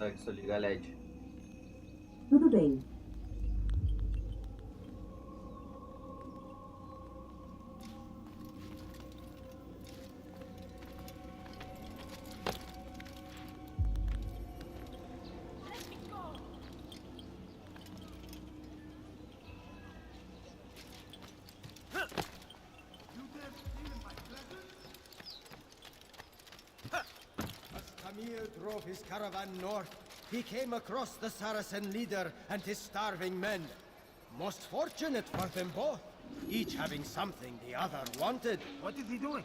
Tá, que só liga a LED. Tudo bem. Amir drove his caravan north. He came across the Saracen leader and his starving men. Most fortunate for them both, each having something the other wanted. What is he doing?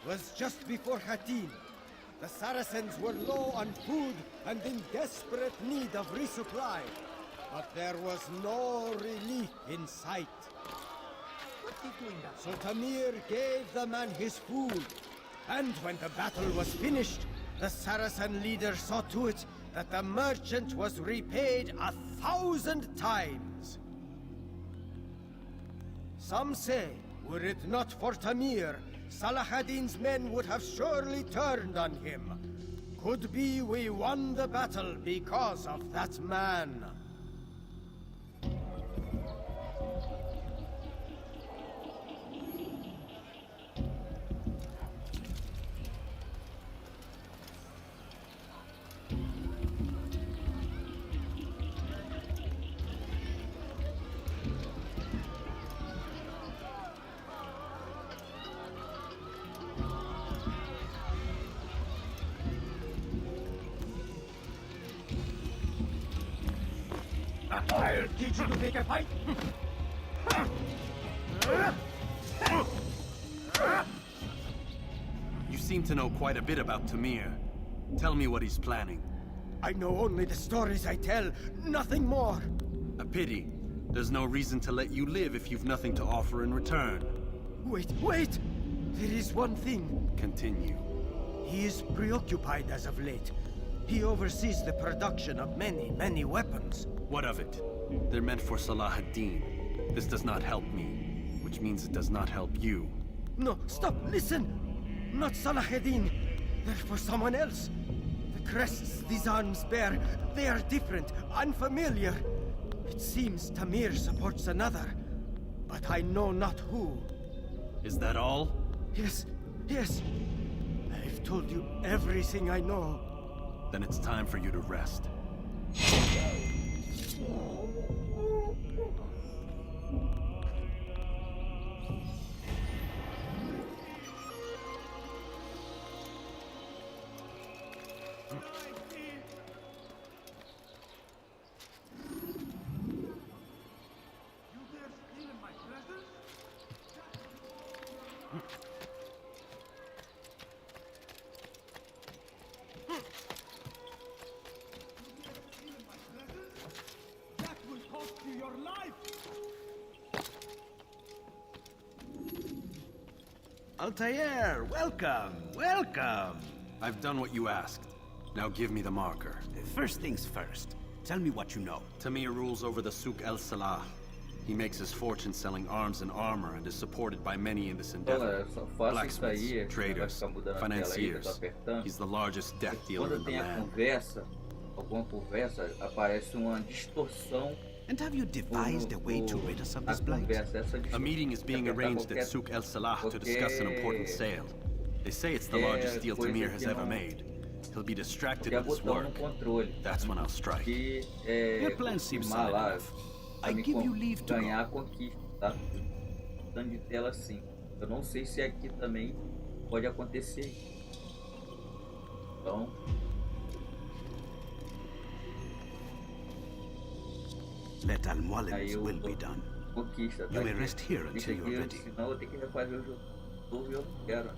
Was just before Hattin. The Saracens were low on food and in desperate need of resupply. But there was no relief in sight. What's he doing now? So Tamir gave the man his food. And when the battle was finished, the Saracen leader saw to it that the merchant was repaid 1,000 times. Some say, were it not for Tamir, Salah ad-Din's men would have surely turned on him. Could be we won the battle because of that man. I'll teach you to take a fight! You seem to know quite a bit about Tamir. Tell me what he's planning. I know only the stories I tell, nothing more. A pity. There's no reason to let you live if you've nothing to offer in return. Wait! There is one thing. Continue. He is preoccupied as of late. He oversees the production of many weapons. What of it? They're meant for Salah ad-Din. This does not help me, which means it does not help you. No, stop, listen! Not Salah ad-Din. They're for someone else. The crests these arms bear, they are different, unfamiliar. It seems Tamir supports another, but I know not who. Is that all? Yes. I've told you everything I know. Then it's time for you to rest. Altaïr, welcome! I've done what you asked. Now give me the marker. First things first, tell me what you know. Tamir rules over the Souk el-Salah. He makes his fortune selling arms and armor and is supported by many in this endeavor. Só faça isso Blacksmiths, aí, vai traders, ficar mudando a tela aí, que eu tô financiers. apertando. He's the largest death dealer Quando in the tem a land. conversa, alguma conversa, aparece uma distorção. And have you devised a way to rid us of this blight? A meeting is being arranged at Souk el-Salah to discuss an important sale. They say it's the largest deal Tamir has ever made. He'll be distracted with his work. That's when I'll strike. Your plan seems solid enough. I give you leave to ganhar a go. conquista, tá? Tanto de tela assim. Eu não sei se aqui também pode acontecer. Então, Let Mualim's will be done. conquista, tá? You may Aqui. rest here Isso until you're aqui, ready. senão eu tenho que refazer o jogo todo e eu não quero.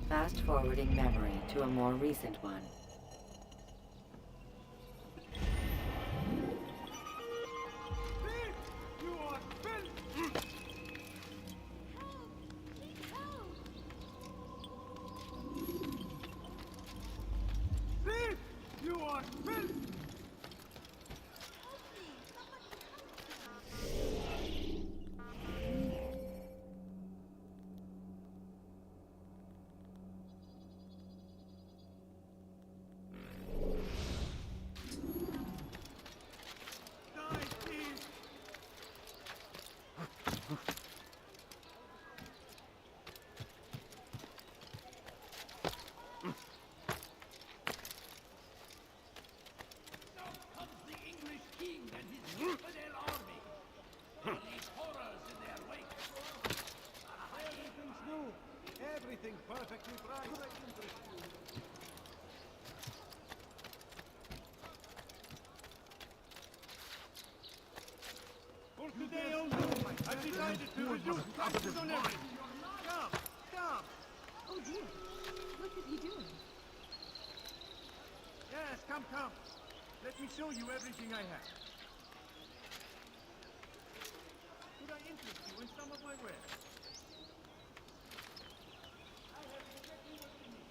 Fast forwarding memory to a more recent one. For today only, I've decided to reduce taxes on everything. Stop! Stop! Oh dear. What is he doing? Yes, come, come. Let me show you everything I have. Could I interest you in some of my wares? I have exactly what you need.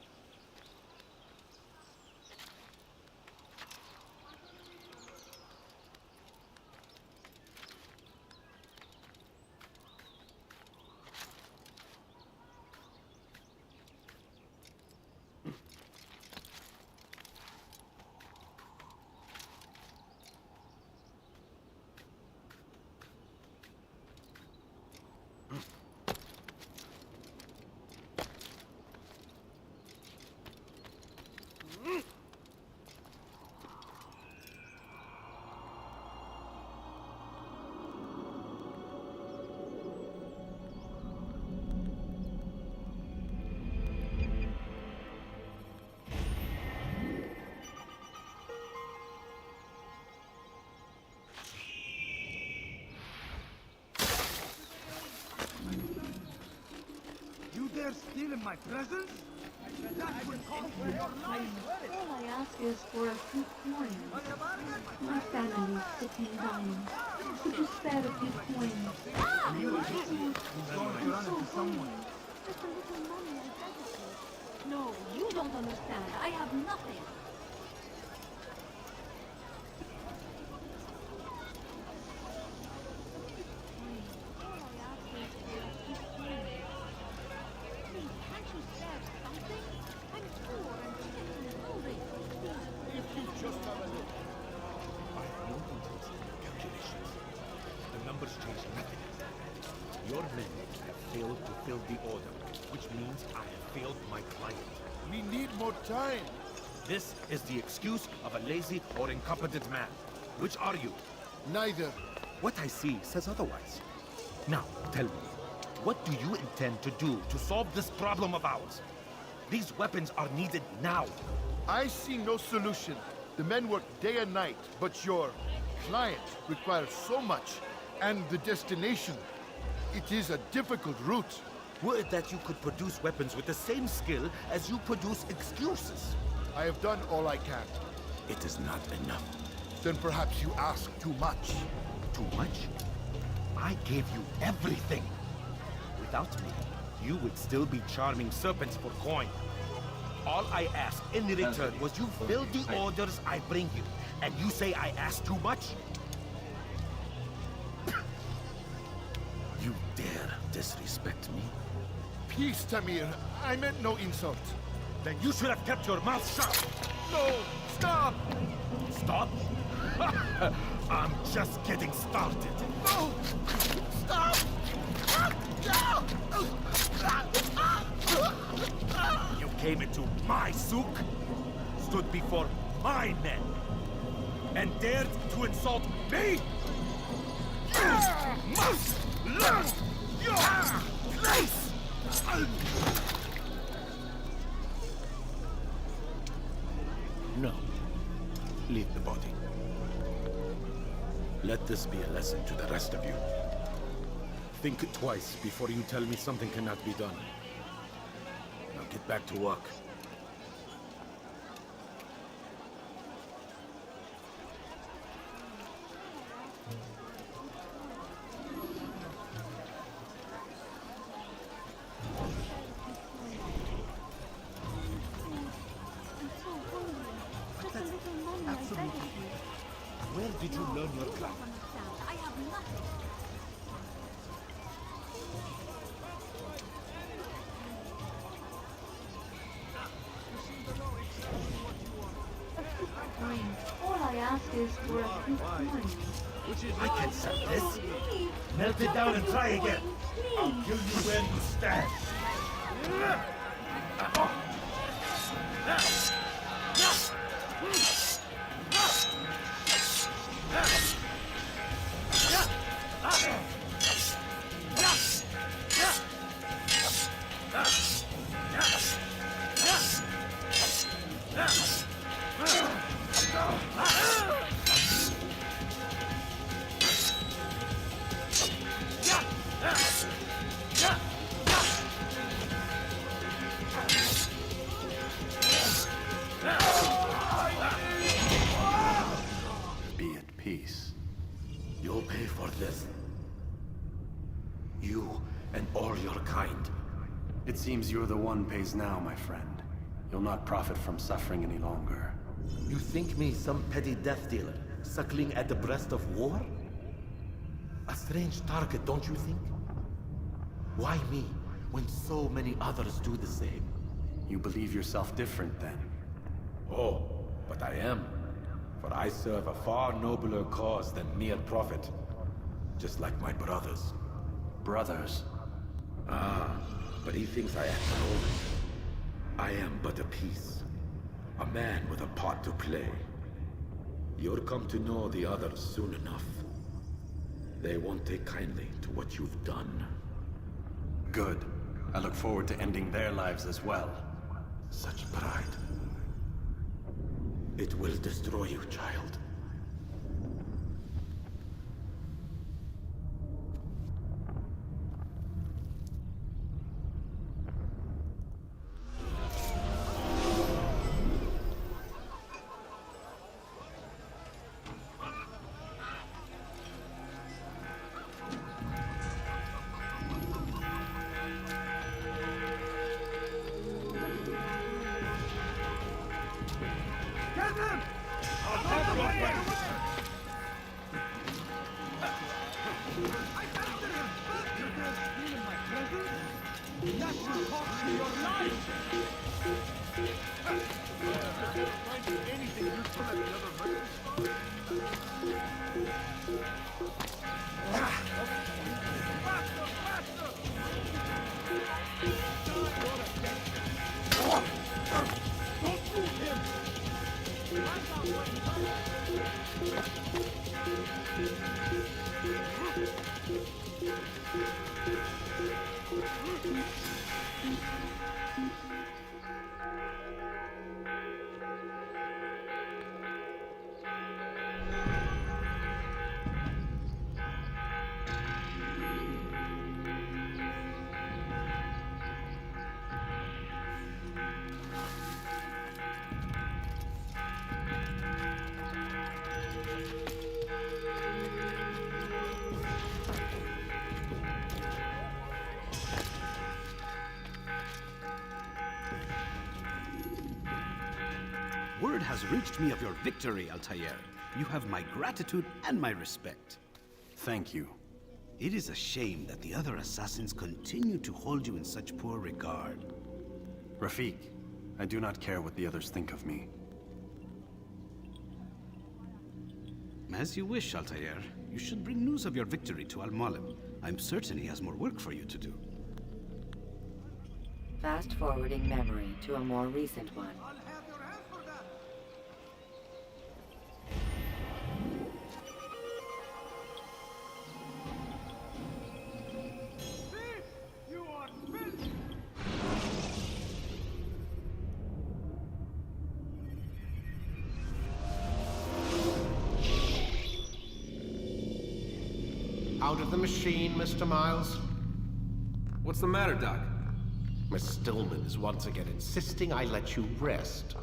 You dare steal in my presence? That would cost you your life. All I ask is for a few coins. My family is sitting dying. Could you spare a few coins? He's going to run into someone. Just a little money and gratitude. No, you don't understand. I have nothing. All I ask is for a few coins. Please, can't you spare something? I'm poor and sick and hungry. If you just have a look. I have no interest in your calculations. The numbers change nothing. Your men have failed to fill the order, which means I have failed my client. We need more time. This is the excuse of a lazy or incompetent man. Which are you? Neither. What I see says otherwise. Now, tell me, what do you intend to do to solve this problem of ours? These weapons are needed now. I see no solution. The men work day and night, but your client requires so much, and the destination. It is a difficult route. Were it that you could produce weapons with the same skill as you produce excuses. I have done all I can. It is not enough. Then perhaps you ask too much. Too much? I gave you everything. Without me, you would still be charming serpents for coin. All I ask in return was you fill the orders I bring you, and you say I ask too much? You dare disrespect me? Peace, Tamir. I meant no insult. Then you should have kept your mouth shut. No! Stop! Stop? I'm just getting started. No! Stop! You came into my souk, stood before my men, and dared to insult me? You must learn your place! No. Leave the body. Let this be a lesson to the rest of you. Think twice before you tell me something cannot be done. Now get back to work. I'm so hungry. Just a little money and gratitude. Where did you learn your You craft? don't understand. I have nothing. All I ask is for a few coins. I can sell this. Please, Melt it down and try again. I'll please. kill you where you stand. death. You and all your kind. It seems you're the one pays now, my friend. You'll not profit from suffering any longer. You think me some petty death dealer, suckling at the breast of war? A strange target, don't you think? Why me, when so many others do the same? You believe yourself different, then? Oh, but I am. For I serve a far nobler cause than mere profit. Just like my brothers. Brothers? Ah, but he thinks I act alone. I am but a piece. A man with a part to play. You'll come to know the others soon enough. They won't take kindly to what you've done. Good. I look forward to ending their lives as well. Such pride. It will destroy you, child. Word has reached me of your victory, Altaïr. You have my gratitude and my respect. Thank you. It is a shame that the other assassins continue to hold you in such poor regard. Rafiq, I do not care what the others think of me. As you wish, Altaïr. You should bring news of your victory to Mualim. I'm certain he has more work for you to do. Fast-forwarding memory to a more recent one. Out of the machine, Mr. Miles? What's the matter, Doc? Miss Stillman is once again insisting I let you rest.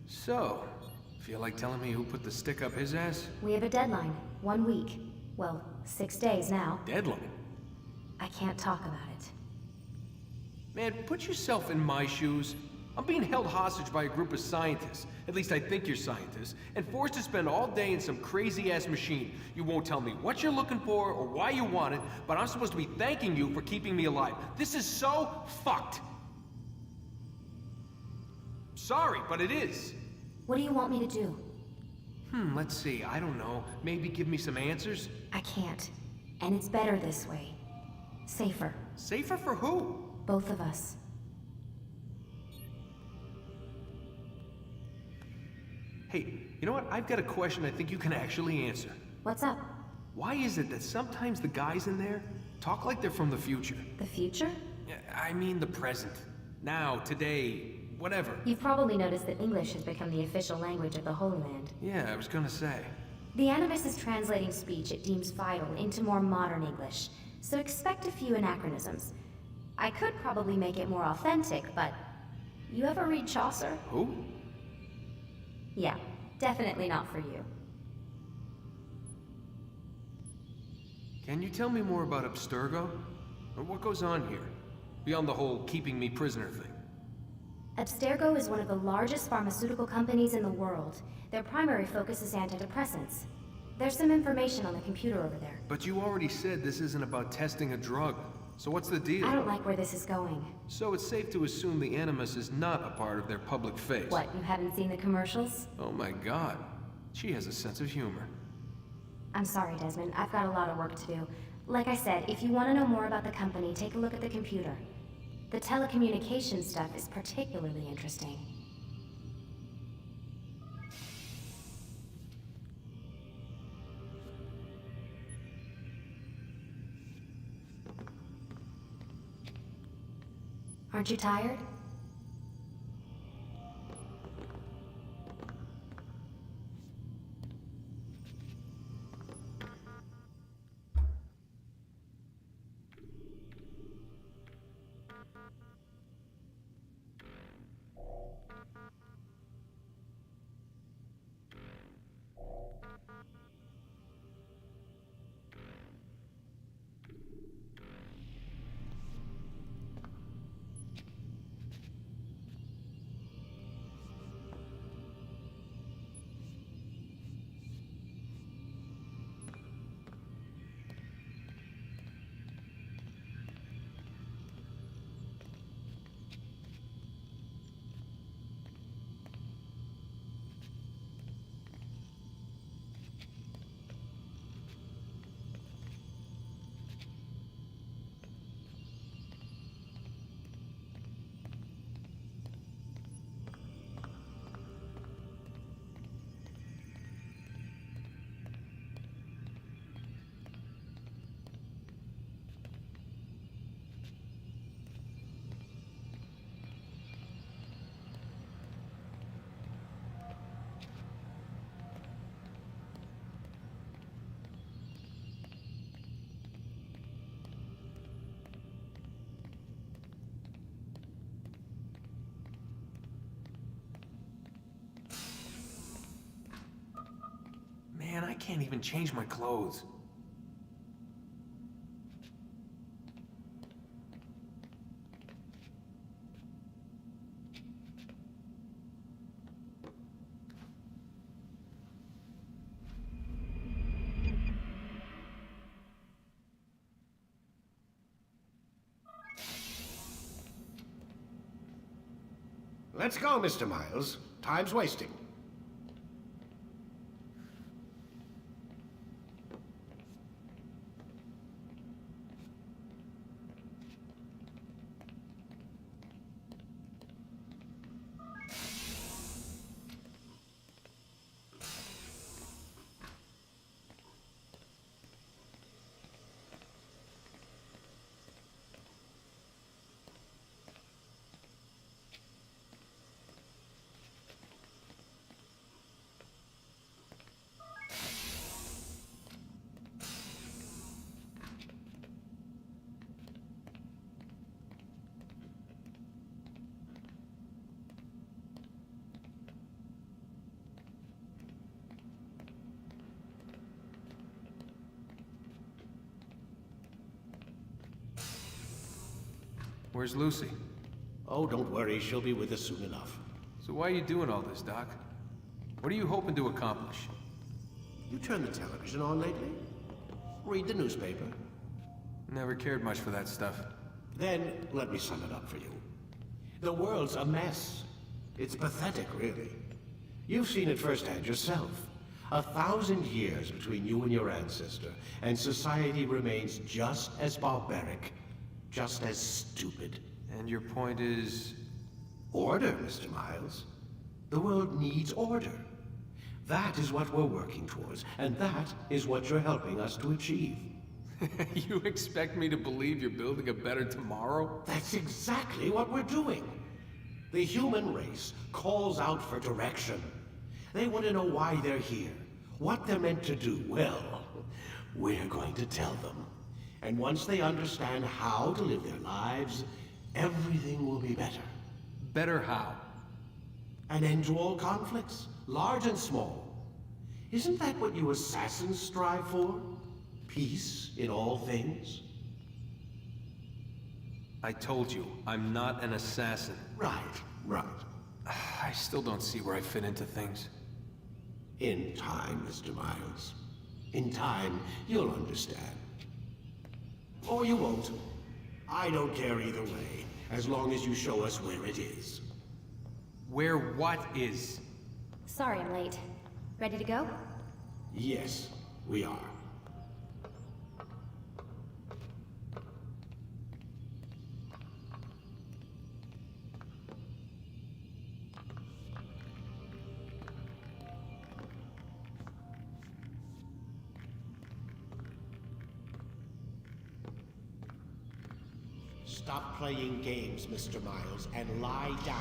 So, feel like telling me who put the stick up his ass? We have a deadline. 1 week. Well, 6 days now. Deadline? I can't talk about it. Man, put yourself in my shoes. I'm being held hostage by a group of scientists. At least I think you're scientists. And forced to spend all day in some crazy-ass machine. You won't tell me what you're looking for or why you want it, but I'm supposed to be thanking you for keeping me alive. This is so fucked. Sorry, but it is. What do you want me to do? Let's see. I don't know. Maybe give me some answers? I can't. And it's better this way. Safer. Safer for who? Both of us. Hey, you know what? I've got a question I think you can actually answer. What's up? Why is it that sometimes the guys in there talk like they're from the future? The future? I mean the present. Now, today, whatever. You've probably noticed that English has become the official language of the Holy Land. Yeah, I was gonna say. The Animus is translating speech it deems vital into more modern English, so expect a few anachronisms. I could probably make it more authentic, but... You ever read Chaucer? Who? Yeah, definitely not for you. Can you tell me more about Abstergo? Or what goes on here? Beyond the whole keeping me prisoner thing. Abstergo is one of the largest pharmaceutical companies in the world. Their primary focus is antidepressants. There's some information on the computer over there. But you already said this isn't about testing a drug. So what's the deal? I don't like where this is going. So it's safe to assume the Animus is not a part of their public face. What, you haven't seen the commercials? Oh my god. She has a sense of humor. I'm sorry, Desmond. I've got a lot of work to do. Like I said, if you want to know more about the company, take a look at the computer. The telecommunications stuff is particularly interesting. Aren't you tired? Man, I can't even change my clothes. Let's go, Mr. Miles. Time's wasting. Where's Lucy? Oh, don't worry. She'll be with us soon enough. So why are you doing all this, Doc? What are you hoping to accomplish? You turn the television on lately? Read the newspaper? Never cared much for that stuff. Then, let me sum it up for you. The world's a mess. It's pathetic, really. You've seen it firsthand yourself. 1,000 years between you and your ancestor, and society remains just as barbaric, just as stupid. And your point is? Order, Mr. Miles. The world needs order. That is what we're working towards, and that is what you're helping us to achieve. You expect me to believe you're building a better tomorrow? That's exactly what we're doing. The human race calls out for direction. They want to know why they're here, what they're meant to do, well, we're going to tell them. And once they understand how to live their lives, everything will be better. Better how? An end to all conflicts, large and small. Isn't that what you assassins strive for? Peace in all things? I told you, I'm not an assassin. Right. I still don't see where I fit into things. In time, Mr. Miles. In time, you'll understand. Or you won't. I don't care either way, as long as you show us where it is. Where what is? Sorry I'm late. Ready to go? Yes, we are. Stop playing games, Mr. Miles, and lie down.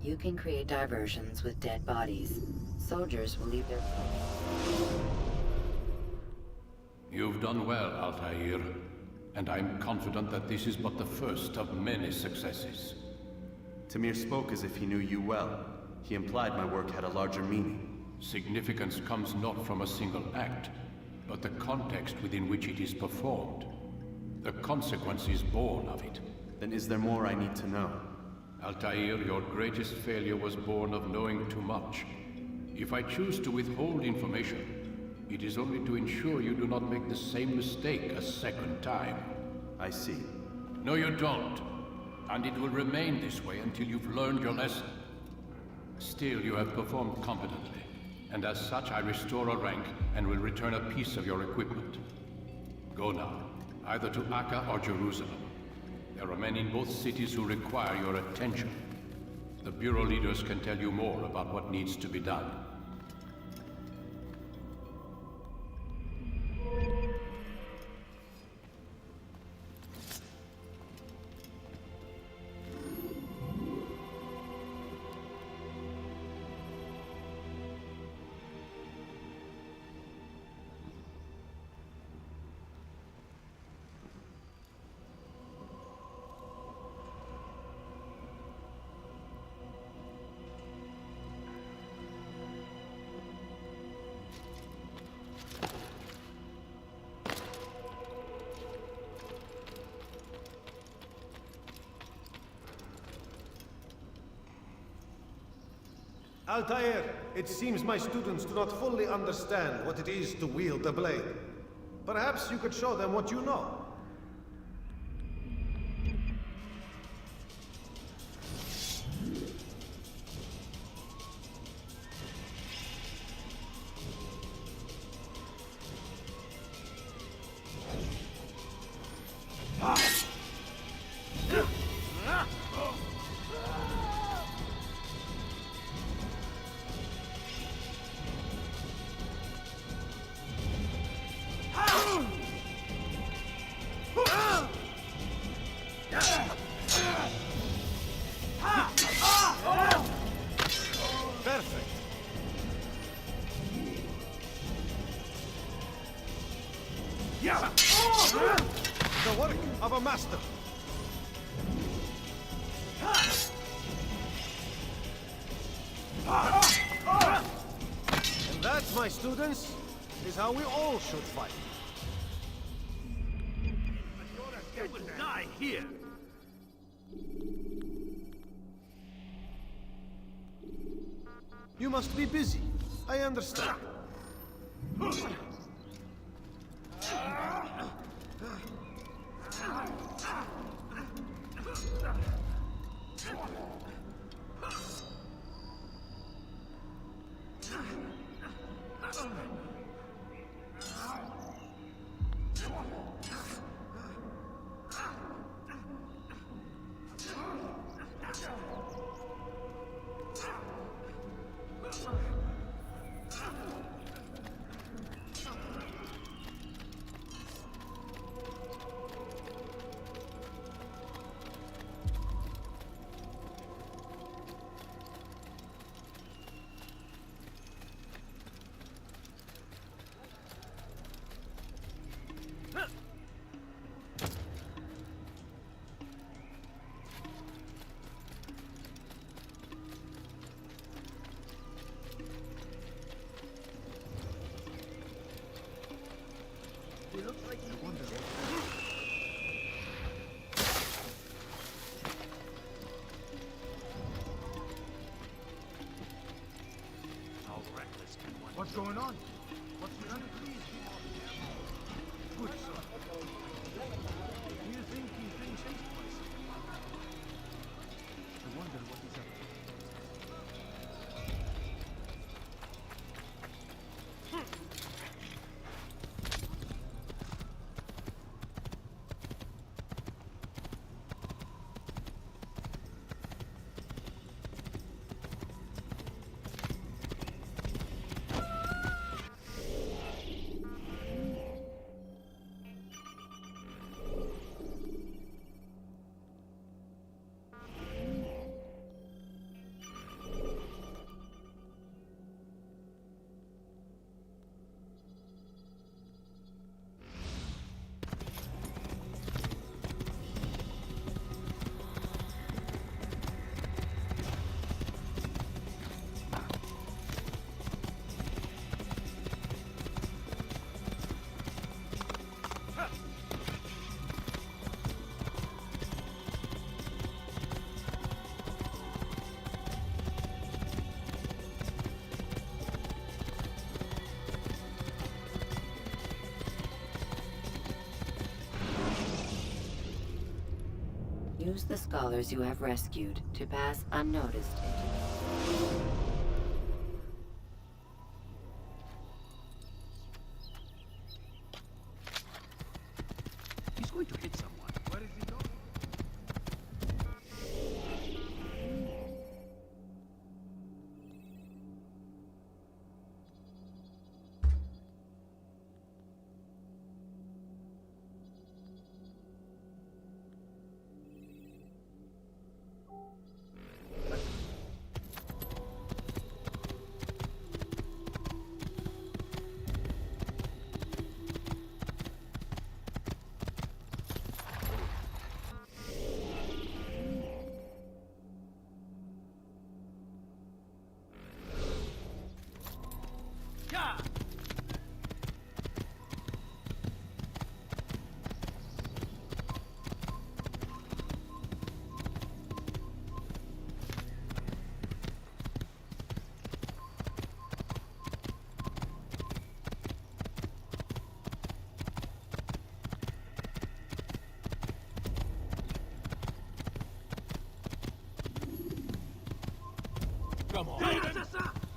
You can create diversions with dead bodies. Soldiers will leave their... You've done well, Altaïr, and I'm confident that this is but the first of many successes. Tamir spoke as if he knew you well. He implied my work had a larger meaning. Significance comes not from a single act, but the context within which it is performed. The consequence is born of it. Then is there more I need to know? Altaïr, your greatest failure was born of knowing too much. If I choose to withhold information, it is only to ensure you do not make the same mistake a second time. I see. No, you don't. And it will remain this way until you've learned your lesson. Still, you have performed competently, and as such I restore a rank and will return a piece of your equipment. Go now, either to Akka or Jerusalem. There are men in both cities who require your attention. The Bureau leaders can tell you more about what needs to be done. Altaïr, it seems my students do not fully understand what it is to wield the blade. Perhaps you could show them what you know. The work of a master. And that, my students, is how we all should fight. You will die here. You must be busy. I understand. on. But we are pleased to good sir. Do you think he's being chased by someone? I wonder what he's up to. Use the scholars you have rescued to pass unnoticed into He's going to hit someone. Where is he going? Come on. You can't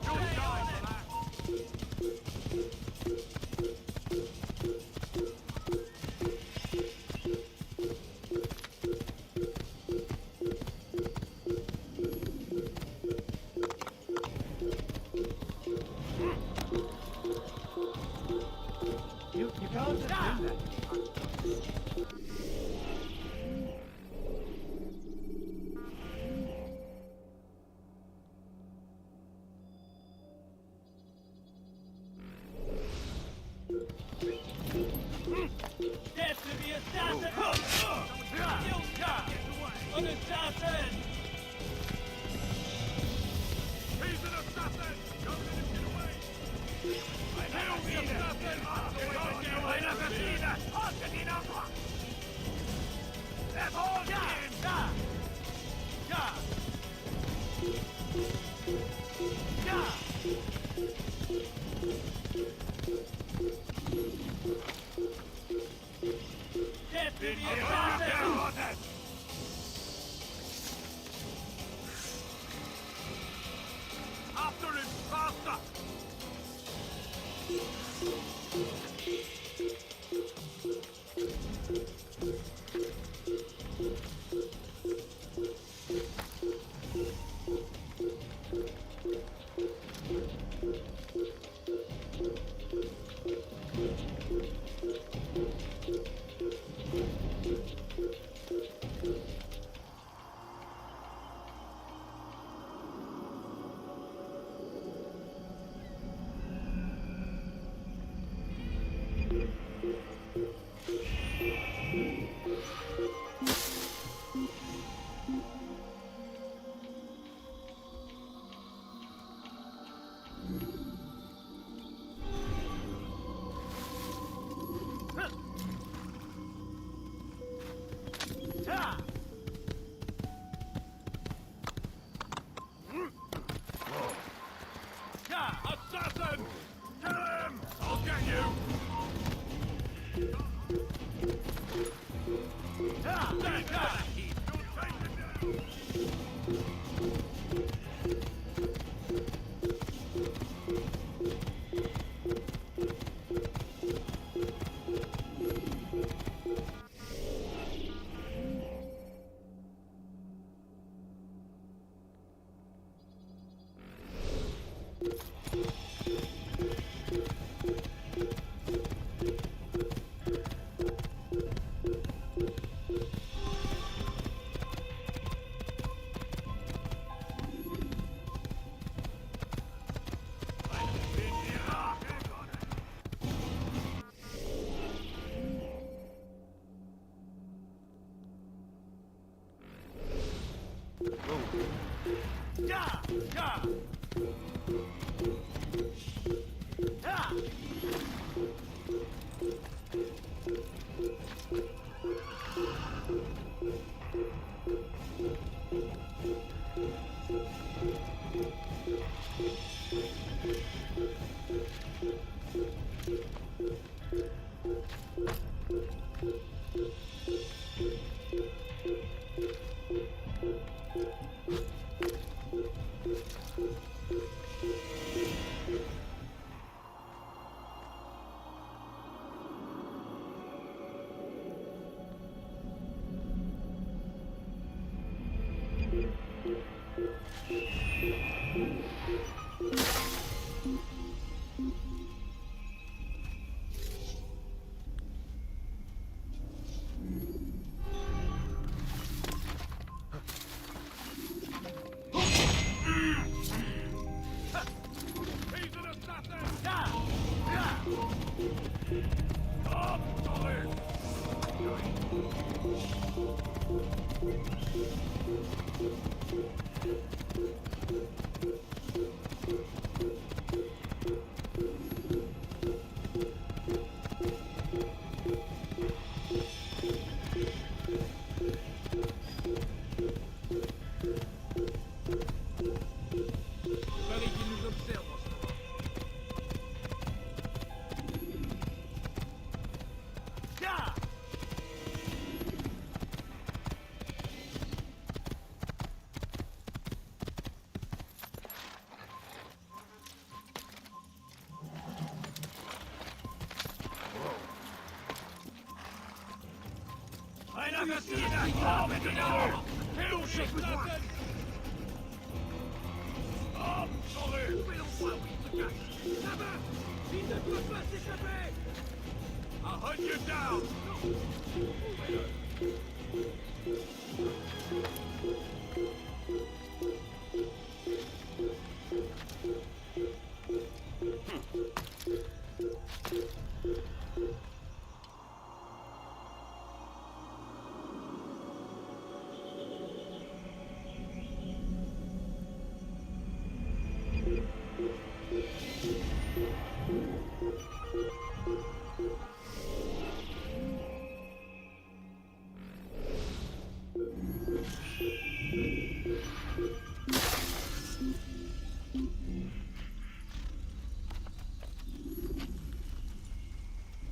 just do that.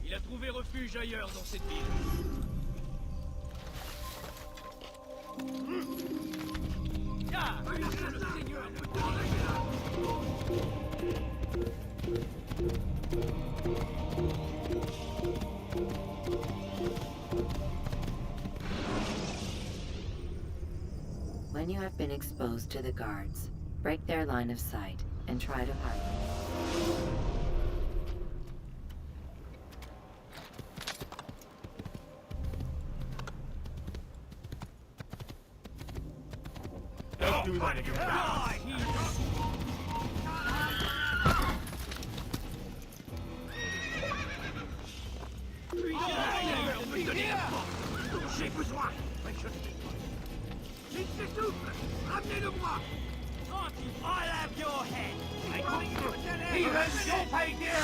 Il a trouvé refuge ailleurs dans cette ville. Ah, le Seigneur nous donne la When you have been exposed to the guards, break their line of sight and try to hide. Don't do that again. J'ai besoin. Il s'essouffle. Ramenez-le-moi. I'll have your head. Even your pay dear.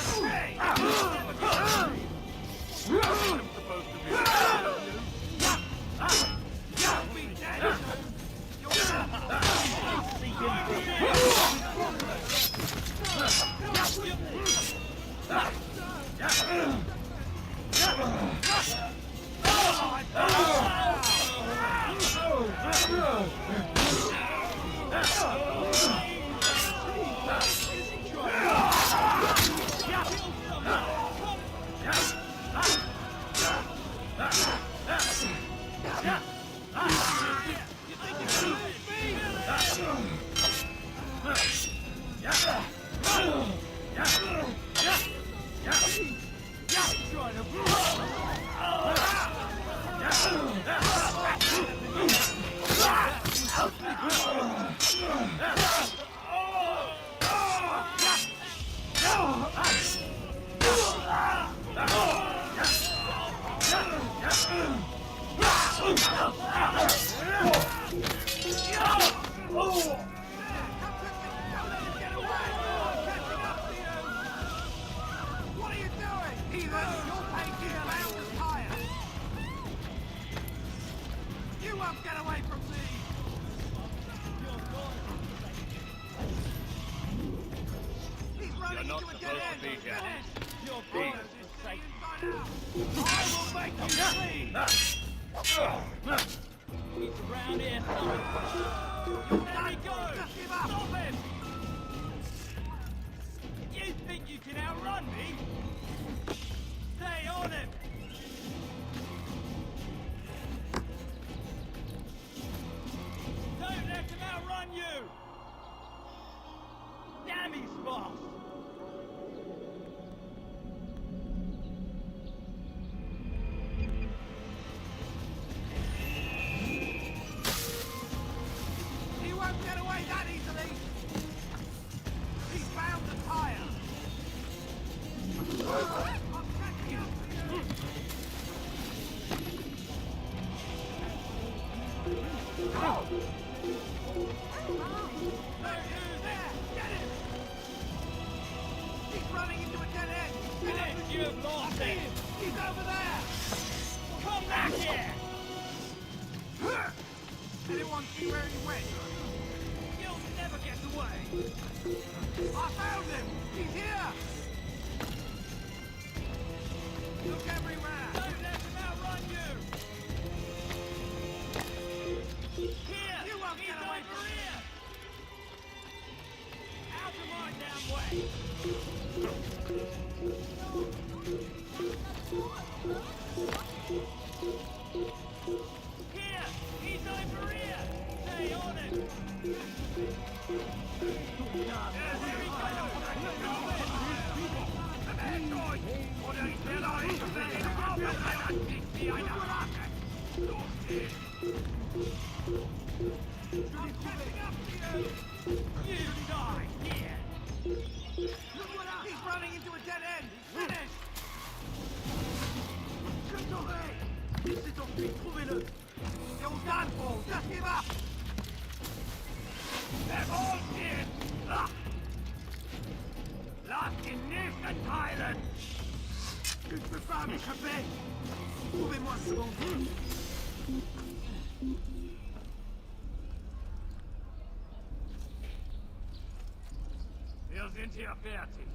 Wir sind hier fertig.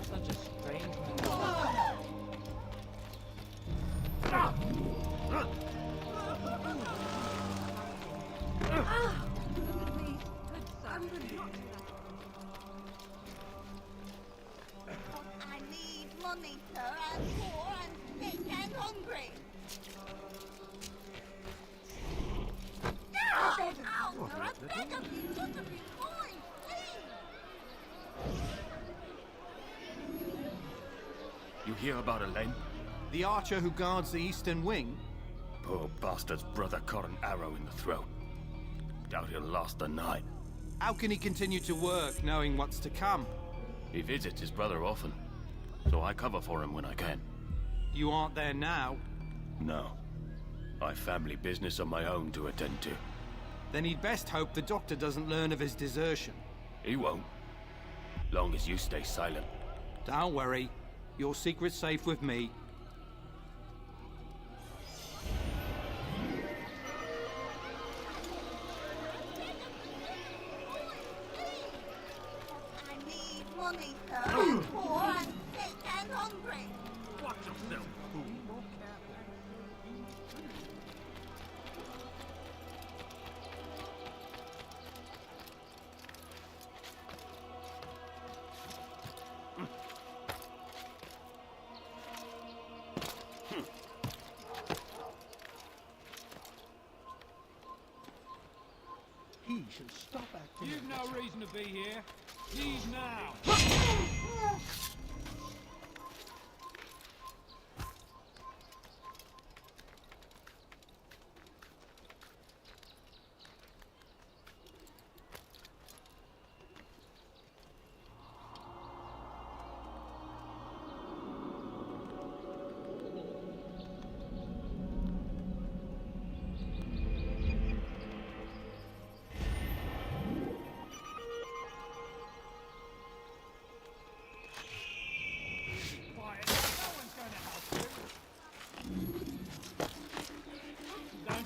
Such a strange I need money, sir. I'm poor and sick and hungry. Ow, sir, I beg of you, look at me, boy, please. You hear about Elaine? The archer who guards the eastern wing? Poor bastard's brother caught an arrow in the throat. Doubt he'll last the night. How can he continue to work, knowing what's to come? He visits his brother often, so I cover for him when I can. You aren't there now? No. I've family business of my own to attend to. Then he'd best hope the doctor doesn't learn of his desertion. He won't. Long as you stay silent. Don't worry. Your secret's safe with me. I need money, sir. I'm poor and sick and hungry. Watch yourself, fool. should stop acting. You've no reason to be here. Leave now.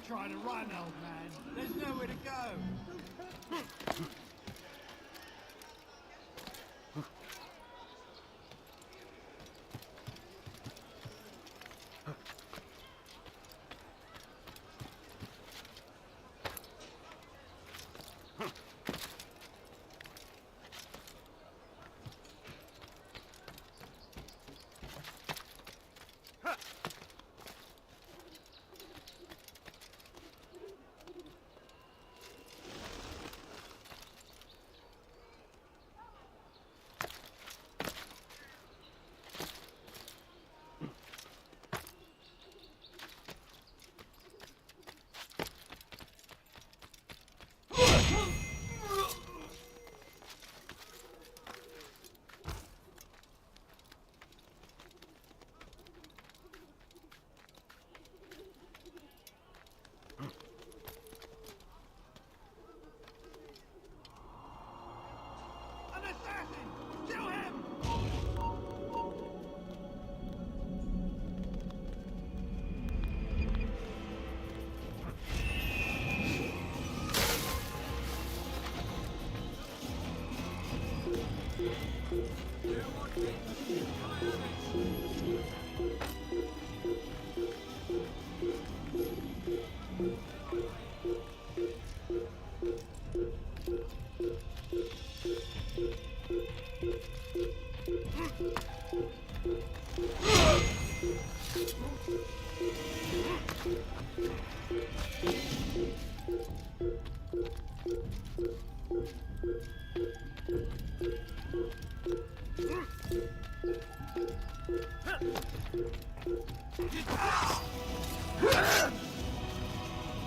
Try to run, old man. There's nowhere to go.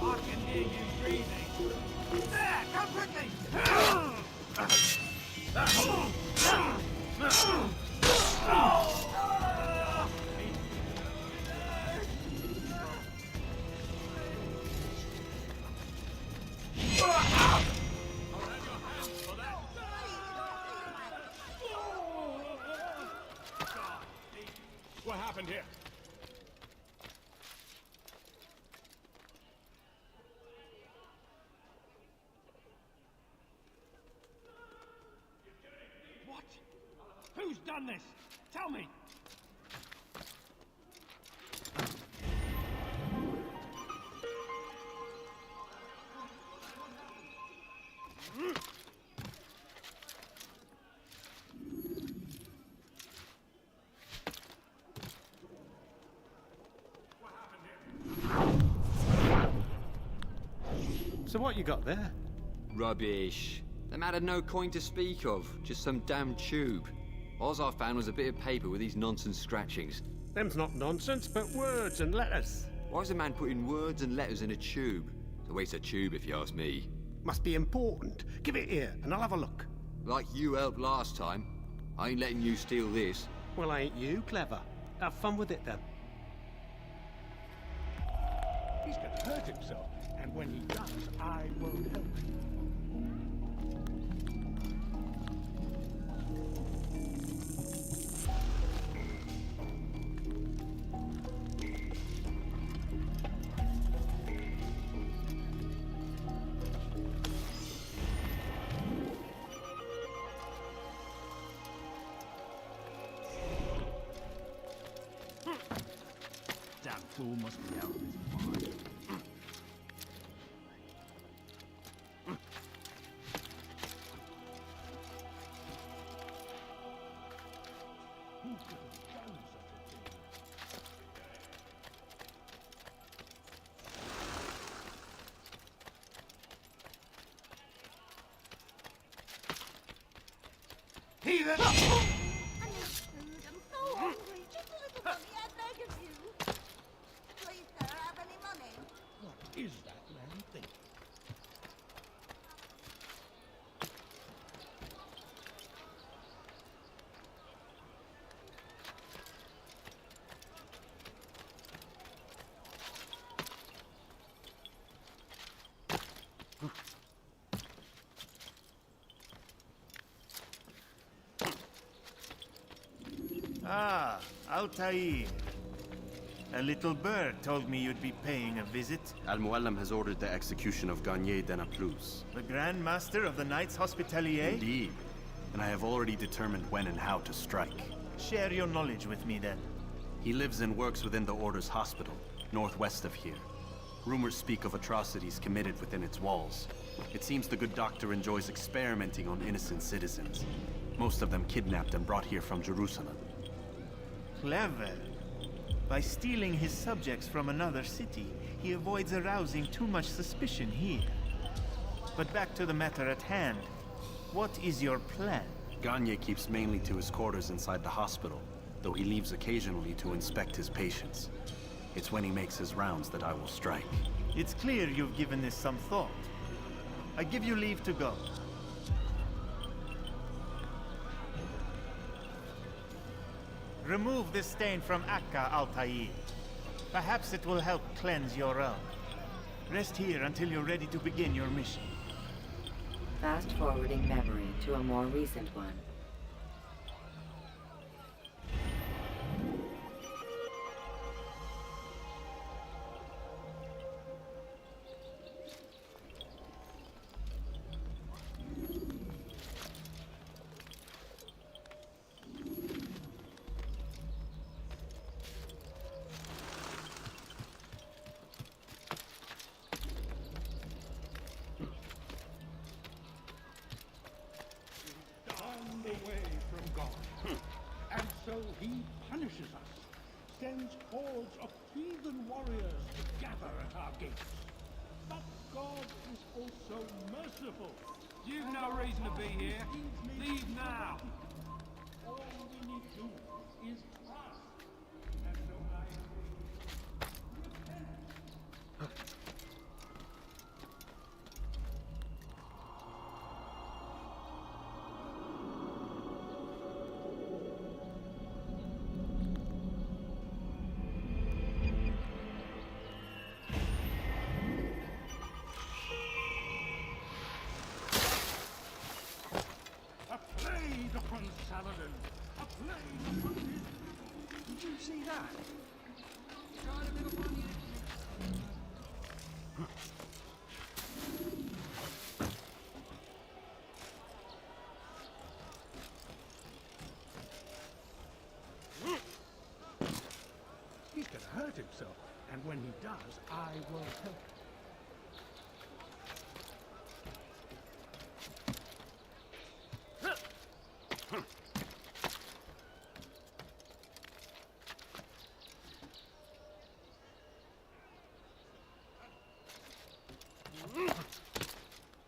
I can hear you breathing. There, come quickly! What happened here? What? Who's done this? Tell me! So what you got there? Rubbish. The man had no coin to speak of, just some damn tube. All I found was a bit of paper with these nonsense scratchings. Them's not nonsense, but words and letters. Why is a man putting words and letters in a tube? It's a waste of tube, if you ask me. Must be important. Give it here, and I'll have a look. Like you helped last time. I ain't letting you steal this. Well, ain't you clever? Have fun with it, then. He's gonna hurt himself, and when he does, I won't help him. Damn fool must be out of his mind. Who could have done such a thing? heathen! I'm so hungry. Just a little money, I beg of you. Please, sir, have any money? What is that man think? Ah, Altaïr. A little bird told me you'd be paying a visit. Mualim has ordered the execution of Garnier de Naplouse. The Grand Master of the Knights Hospitalier? Indeed. And I have already determined when and how to strike. Share your knowledge with me, then. He lives and works within the Order's hospital, northwest of here. Rumors speak of atrocities committed within its walls. It seems the good doctor enjoys experimenting on innocent citizens. Most of them kidnapped and brought here from Jerusalem. Clever. By stealing his subjects from another city, he avoids arousing too much suspicion here. But back to the matter at hand. What is your plan? Garnier keeps mainly to his quarters inside the hospital, though he leaves occasionally to inspect his patients. It's when he makes his rounds that I will strike. It's clear you've given this some thought. I give you leave to go. Remove this stain from Akka, Altaïr. Perhaps it will help cleanse your realm. Rest here until you're ready to begin your mission. Fast-forwarding memory to a more recent one. Sends hordes of heathen warriors to gather at our gates. But God is also merciful. You've no reason to be here. Leave now. All we need to do is trust. And so Saladin, a plague upon him. Did you see that? He can hurt himself, and when he does, I will help him.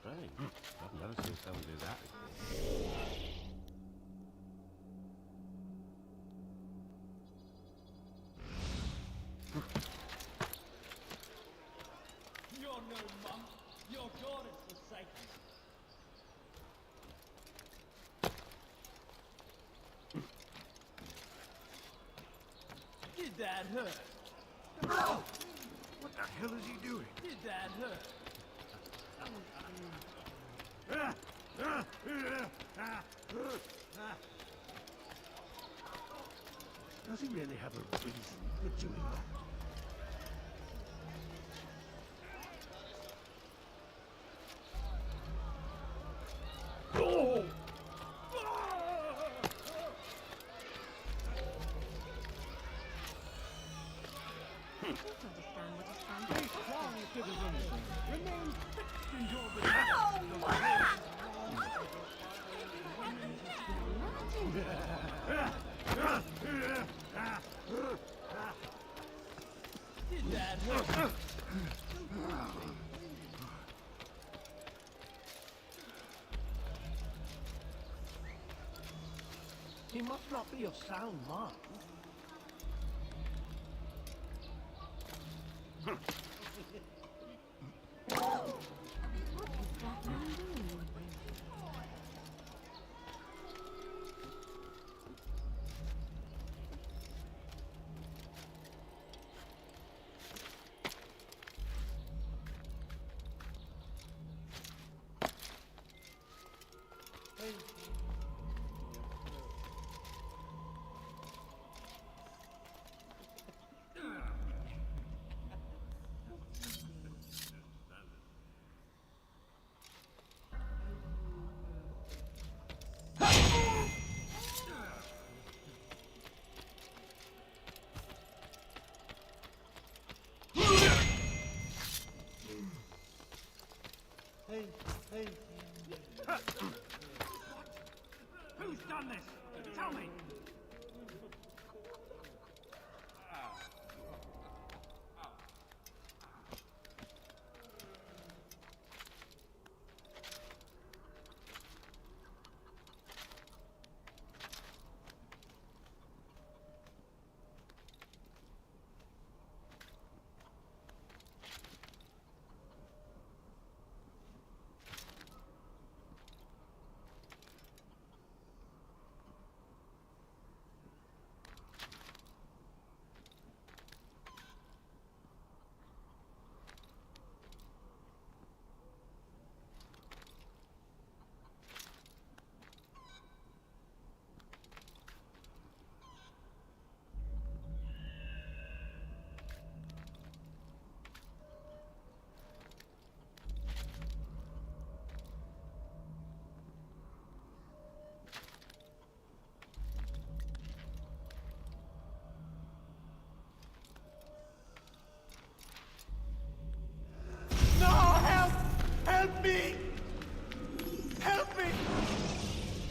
I've never seen someone do that. You're no monk. Your God is forsaken. Did that hurt? Oh! What the hell is he doing? Did that hurt? Does he really have a reason for doing that? Oh! Be strong, citizens. Remain fixed in your Did that hurt? must not be of sound mind. Hey. Who's done this? Tell me!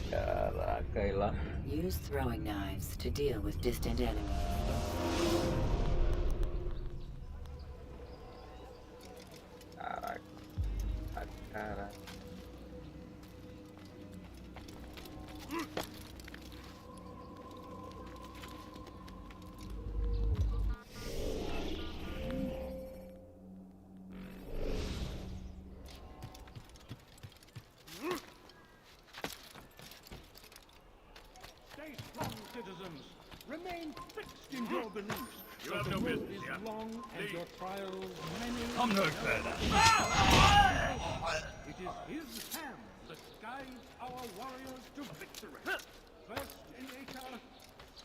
Caraca, lá. Use throwing knives to deal with distant enemies. Caraca. Stay strong, citizens. Remain fixed in your beliefs. You So have the no road business is here. long and Leave. your trials many. Come no further. It is his hand that guides our warriors to victory. First in Acre,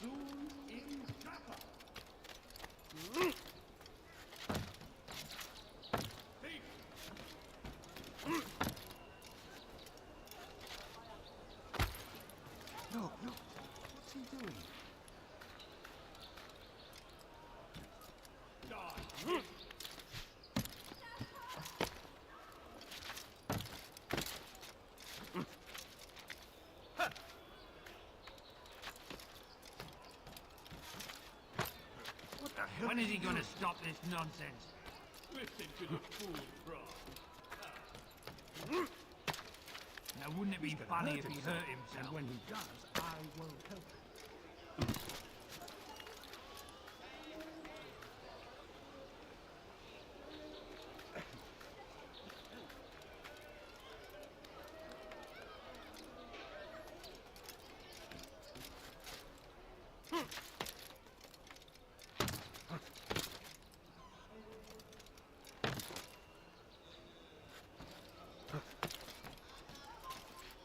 soon in Jaffa. Look, what's he doing? Die. What the hell? When is he going to stop this nonsense? Listen to the fool cry. Now, wouldn't it be funny if he hurt And himself? when he does, I won't help him.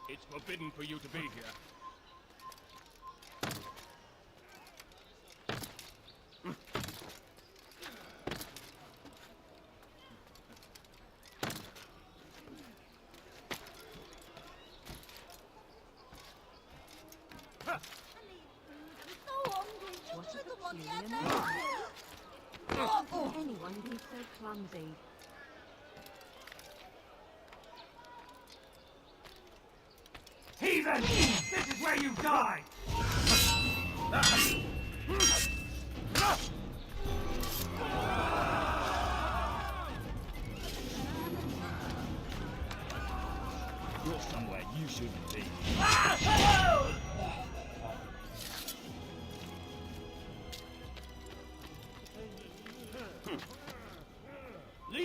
It's forbidden for you to be here. Anyone be so clumsy? Heathen! This is where you die! You're somewhere you shouldn't be.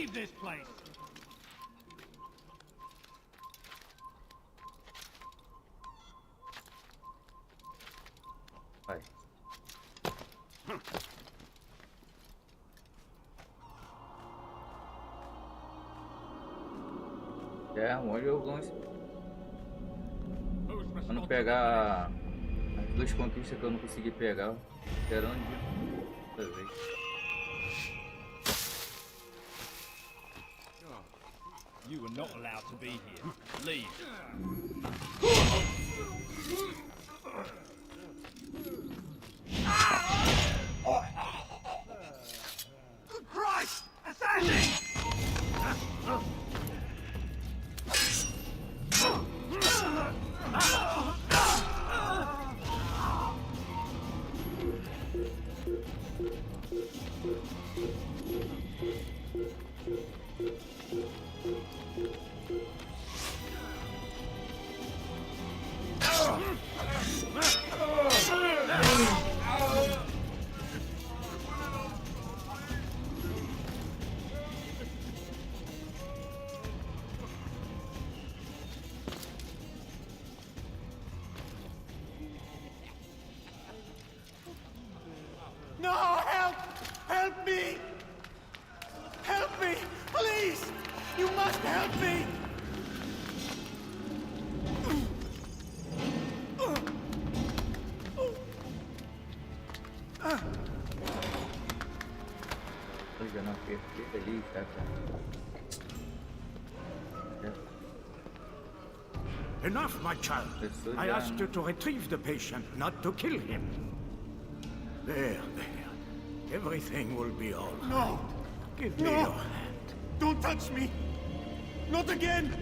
leave this place. Vai. É, onde alguns. Pra não pegar as duas conquistas que eu não consegui pegar. Esperando de outra vez. You are not allowed to be here. Leave. Christ! Assassin! No, help! Help me! Help me! Please! You must help me! Tô jogando perfeito ali, tá? Enough, my child. I asked you to retrieve the patient, not to kill him. There. Everything will be all right. No! Give me your hand. Don't touch me! Not again!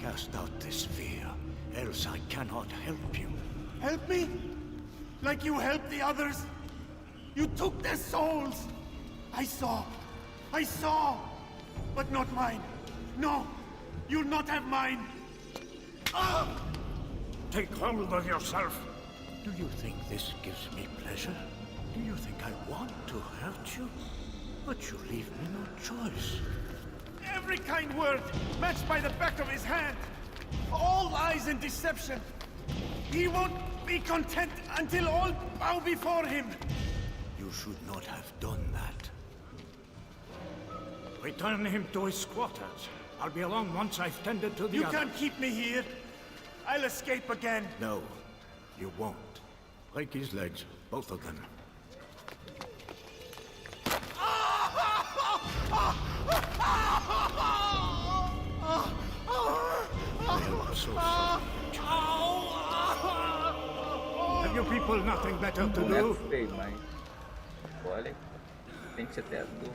Cast out this fear, else I cannot help you. Help me? Like you helped the others? You took their souls! I saw! But not mine! No! You'll not have mine! Ah! Take hold of yourself. Do you think this gives me pleasure? Do you think I want to hurt you? But you leave me no choice. Every kind word matched by the back of his hand. All lies and deception. He won't be content until all bow before him. You should not have done that. Return him to his quarters. I'll be along once I've tended to the You others. can't keep me here. I'll escape again. No, you won't. Break his legs, both of them. I'm so sorry. Have you people nothing better to do? Feio, mas olha, sente até a dor.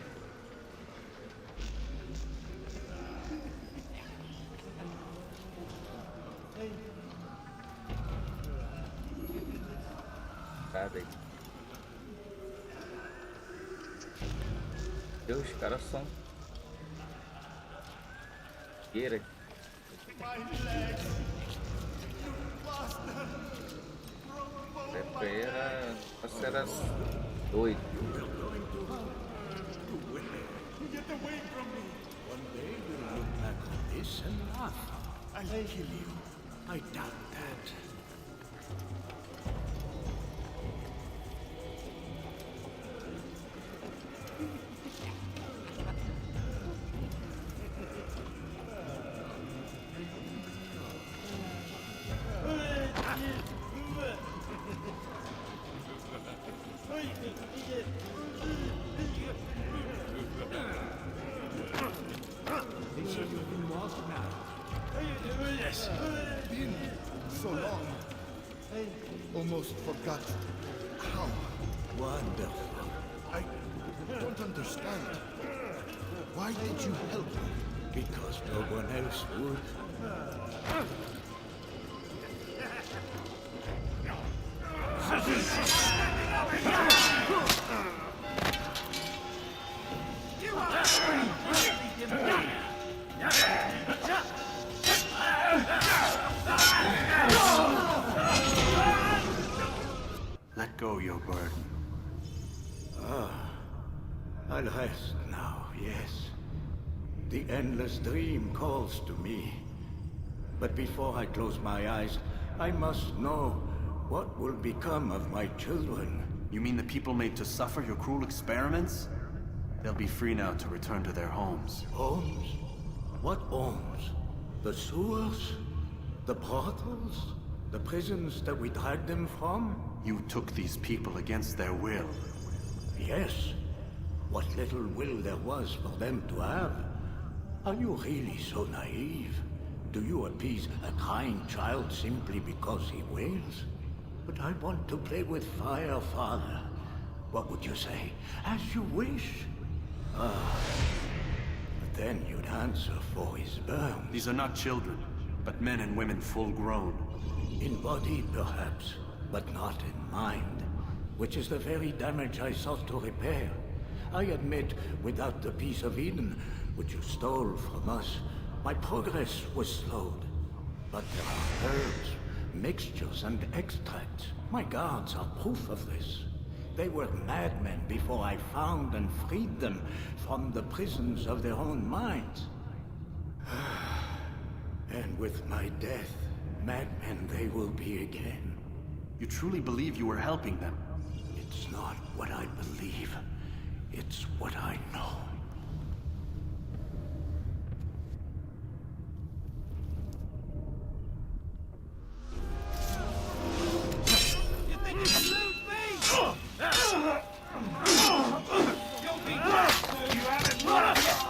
Cara aí. Deus, os caras são guerra. Era doido. Get away from me. One day you'll look back on this and laugh. I'll kill you. I doubt that. Yes. Been so long. Almost forgot how. Wonderful. I don't understand. Why did you help me? Because no one else would. Let go your burden. I'll rest now, yes. The endless dream calls to me. But before I close my eyes, I must know what will become of my children. You mean the people made to suffer your cruel experiments? They'll be free now to return to their homes. Homes? What homes? The sewers? The brothels? The prisons that we dragged them from? You took these people against their will. Yes. What little will there was for them to have. Are you really so naive? Do you appease a crying child simply because he wails? But I want to play with fire, Father. What would you say? As you wish. Ah. But then you'd answer for his burns. These are not children, but men and women full grown. In body, perhaps, but not in mind. Which is the very damage I sought to repair. I admit, without the piece of Eden, which you stole from us, my progress was slowed. But there are herbs, mixtures, and extracts. My guards are proof of this. They were madmen before I found and freed them from the prisons of their own minds. And with my death, madmen they will be again. You truly believe you were helping them? It's not what I believe. It's what I know. You think you can lose me? You'll be you haven't won yet.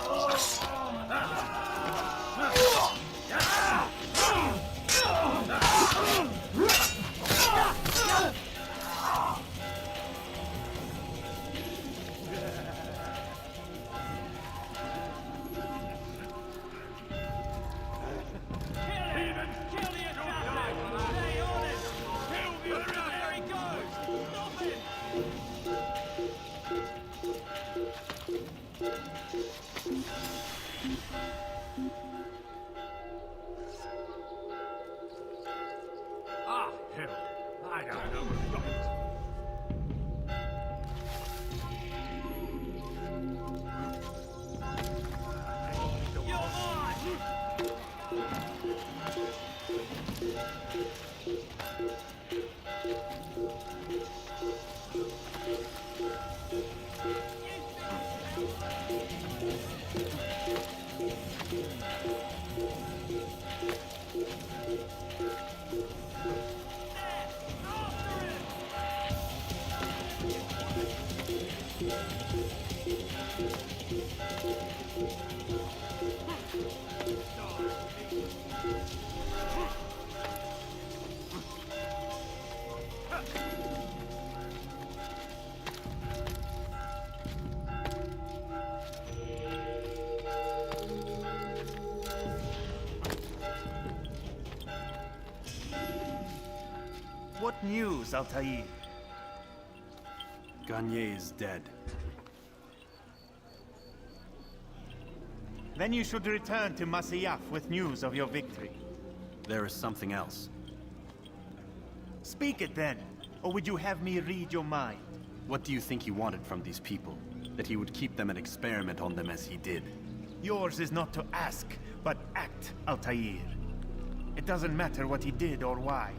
Ah, hell. I got another rocket. What news, Altaïr? Garnier is dead. Then you should return to Masyaf with news of your victory. There is something else. Speak it then, or would you have me read your mind? What do you think he wanted from these people? That he would keep them and experiment on them as he did? Yours is not to ask, but act, Altaïr. It doesn't matter what he did or why.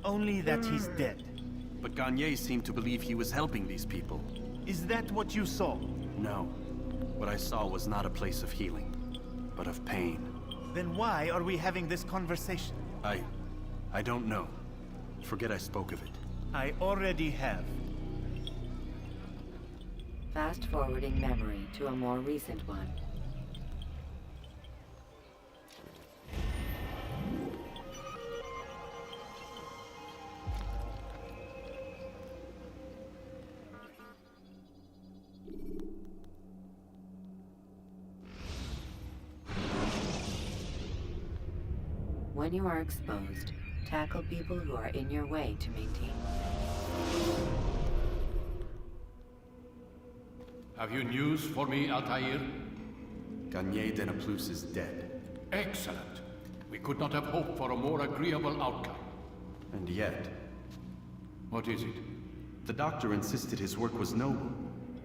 Only that he's dead. But Garnier seemed to believe he was helping these people. Is that what you saw? No. What I saw was not a place of healing, but of pain. Then why are we having this conversation? I don't know. Forget I spoke of it. I already have. Fast-forwarding memory to a more recent one. When you are exposed, tackle people who are in your way to maintain. Have you news for me, Altaïr? Garnier de Naplouse is dead. Excellent. We could not have hoped for a more agreeable outcome. And yet... What is it? The doctor insisted his work was noble.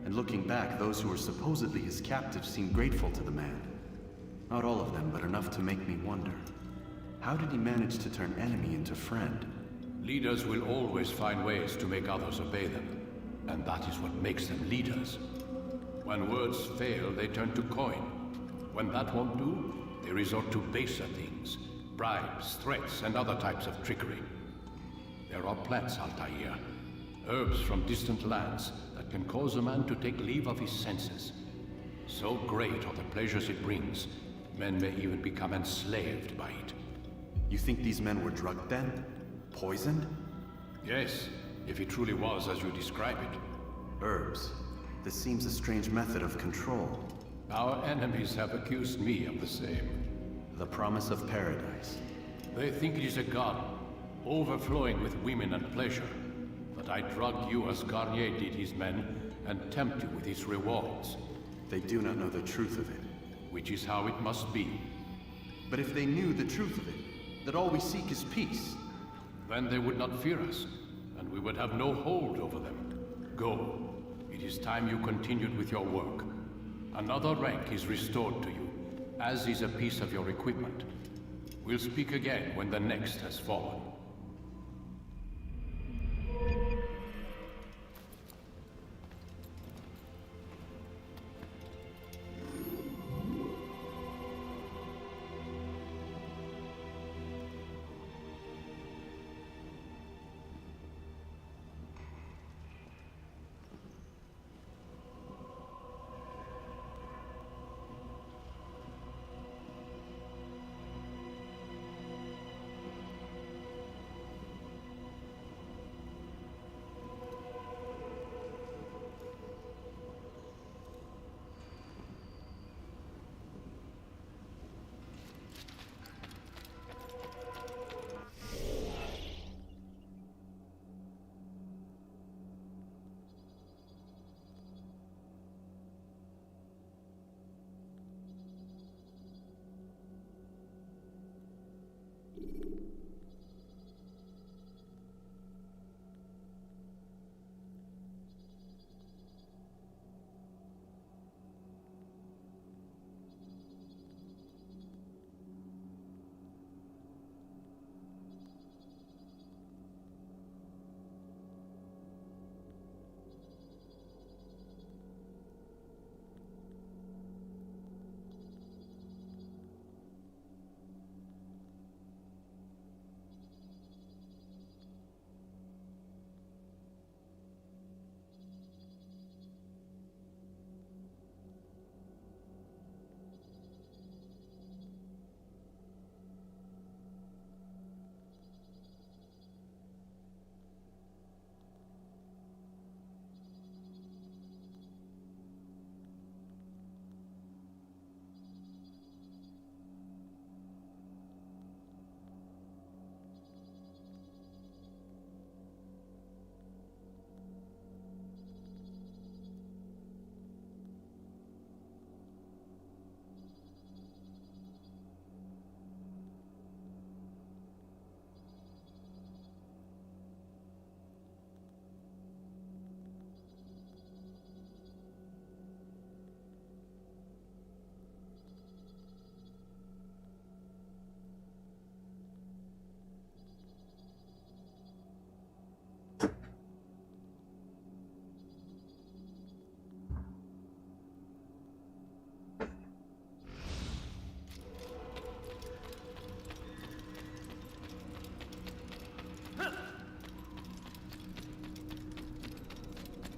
And looking back, those who were supposedly his captives seemed grateful to the man. Not all of them, but enough to make me wonder. How did he manage to turn enemy into friend? Leaders will always find ways to make others obey them. And that is what makes them leaders. When words fail, they turn to coin. When that won't do, they resort to baser things. Bribes, threats, and other types of trickery. There are plants, Altaïr. Herbs from distant lands that can cause a man to take leave of his senses. So great are the pleasures it brings, men may even become enslaved by it. You think these men were drugged then? Poisoned? Yes, if it truly was as you describe it. Herbs. This seems a strange method of control. Our enemies have accused me of the same. The promise of paradise. They think it is a garden, overflowing with women and pleasure. But I drug you as Garnier did his men, and tempt you with its rewards. They do not know the truth of it. Which is how it must be. But if they knew the truth of it, that all we seek is peace, then they would not fear us, and we would have no hold over them. Go. It is time you continued with your work. Another rank is restored to you, as is a piece of your equipment. We'll speak again when the next has fallen.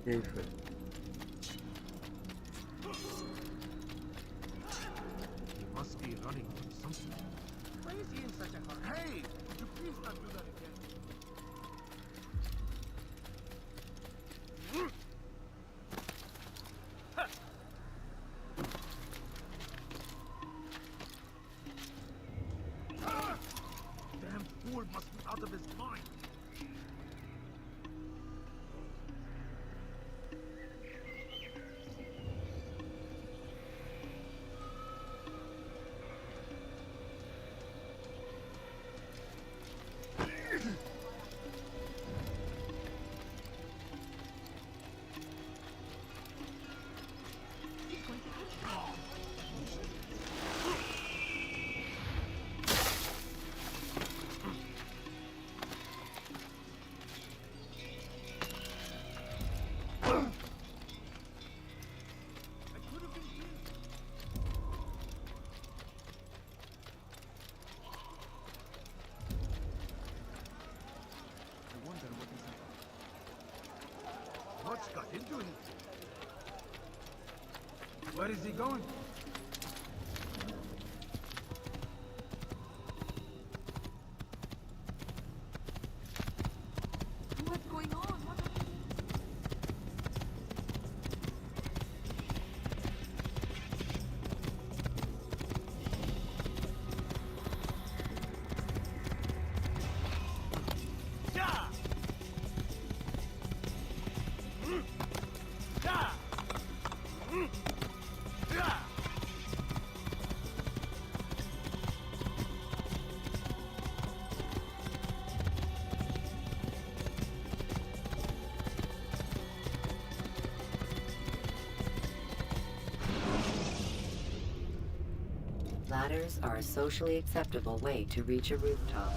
E aí, foi? He must be running from something. Why is he in such a hurry? Hey! Would you please not do that again? Damn fool must be out of his mind. What's got into him? Where is he going? What's going on? Ladders are a socially acceptable way to reach a rooftop.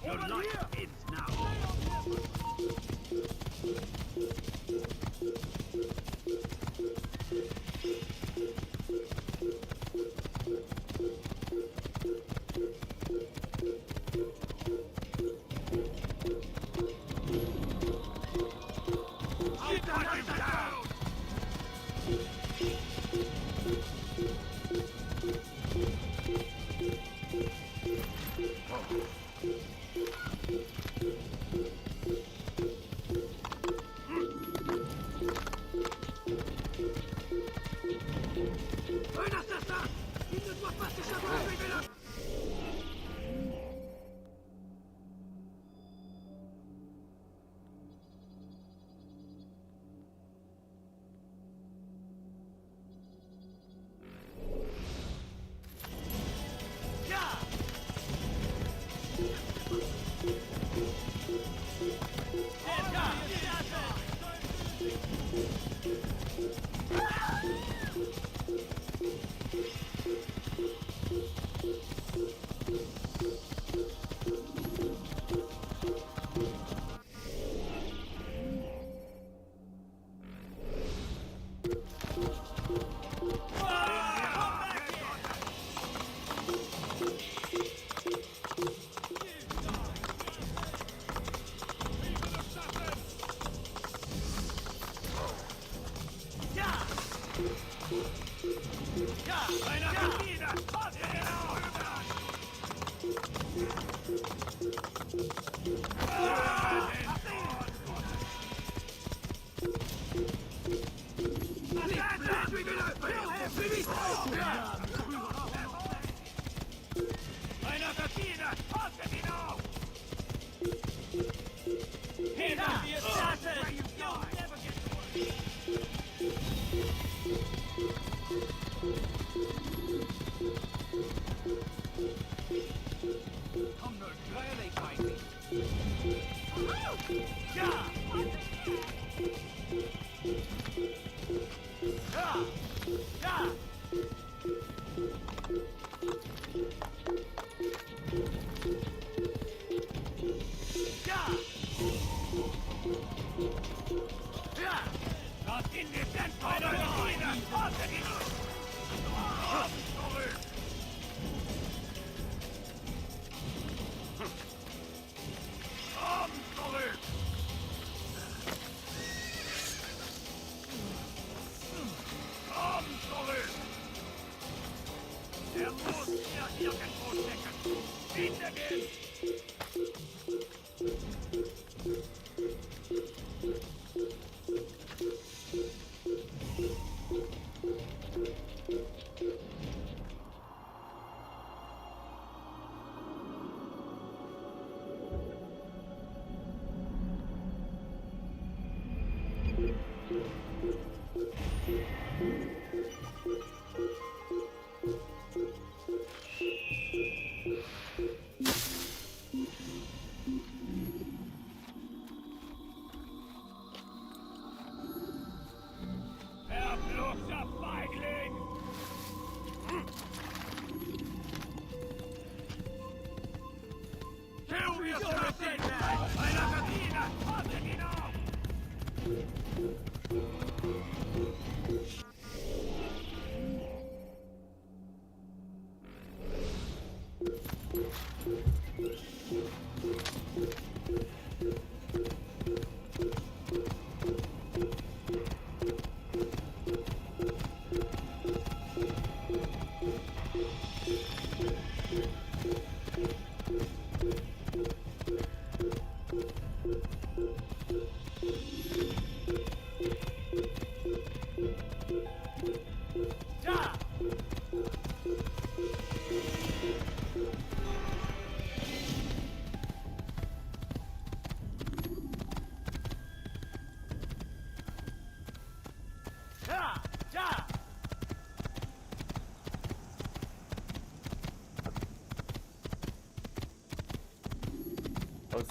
Your life ends now. Un assassin! Il ne doit pas s'échapper, suivez-le!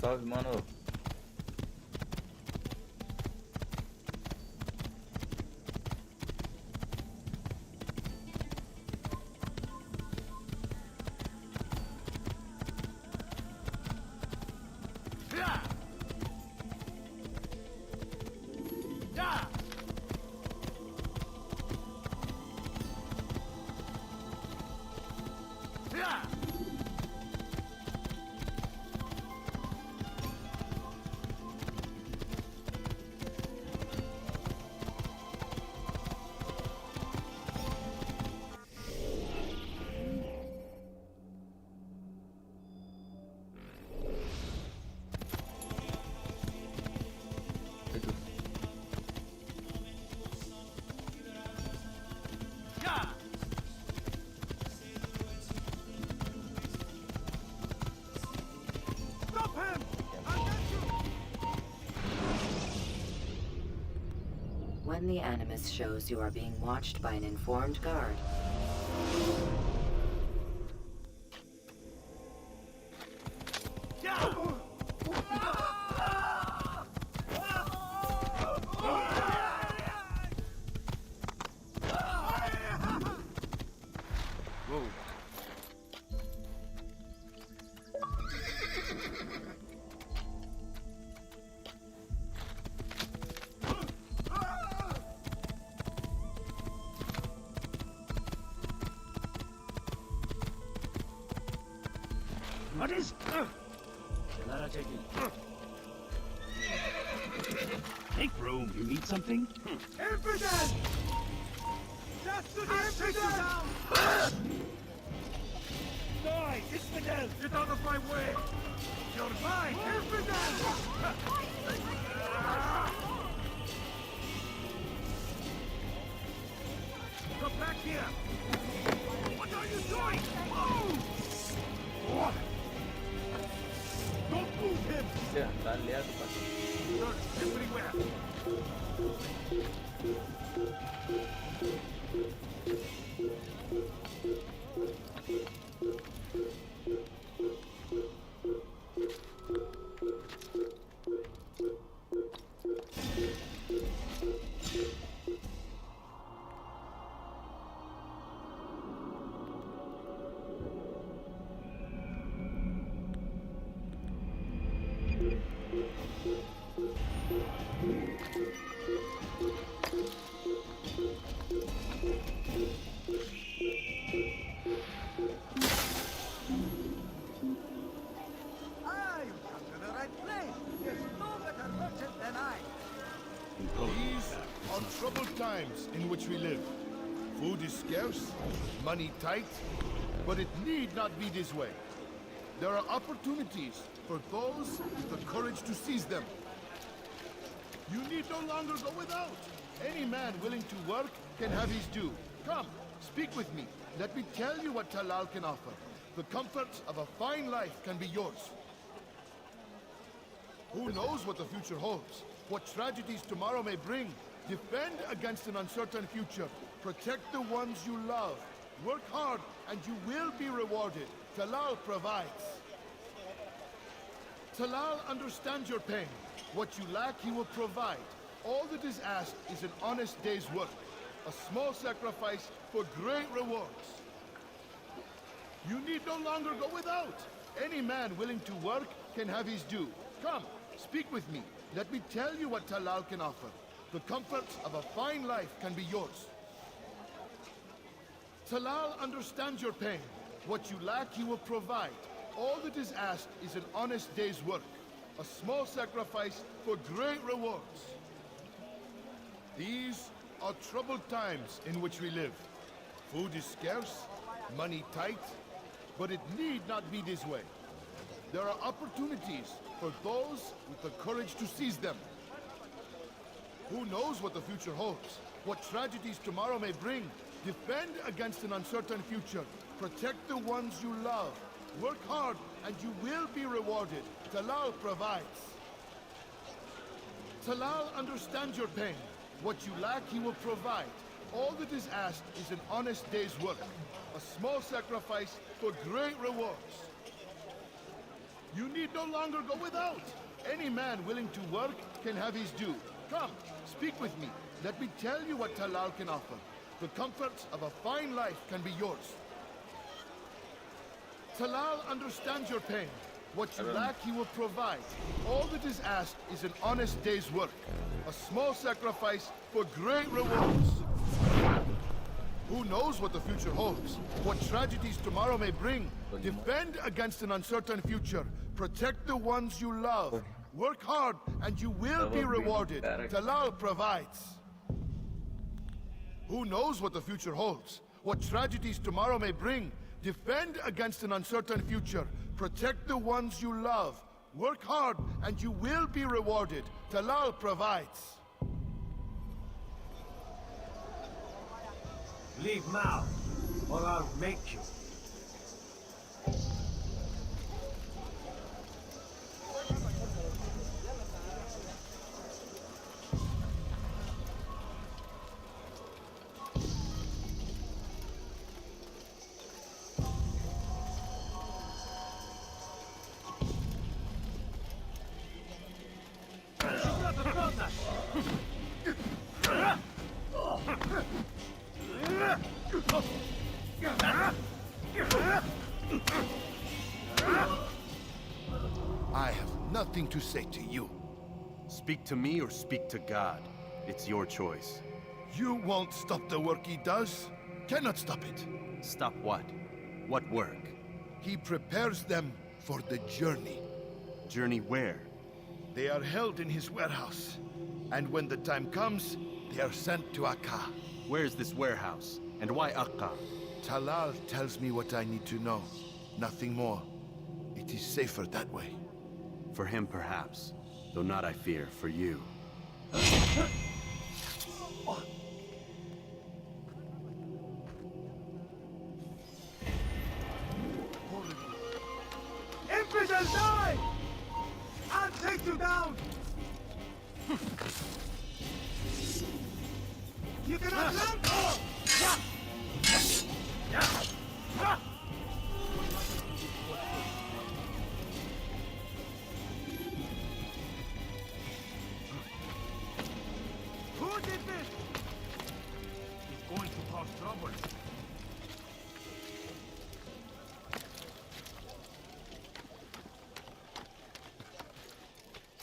Salve, mano. When the animus shows you are being watched by an informed guard, What is... Take room. You need something? Infidel! Death to the infidel! Die, infidel! Get out of my way! You're mine, infidel! Come back here! What are you doing? Move! What? Don't move him! Yeah, tá aliado, parceiro. Search everywhere! These are troubled times in which we live. Food is scarce, money tight, but it need not be this way. There are opportunities for those with the courage to seize them. You need no longer go without. Any man willing to work can have his due. Come, speak with me. Let me tell you what Talal can offer. The comforts of a fine life can be yours. Who knows what the future holds? What tragedies tomorrow may bring? Defend against an uncertain future. Protect the ones you love. Work hard, and you will be rewarded. Talal provides. Talal understands your pain. What you lack, he will provide. All that is asked is an honest day's work. A small sacrifice for great rewards. You need no longer go without. Any man willing to work can have his due. Come, speak with me. Let me tell you what Talal can offer. The comforts of a fine life can be yours. Talal understands your pain. What you lack, he will provide. All that is asked is an honest day's work. A small sacrifice for great rewards. These are troubled times in which we live. Food is scarce, money tight, but it need not be this way. There are opportunities for those with the courage to seize them. Who knows what the future holds? What tragedies tomorrow may bring? Defend against an uncertain future. Protect the ones you love. Work hard and you will be rewarded. Talal provides. Talal understands your pain. What you lack, he will provide. All that is asked is an honest day's work. A small sacrifice for great rewards. You need no longer go without. Any man willing to work can have his due. Come, speak with me. Let me tell you what Talal can offer. The comforts of a fine life can be yours. Talal understands your pain. What you lack, he will provide. All that is asked is an honest day's work. A small sacrifice for great rewards. Who knows what the future holds? What tragedies tomorrow may bring? Defend against an uncertain future. Protect the ones you love. Work hard and you will be rewarded. Talal provides. Who knows what the future holds? What tragedies tomorrow may bring? Defend against an uncertain future. Protect the ones you love. Work hard and you will be rewarded. Talal provides. Leave now, or I'll make you. I have nothing to say to you. Speak to me or speak to God. It's your choice. You won't stop the work he does. Cannot stop it. Stop what? What work? He prepares them for the journey. Journey where? They are held in his warehouse. And when the time comes, they are sent to Akka. Where is this warehouse? And why Akka? Talal tells me what I need to know. Nothing more. It is safer that way. For him, perhaps. Though not, I fear, for you. Infidel, die! I'll take you down! You cannot run! Who did this? He's going to cause trouble.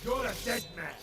You're a dead man.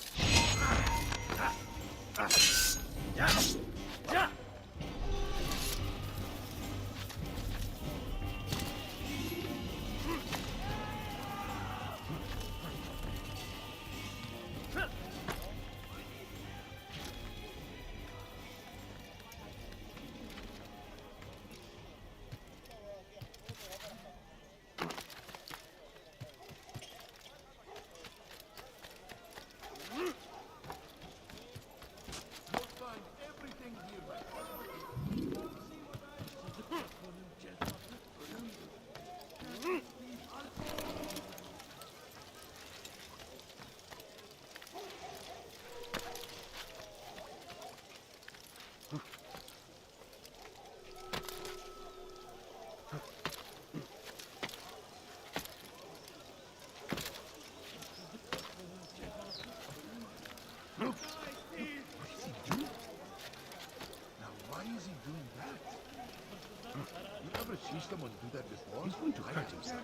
going to hurt himself.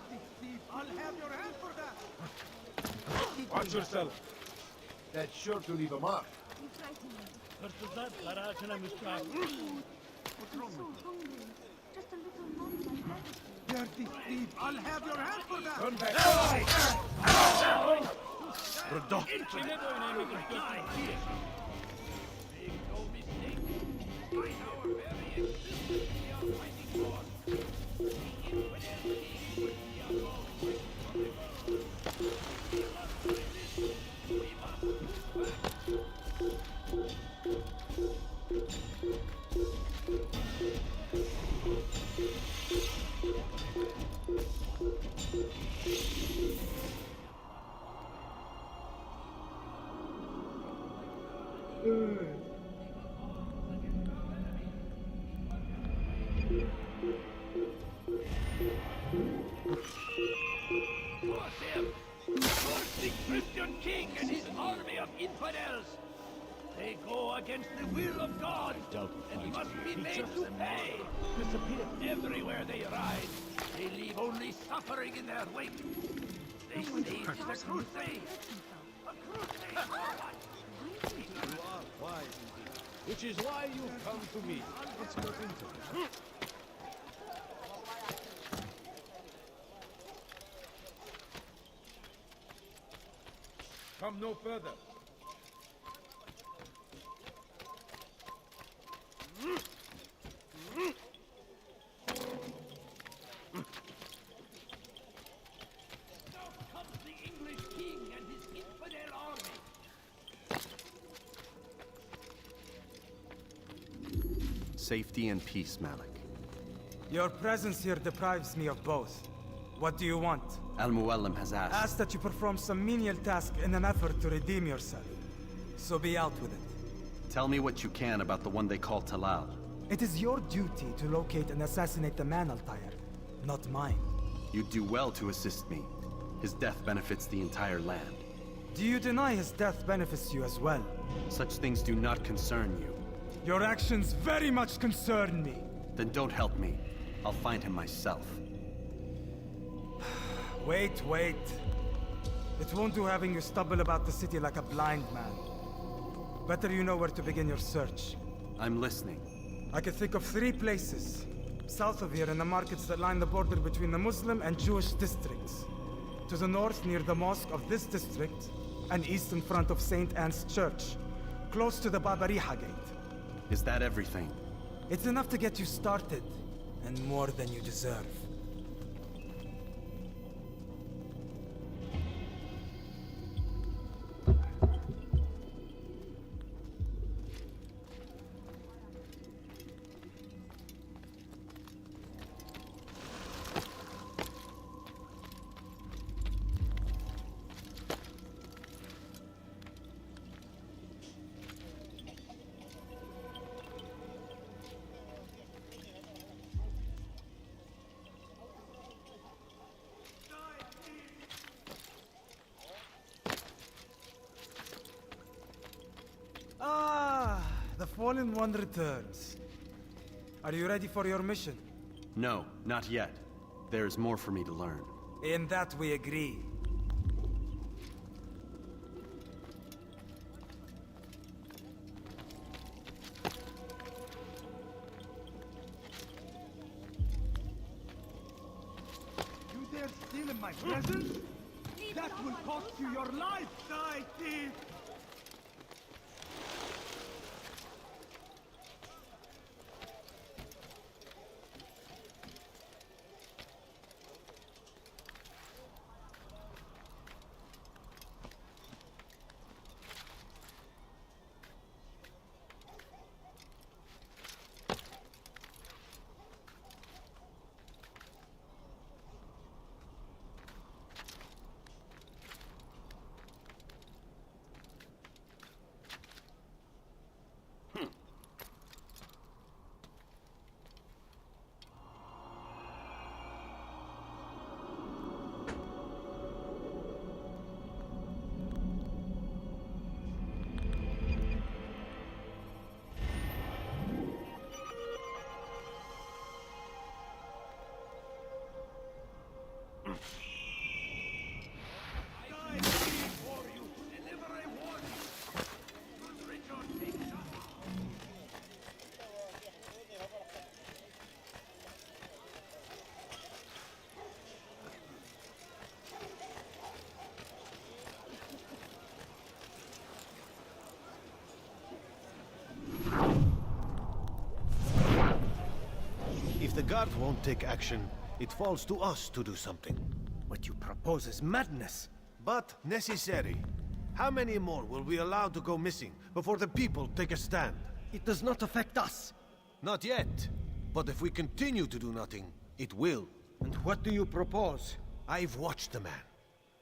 I'll have your hand for that! Watch yourself. That's sure to leave a mark. You frighten me. What's that? I'm so hungry. Just a little nonsense. Dirty thief! I'll have your hand for that! Turn back. Christian king and his army of infidels. They go against the will of God and must be made to pay. Everywhere they ride, they leave only suffering in their wake. They say it is a crusade. A crusade for what? You are wise indeed. Which is why you've come to me. Let's look into it. Come no further. Comes the English king and his infidel army. Safety and peace, Malik. Your presence here deprives me of both. What do you want? Al-Mualim has asked. Asked that you perform some menial task in an effort to redeem yourself. So be out with it. Tell me what you can about the one they call Talal. It is your duty to locate and assassinate the man, Altaïr, not mine. You'd do well to assist me. His death benefits the entire land. Do you deny his death benefits you as well? Such things do not concern you. Your actions very much concern me. Then don't help me. I'll find him myself. Wait. It won't do having you stumble about the city like a blind man. Better you know where to begin your search. I'm listening. I could think of 3 places. South of here in the markets that line the border between the Muslim and Jewish districts. To the north near the mosque of this district, and east in front of St. Anne's Church, close to the Babariha gate. Is that everything? It's enough to get you started, and more than you deserve. The Fallen One returns. Are you ready for your mission? No, not yet. There is more for me to learn. In that we agree. You dare steal in my presence? That will cost you your life, die thief! guard won't take action, it falls to us to do something. What you propose is madness. But necessary. How many more will we allow to go missing before the people take a stand? It does not affect us. Not yet. But if we continue to do nothing, it will. And what do you propose? I've watched the man.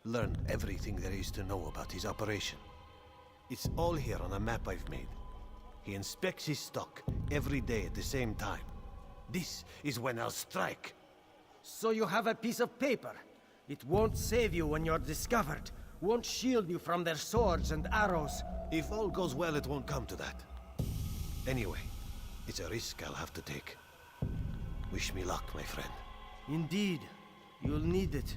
Learned everything there is to know about his operation. It's all here on a map I've made. He inspects his stock every day at the same time. This is when I'll strike. So you have a piece of paper. It won't save you when you're discovered. Won't shield you from their swords and arrows. If all goes well, it won't come to that. Anyway, it's a risk I'll have to take. Wish me luck, my friend. Indeed. You'll need it.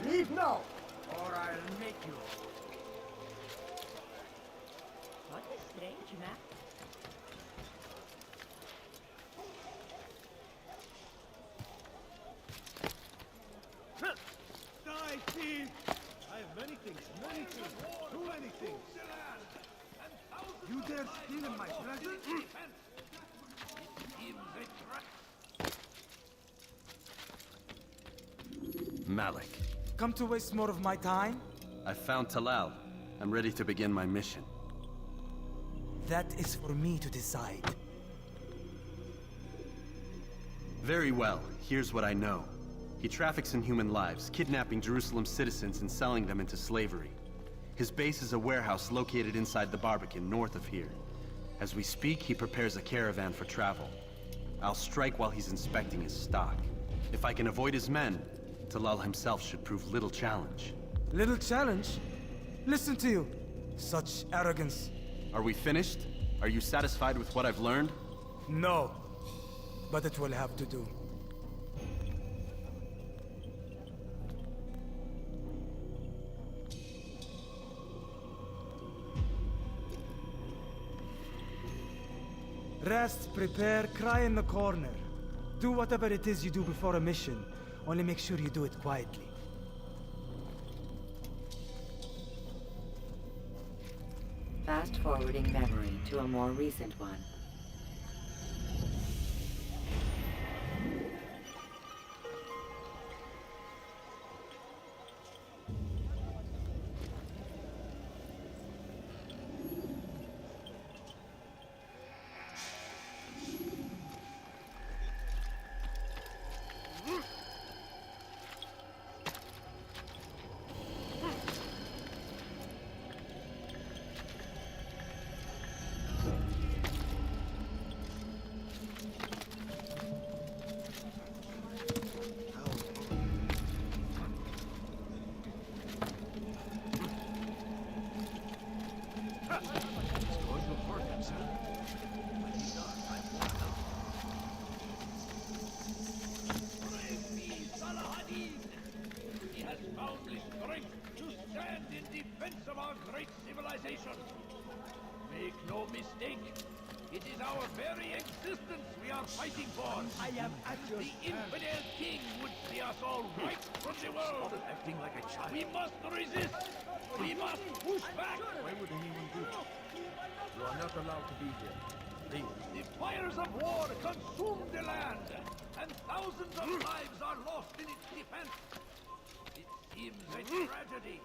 Leave now, or I'll make you. What a strange map. Die, thief! I have many things, too many things. You dare steal in my presence? Malik. Come to waste more of my time? I found Talal. I'm ready to begin my mission. That is for me to decide. Very well. Here's what I know. He traffics in human lives, kidnapping Jerusalem citizens and selling them into slavery. His base is a warehouse located inside the Barbican, north of here. As we speak, he prepares a caravan for travel. I'll strike while he's inspecting his stock. If I can avoid his men, Talal himself should prove little challenge. Little challenge? Listen to you. Such arrogance. Are we finished? Are you satisfied with what I've learned? No. But it will have to do. Rest, prepare, cry in the corner. Do whatever it is you do before a mission. Only make sure you do it quietly. Fast-forwarding memory to a more recent one. Make no mistake, it is our very existence we are fighting for. I am at your The infidel king would see us all right from the world. Stop acting like a child. We must resist. We must push back. Why would anyone do that? You are not allowed to be here. Leave. The fires of war consume the land, and thousands of lives are lost in its defense. It seems a tragedy,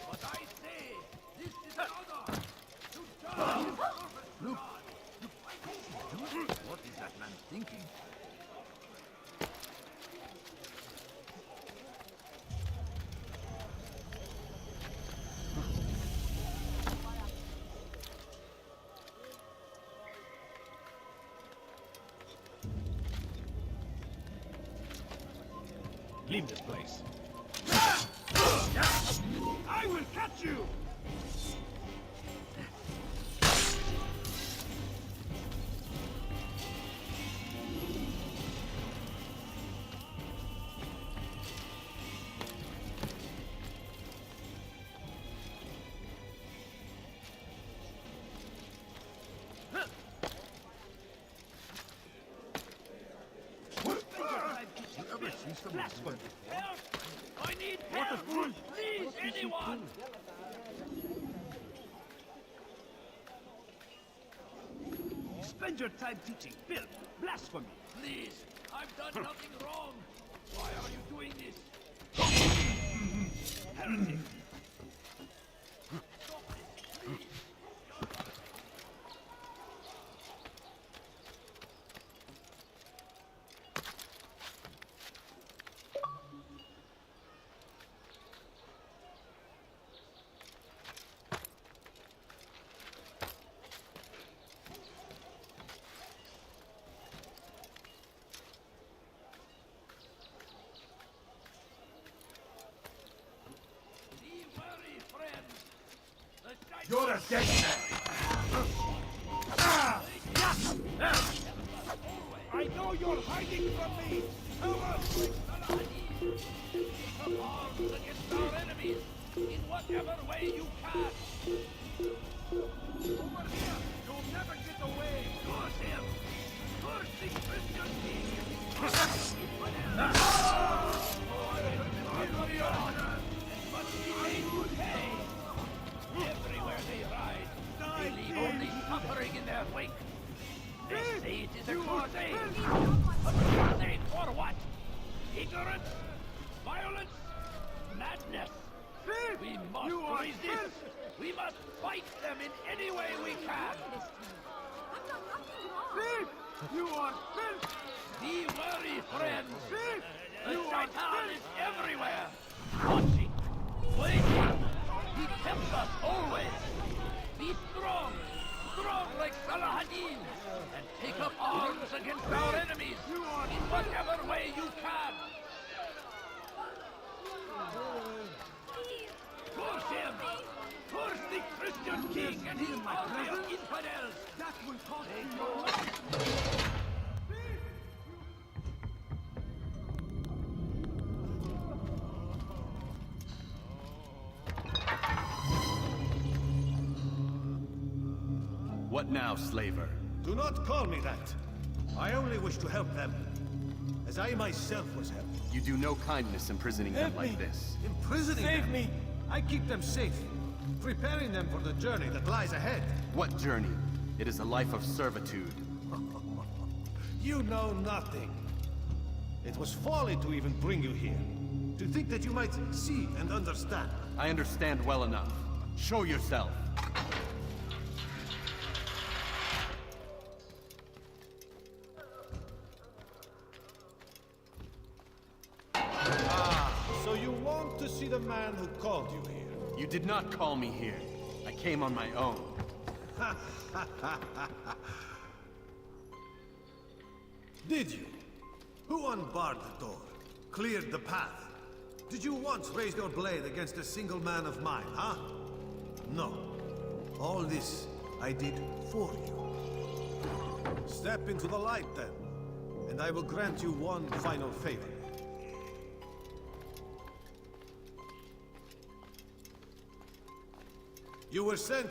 but I say this is an honor. Look! What is that man thinking? Leave this place. I will catch you! Blasphemy! Help! I need help! Please, anyone! You spend your time teaching filth, blasphemy! Please, I've done nothing wrong! Why are you doing this? Heretic! You're a dead man! I know you're hiding from me! Come Arms against our enemies in whatever way you can! Over here! You'll never get away! Curse him! Curse the Christian king! Must be made to pay! Everywhere they ride, they leave only suffering in their wake. They say it is a crusade. A crusade for what? Ignorance? Violence? Madness? We must resist. We must fight them in any way we can. You are filth! Be wary, friends. The Shaitan is everywhere. Watching. Waiting. He tempts us always. Be strong. Strong like Salahadin. And take up arms against our enemies in whatever way you can. Curse him! Curse the Christian king and his army of infidels! That will cost you! What now, slaver? Do not call me that. I only wish to help them, as I myself was helped. You do no kindness imprisoning them like this. Imprisoning them? Save me! I keep them safe, preparing them for the journey that lies ahead. What journey? It is a life of servitude. You know nothing. It was folly to even bring you here. To think that you might see and understand. I understand well enough. Show yourself. So you want to see the man who called you here? You did not call me here. I came on my own. Did you? Who unbarred the door? Cleared the path? Did you once raise your blade against a single man of mine, huh? No. All this I did for you. Step into the light then, and I will grant you one final favor. You were sent...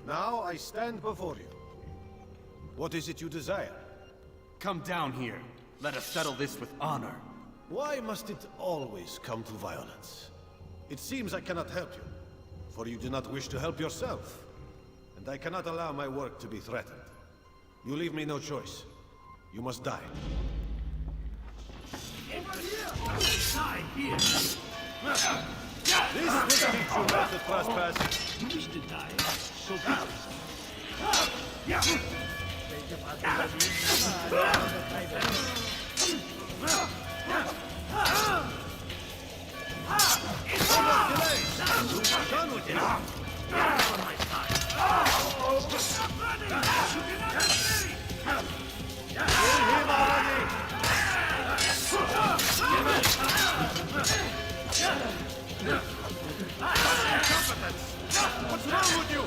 Now I stand before you. What is it you desire? Come down here. Let us settle this with honor. Why must it always come to violence? It seems I cannot help you, for you do not wish to help yourself. And I cannot allow my work to be threatened. You leave me no choice. You must die. Die here! This will teach you not to trespass. You wish to die, so be it. Done with you. On my side. Kill him already! What's wrong with you?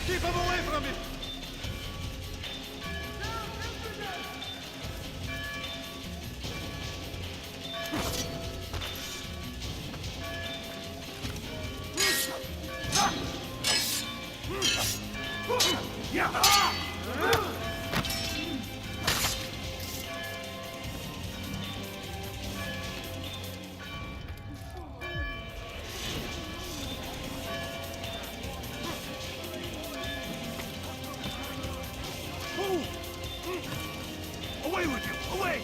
Keep him away from it! Away with you! Away!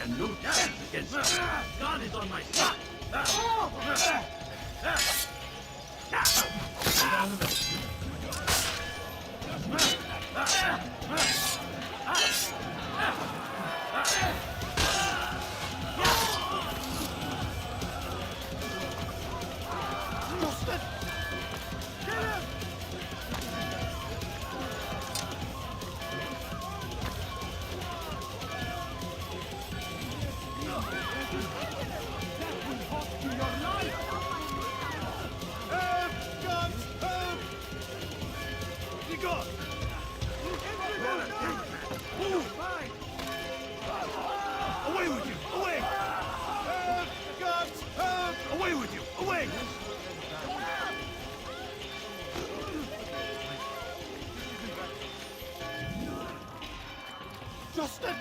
And no chance against me. God is on my side. Away with you! Away! Away with you! Away! Justin!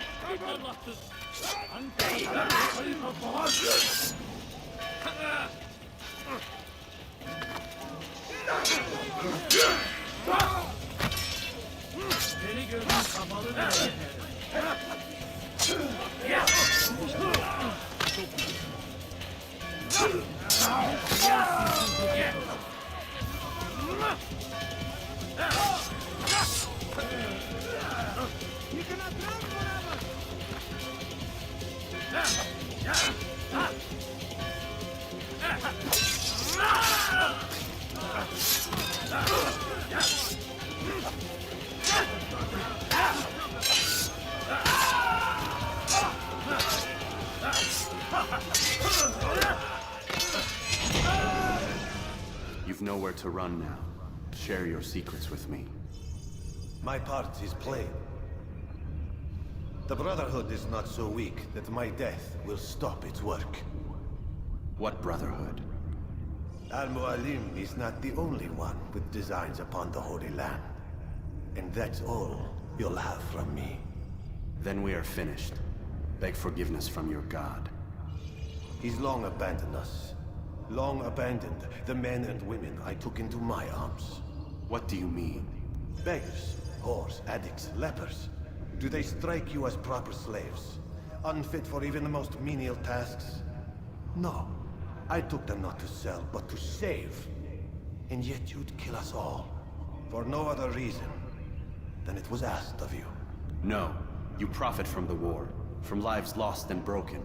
You've nowhere to run now. Share your secrets with me. My part is plain. The Brotherhood is not so weak that my death will stop its work. What Brotherhood? Mualim is not the only one with designs upon the Holy Land. And that's all you'll have from me. Then we are finished. Beg forgiveness from your god. He's long abandoned us. Long abandoned the men and women I took into my arms. What do you mean? Beggars, whores, addicts, lepers. Do they strike you as proper slaves? Unfit for even the most menial tasks? No. I took them not to sell, but to save. And yet you'd kill us all. For no other reason than it was asked of you. No. You profit from the war. From lives lost and broken.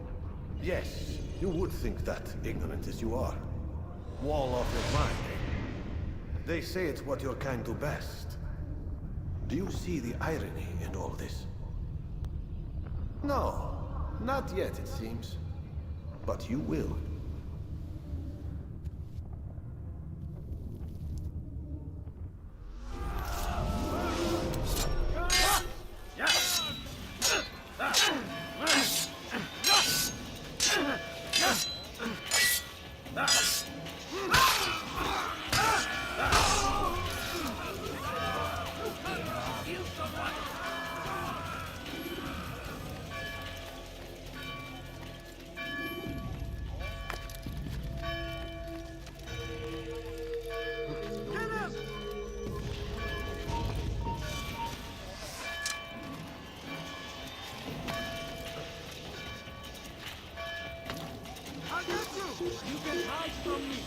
Yes, you would think that, ignorant as you are. Wall off your mind, eh? They say it's what your kind do best. Do you see the irony in all this? No, not yet, it seems. But you will. You can hide from me.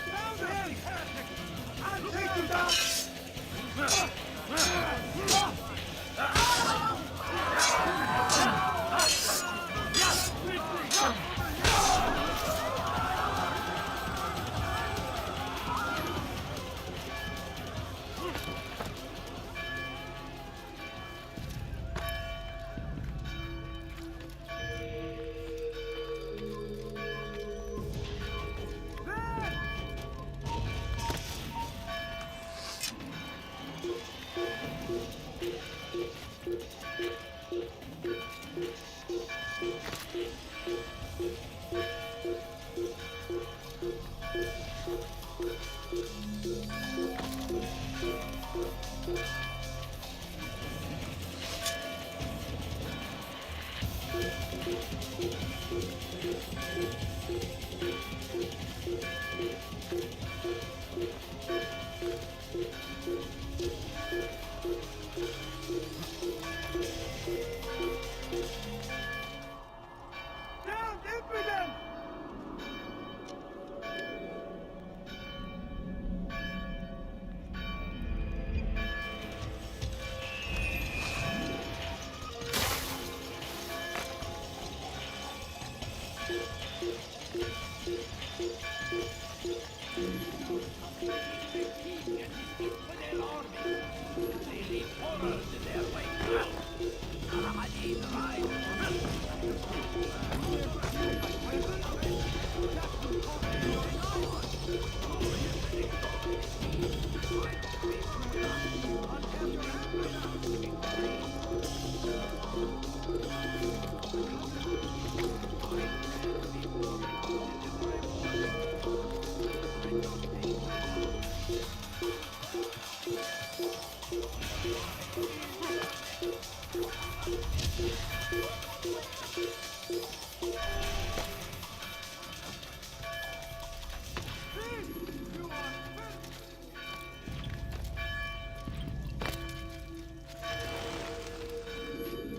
Down there, heretic! I'll take you down! Down, impudent!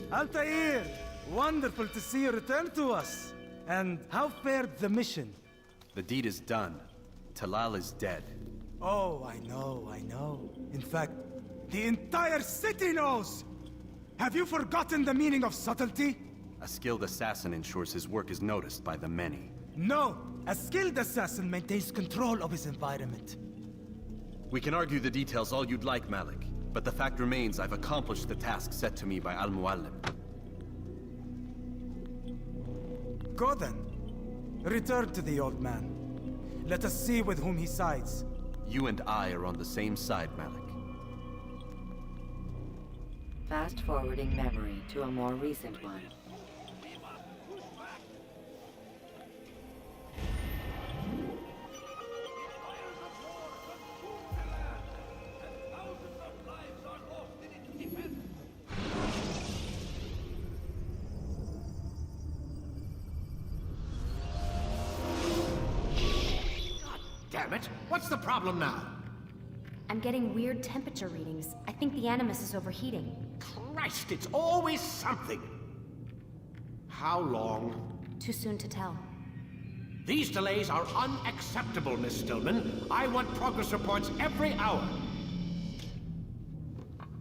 Altaïr! Wonderful to see you return to us. And how fared the mission? The deed is done. Talal is dead. Oh, I know. In fact, the entire city knows! Have you forgotten the meaning of subtlety? A skilled assassin ensures his work is noticed by the many. No! A skilled assassin maintains control of his environment. We can argue the details all you'd like, Malik. But the fact remains I've accomplished the task set to me by Al-Mualim. Go then. Return to the old man. Let us see with whom he sides. You and I are on the same side, Malik. Fast-forwarding memory to a more recent one. Damn it! What's the problem now? I'm getting weird temperature readings. I think the Animus is overheating. Christ, it's always something! How long? Too soon to tell. These delays are unacceptable, Miss Stillman. I want progress reports every hour.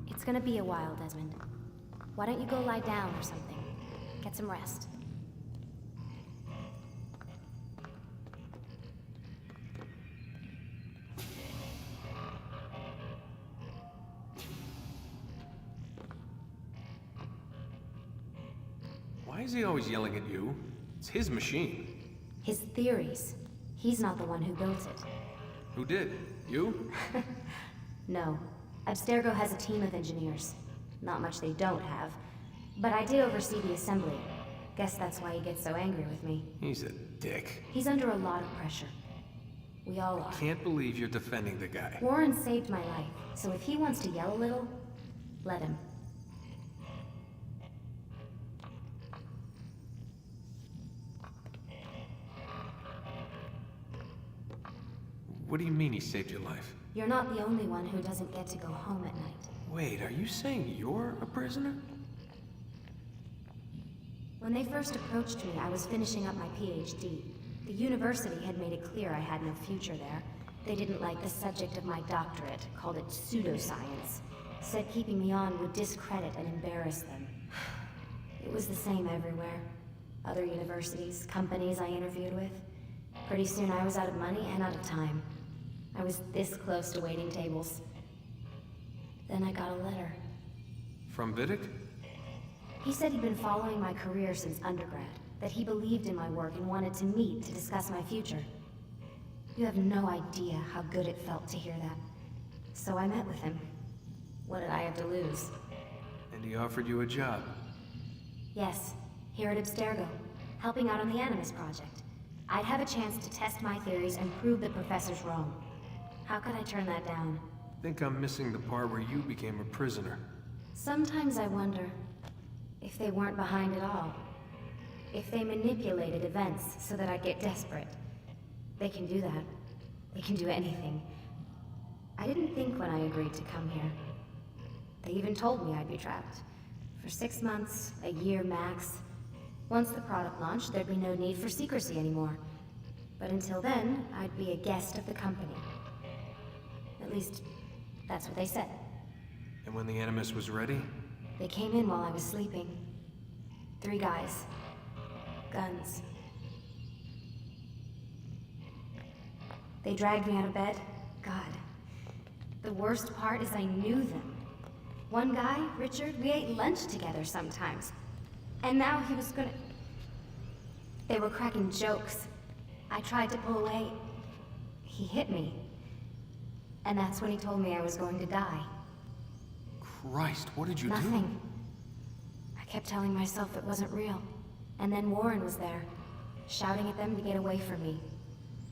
It's gonna be a while, Desmond. Why don't you go lie down or something? Get some rest. Why is he always yelling at you? It's his machine. His theories. He's not the one who built it. Who did? You? No. Abstergo has a team of engineers. Not much they don't have. But I did oversee the assembly. Guess that's why he gets so angry with me. He's a dick. He's under a lot of pressure. We all are. Can't believe you're defending the guy. Warren saved my life, so if he wants to yell a little, let him. What do you mean he saved your life? You're not the only one who doesn't get to go home at night. Wait, are you saying you're a prisoner? When they first approached me, I was finishing up my PhD. The university had made it clear I had no future there. They didn't like the subject of my doctorate, called it pseudoscience. Said keeping me on would discredit and embarrass them. It was the same everywhere. Other universities, companies I interviewed with. Pretty soon I was out of money and out of time. I was this close to waiting tables. Then I got a letter. From Vidic? He said he'd been following my career since undergrad, that he believed in my work and wanted to meet to discuss my future. You have no idea how good it felt to hear that. So I met with him. What did I have to lose? And he offered you a job. Yes, here at Abstergo. helping out on the Animus Project. I'd have a chance to test my theories and prove the professor's wrong. How could I turn that down? I think I'm missing the part where you became a prisoner. Sometimes I wonder if they weren't behind it all. If they manipulated events so that I'd get desperate. They can do that. They can do anything. I didn't think when I agreed to come here. They even told me I'd be trapped. For 6 months, a year max. Once the product launched, there'd be no need for secrecy anymore. But until then, I'd be a guest of the company. At least, that's what they said. And when the Animus was ready? They came in while I was sleeping. 3 guys. Guns. They dragged me out of bed. God. The worst part is I knew them. One guy, Richard, we ate lunch together sometimes. And now he was gonna... They were cracking jokes. I tried to pull away. He hit me. And that's when he told me I was going to die. Christ, what did you do? Nothing. I kept telling myself it wasn't real. And then Warren was there, shouting at them to get away from me.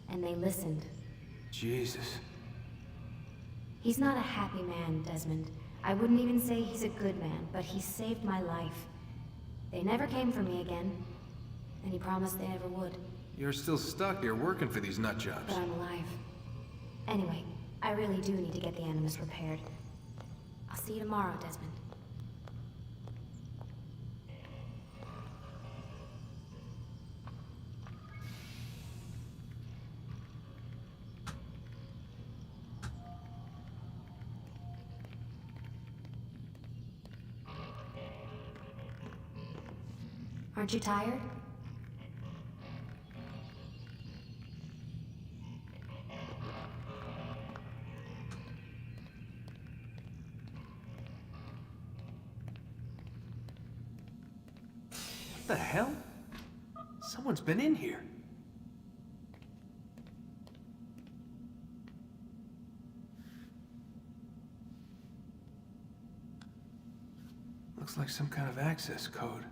And they listened. Jesus. He's not a happy man, Desmond. I wouldn't even say he's a good man, but he saved my life. They never came for me again, and he promised they never would. You're still stuck here working for these nut jobs. But I'm alive. Anyway, I really do need to get the Animus repaired. I'll see you tomorrow, Desmond. Aren't you tired? What the hell? Someone's been in here. Looks like some kind of access code.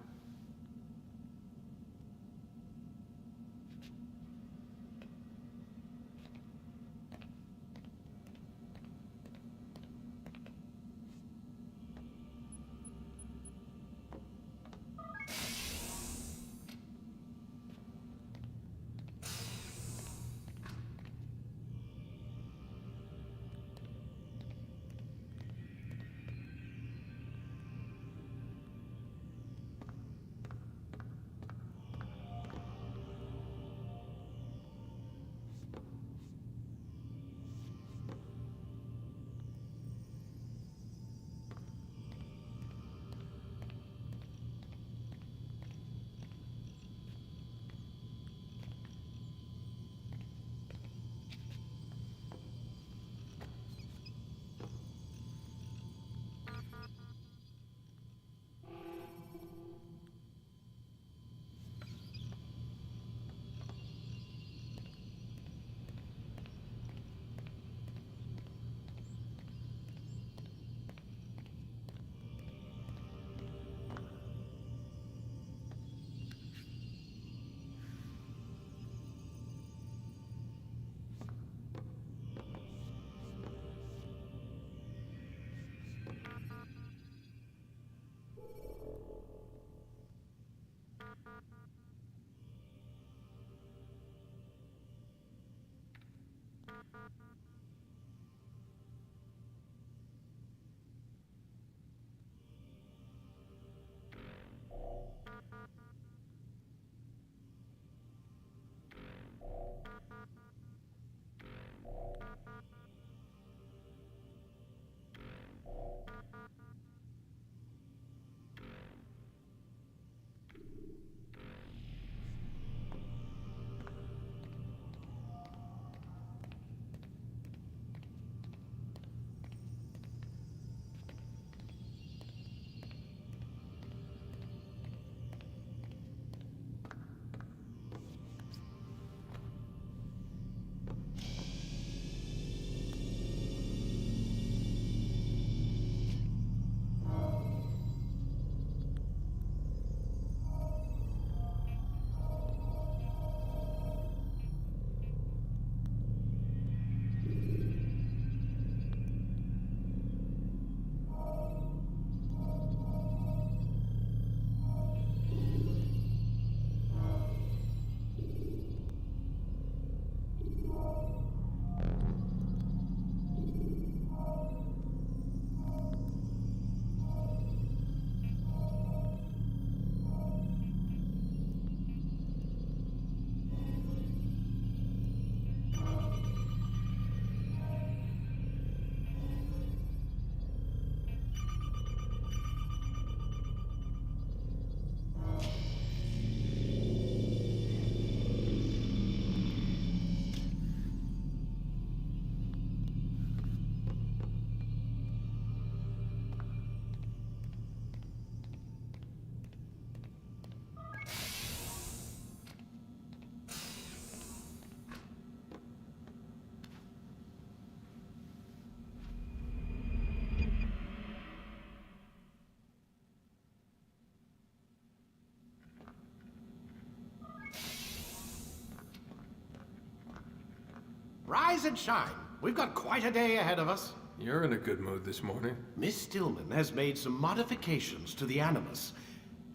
rise and shine. We've got quite a day ahead of us. You're in a good mood this morning. Miss Stillman has made some modifications to the Animus.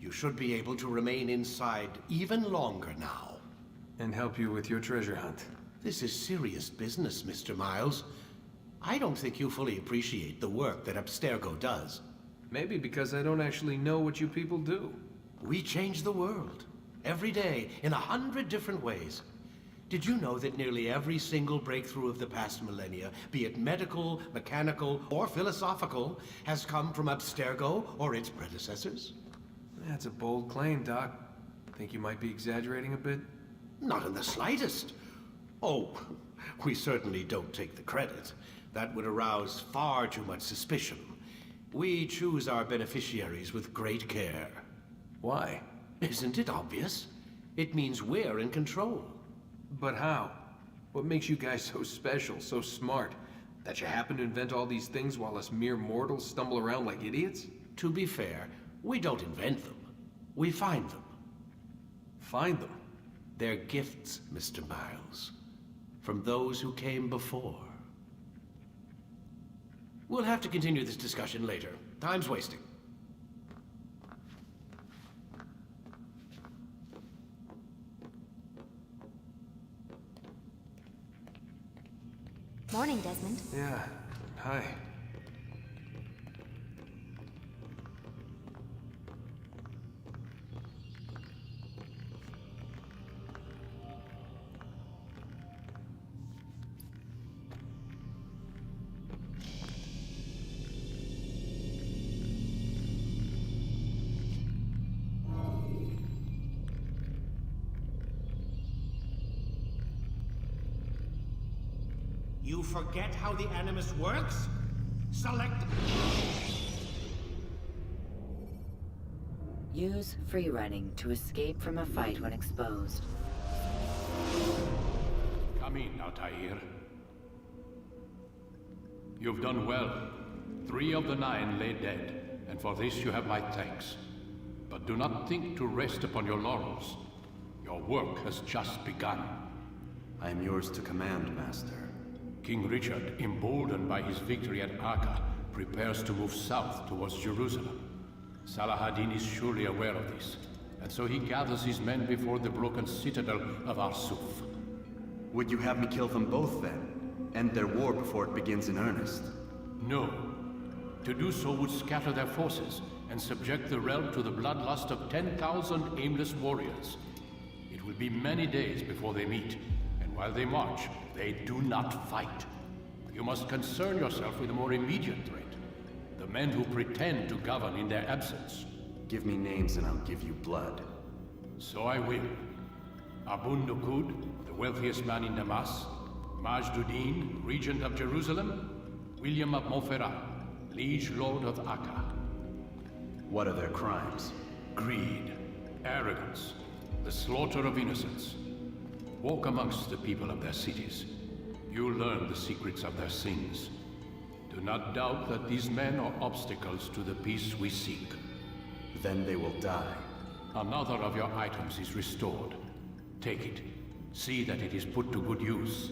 You should be able to remain inside even longer now. And help you with your treasure hunt. This is serious business, Mr. Miles. I don't think you fully appreciate the work that Abstergo does. Maybe because I don't actually know what you people do. We change the world. Every day, in 100 different ways. Did you know that nearly every single breakthrough of the past millennia, be it medical, mechanical, or philosophical, has come from Abstergo or its predecessors? That's a bold claim, Doc. Think you might be exaggerating a bit? Not in the slightest. Oh, we certainly don't take the credit. That would arouse far too much suspicion. We choose our beneficiaries with great care. Why? Isn't it obvious? It means we're in control. But how? What makes you guys so special, so smart? That you happen to invent all these things while us mere mortals stumble around like idiots? To be fair, we don't invent them. We find them. Find them? They're gifts, Mr. Miles. From those who came before. We'll have to continue this discussion later. Time's wasting. Morning, Desmond. Yeah. Hi. You forget how the Animus works? Select... Use free running to escape from a fight when exposed. Come in, Altaïr. You've done well. 3 of the 9 lay dead, and for this you have my thanks. But do not think to rest upon your laurels. Your work has just begun. I am yours to command, Master. King Richard, emboldened by his victory at Acre, prepares to move south towards Jerusalem. Salah-ad-Din is surely aware of this, and so he gathers his men before the broken citadel of Arsuf. Would you have me kill them both then? End their war before it begins in earnest? No. To do so would scatter their forces and subject the realm to the bloodlust of 10,000 aimless warriors. It will be many days before they meet, and while they march, they do not fight. You must concern yourself with a more immediate threat. The men who pretend to govern in their absence. Give me names and I'll give you blood. So I will. Abun Nukud, the wealthiest man in Damas. Majduddin, regent of Jerusalem. William of Montferrat, liege lord of Acre. What are their crimes? Greed, arrogance, the slaughter of innocents. Walk amongst the people of their cities. You'll learn the secrets of their sins. Do not doubt that these men are obstacles to the peace we seek. Then they will die. Another of your items is restored. Take it. See that it is put to good use.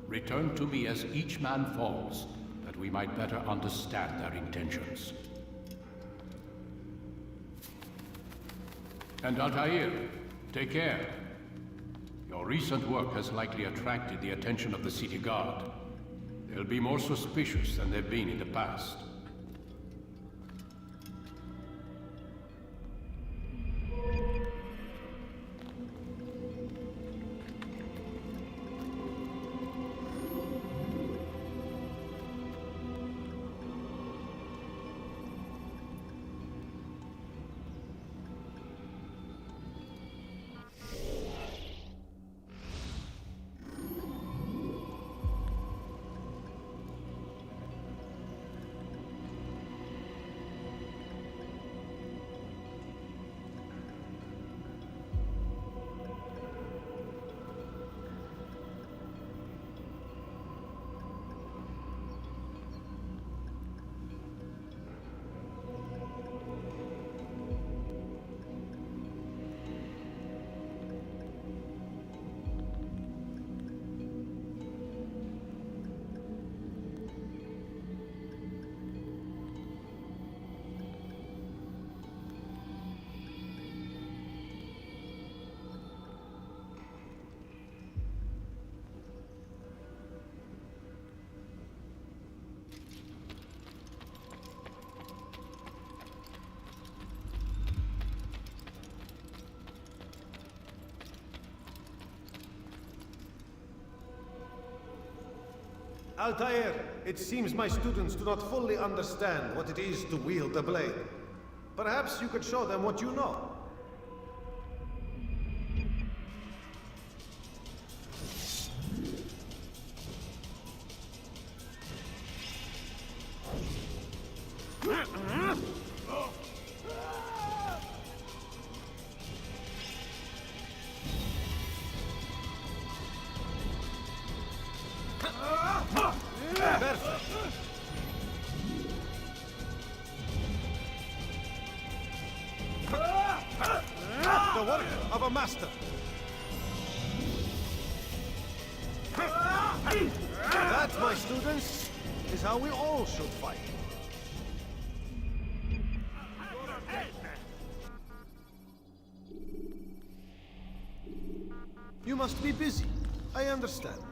Return to me as each man falls, that we might better understand their intentions. And Altaïr, take care. Your recent work has likely attracted the attention of the city guard. They'll be more suspicious than they've been in the past. Altaïr, it seems my students do not fully understand what it is to wield the blade. Perhaps you could show them what you know. The work of a master. That, my students, is how we all should fight. You must be busy. I understand.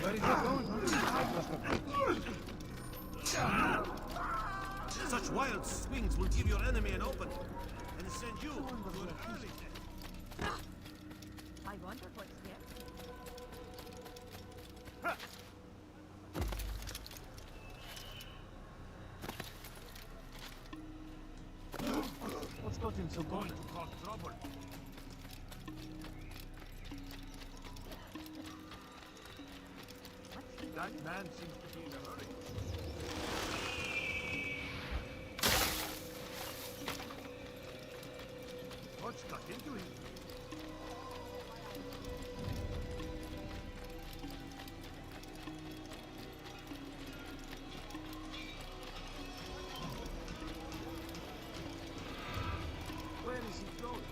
Where is it going? Such wild swings will give your enemy an opening and send you to an early death. I wonder what's there. What's got him so going to cause trouble? That man seems to be in a hurry. What's got into him? Where is he going?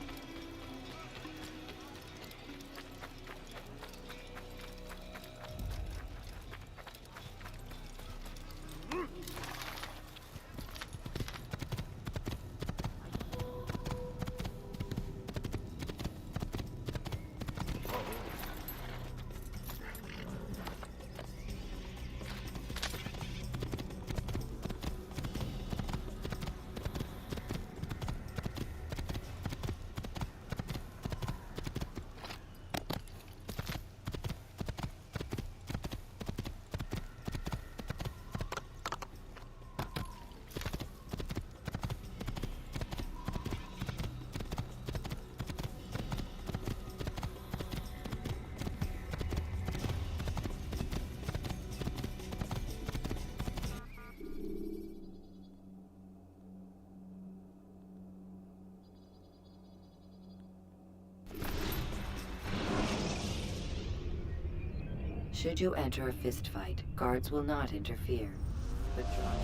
Should you enter a fistfight, guards will not interfere. But try.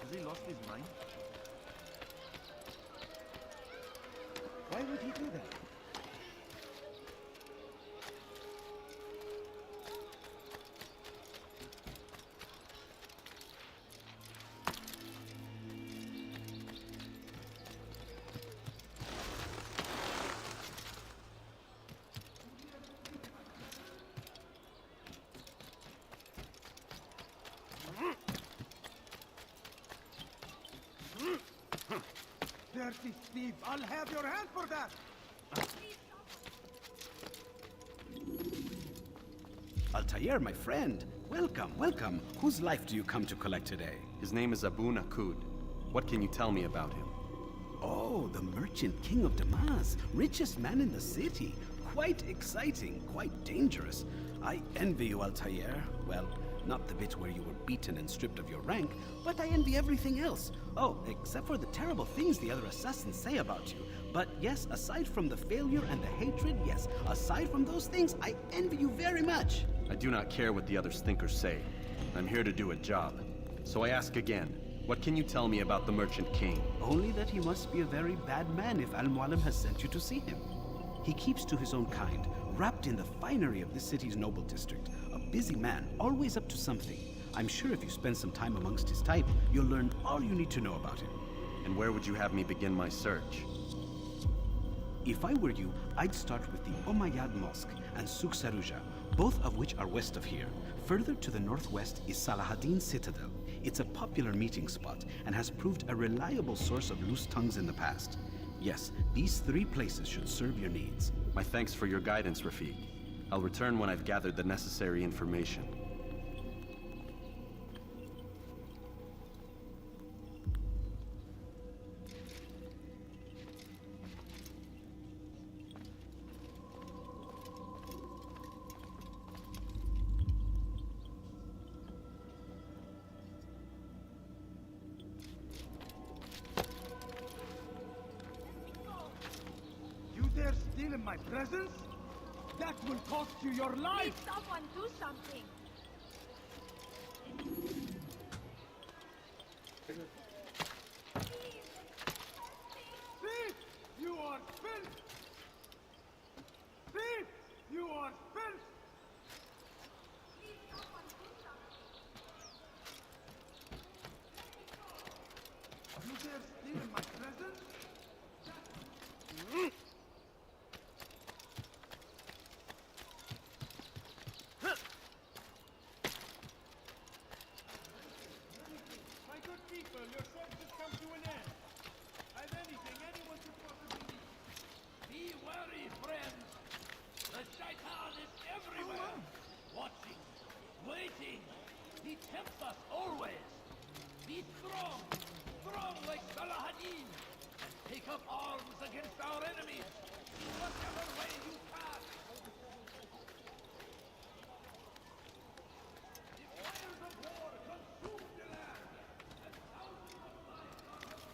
Has he lost his mind? Why would he do that? Dirty thief! I'll have your hand for that! Altaïr, my friend. Welcome, welcome. Whose life do you come to collect today? His name is Abu Nakud. What can you tell me about him? Oh, the merchant king of Damas. Richest man in the city. Quite exciting, quite dangerous. I envy you, Altaïr. Well, not the bit where you were beaten and stripped of your rank, but I envy everything else. Oh, except for the terrible things the other assassins say about you. But yes, aside from the failure and the hatred, yes, aside from those things, I envy you very much. I do not care what the others think or say. I'm here to do a job. So I ask again, what can you tell me about the Merchant King? Only that he must be a very bad man if Mualim has sent you to see him. He keeps to his own kind, wrapped in the finery of this city's noble district. A busy man, always up to something. I'm sure if you spend some time amongst his type, you'll learn all you need to know about him. And where would you have me begin my search? If I were you, I'd start with the Umayyad Mosque and Souk Sarouja, both of which are west of here. Further to the northwest is Salahadin's Citadel. It's a popular meeting spot and has proved a reliable source of loose tongues in the past. Yes, these three places should serve your needs. My thanks for your guidance, Rafiq. I'll return when I've gathered the necessary information. You dare steal in my presence? That will cost you your life! Please, someone do something! Thief! You are filth! Thief! You are filth! Please, someone do something! You dare steal in my presence? My good people, your search has come to an end. I've anything anyone could possibly need. Be wary, friends. The shaitan is everywhere. Watching, waiting. He tempts us always. Be strong, strong like Salahadin. And take up arms against our enemies. In whatever way you can. The fires of war consume the land. And thousands of lives are lost.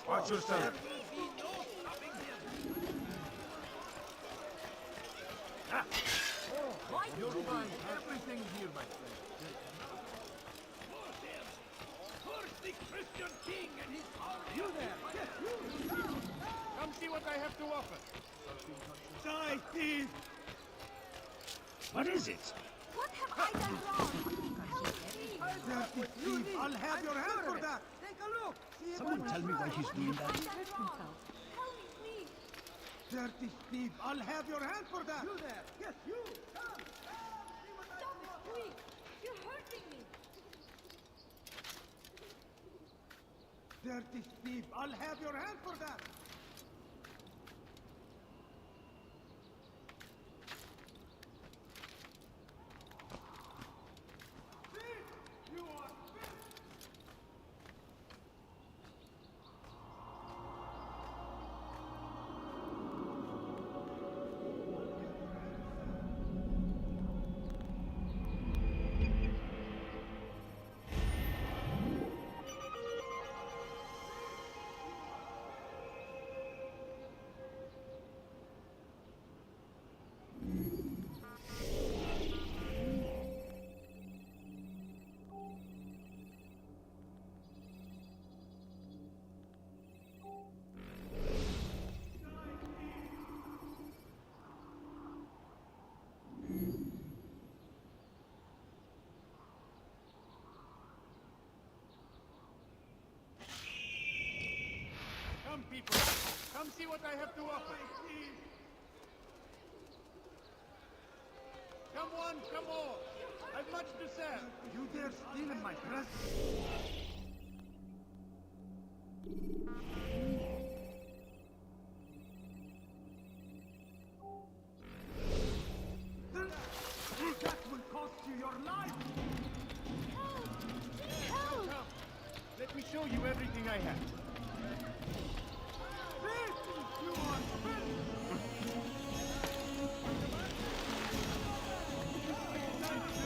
Watch yourself. You'll find everything here, my friend. First the Christian king and his army. You there! Yes, you! Come see what I have to offer. Die, thief! What is it? What have I done wrong? Help me! Dirty thief! I'll have your hand for that! Take a look! Someone tell me why he's doing that. Help me, please! Dirty thief! I'll have your hand for that! You there! Yes, you! Come! Stop it, quick! You're hurting me! Dirty thief! I'll have your hand for that! Come, people! Come see what I have to offer! Come one, come all! I've much to sell! You dare steal in my presence? That will cost you your life! Help! Come, let me show you everything I have. You are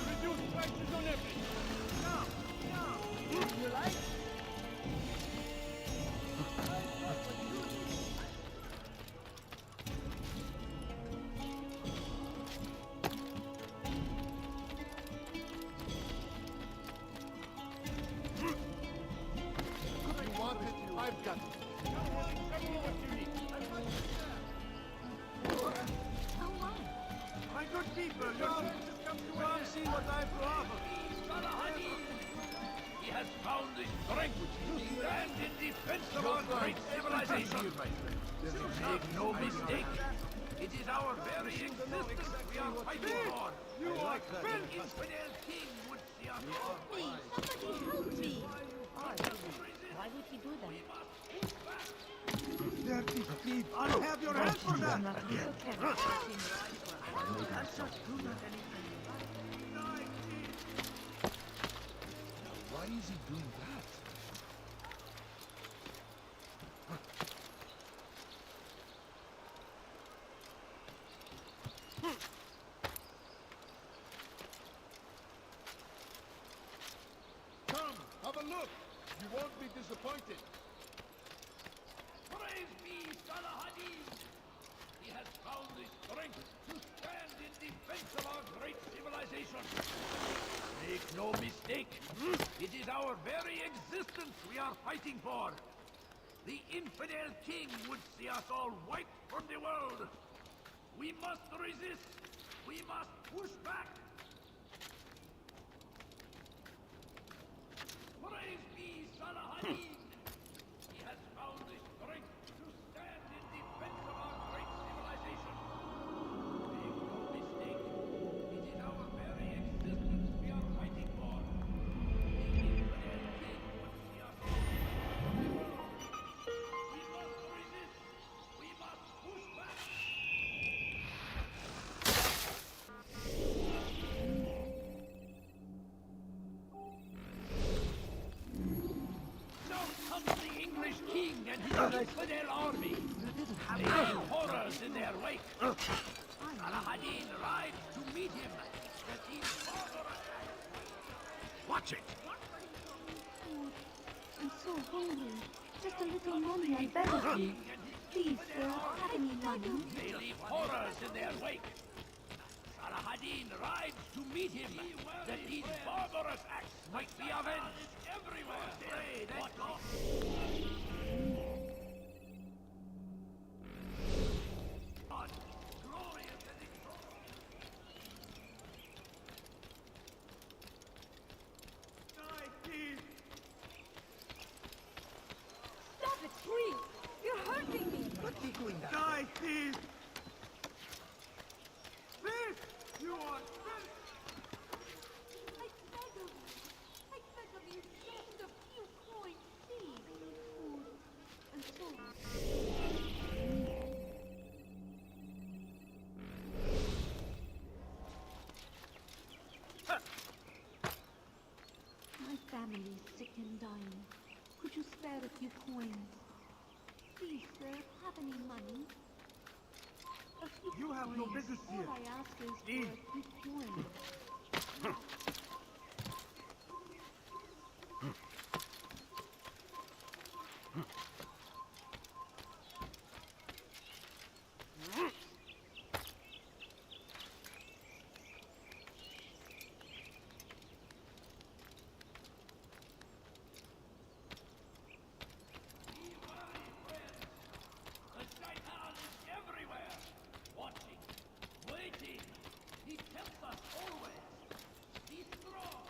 reduce prices on everything. Now, you like? You want it? I've got it. Come on, what you need. My good people, your friends have come to see what I have to offer. He has found the strength to stand in defense of our great civilization. Make no mistake, it is our very existence we are fighting for. You are The infidel king would see us all. Please, somebody help me! Why would he do that? Dirty thief, I'll have your hand for that! Why is he doing that? Come, have a look. You won't be disappointed. Praise be, Salahadin! He has found the strength to stand in defense of our great civilization. Make no mistake, it is our very existence we are fighting for. The infidel king would see us all wiped from the world. We must resist. We must push back. Praise be, Salahadin! He has found the strength to stand in defense of our great civilization. Make no mistake, it is our very existence we are fighting for. The infidel king would see us all from the world. We must resist. We must push back. Now comes the English king and his infidel army. They have horrors in their wake. Salahadin rides to meet him. The king's father Watch it! Food. I'm so hungry. Just a little money, I beg of you. Please, sir, have any money? They leave horrors in their wake. Salah-ad-Din rides to meet him, that these barbarous acts might be avenged everywhere. Pray that God... Stop it, please! You're hurting me! Die, thief! Thief! You are thief! I beg of you, just a few coins, please. Food and so on. My family is sick and dying. Could you spare a few coins? Please, sir, have any money? A few You have no coins. business here. All I ask is for a few coins. The Shaitan is everywhere, watching, waiting. He tempts us always. Be strong,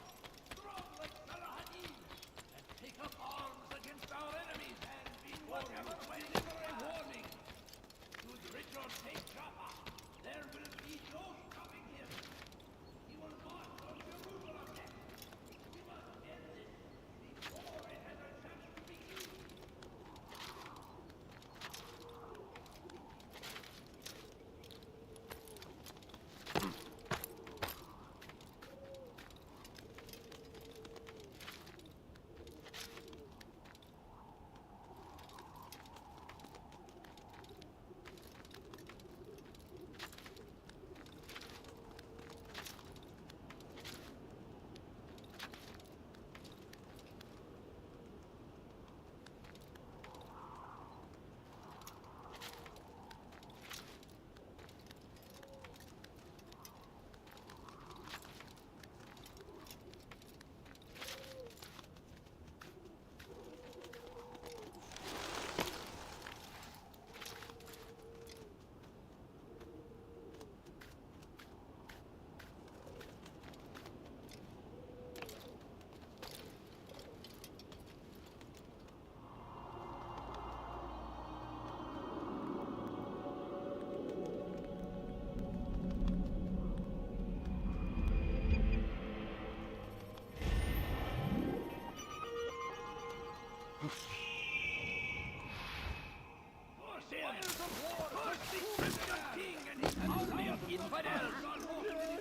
strong like Salah-ad-Din, and take up arms against our enemies, and be whatever way never a warning. Should Richard take Jaffa, there will be no stopping him. He will march on Jerusalem next. We must end this before it has a chance to begin.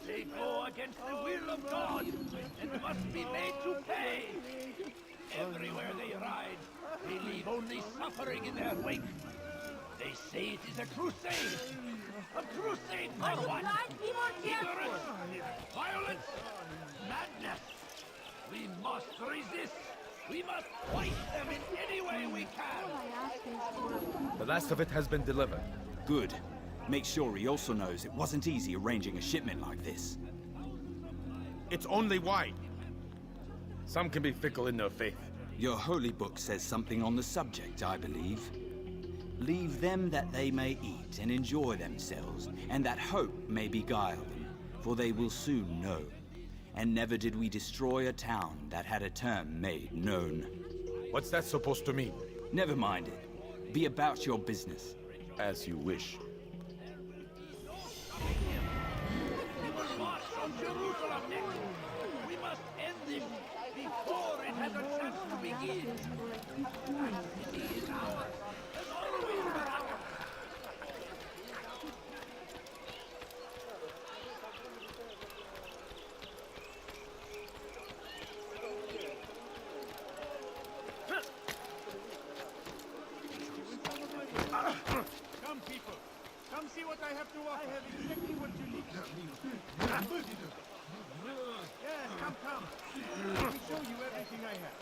They go against the will of God and must be made to pay. Everywhere they ride, they leave only suffering in their wake. They say it is a crusade. A crusade for what? Ignorance, violence, madness. We must resist. We must fight them in any way we can. The last of it has been delivered. Good. Make sure he also knows it wasn't easy arranging a shipment like this. It's only wine. Some can be fickle in their faith. Your holy book says something on the subject, I believe. Leave them that they may eat and enjoy themselves, and that hope may beguile them, for they will soon know. And never did we destroy a town that had a term made known. What's that supposed to mean? Never mind it. Be about your business. As you wish. We will march on Jerusalem next. We must end this before it has a chance to begin. The city is ours, as always been ours. Come, people. Come see what I have to offer. I have exactly what you need. Yes, come. Let me show you everything I have.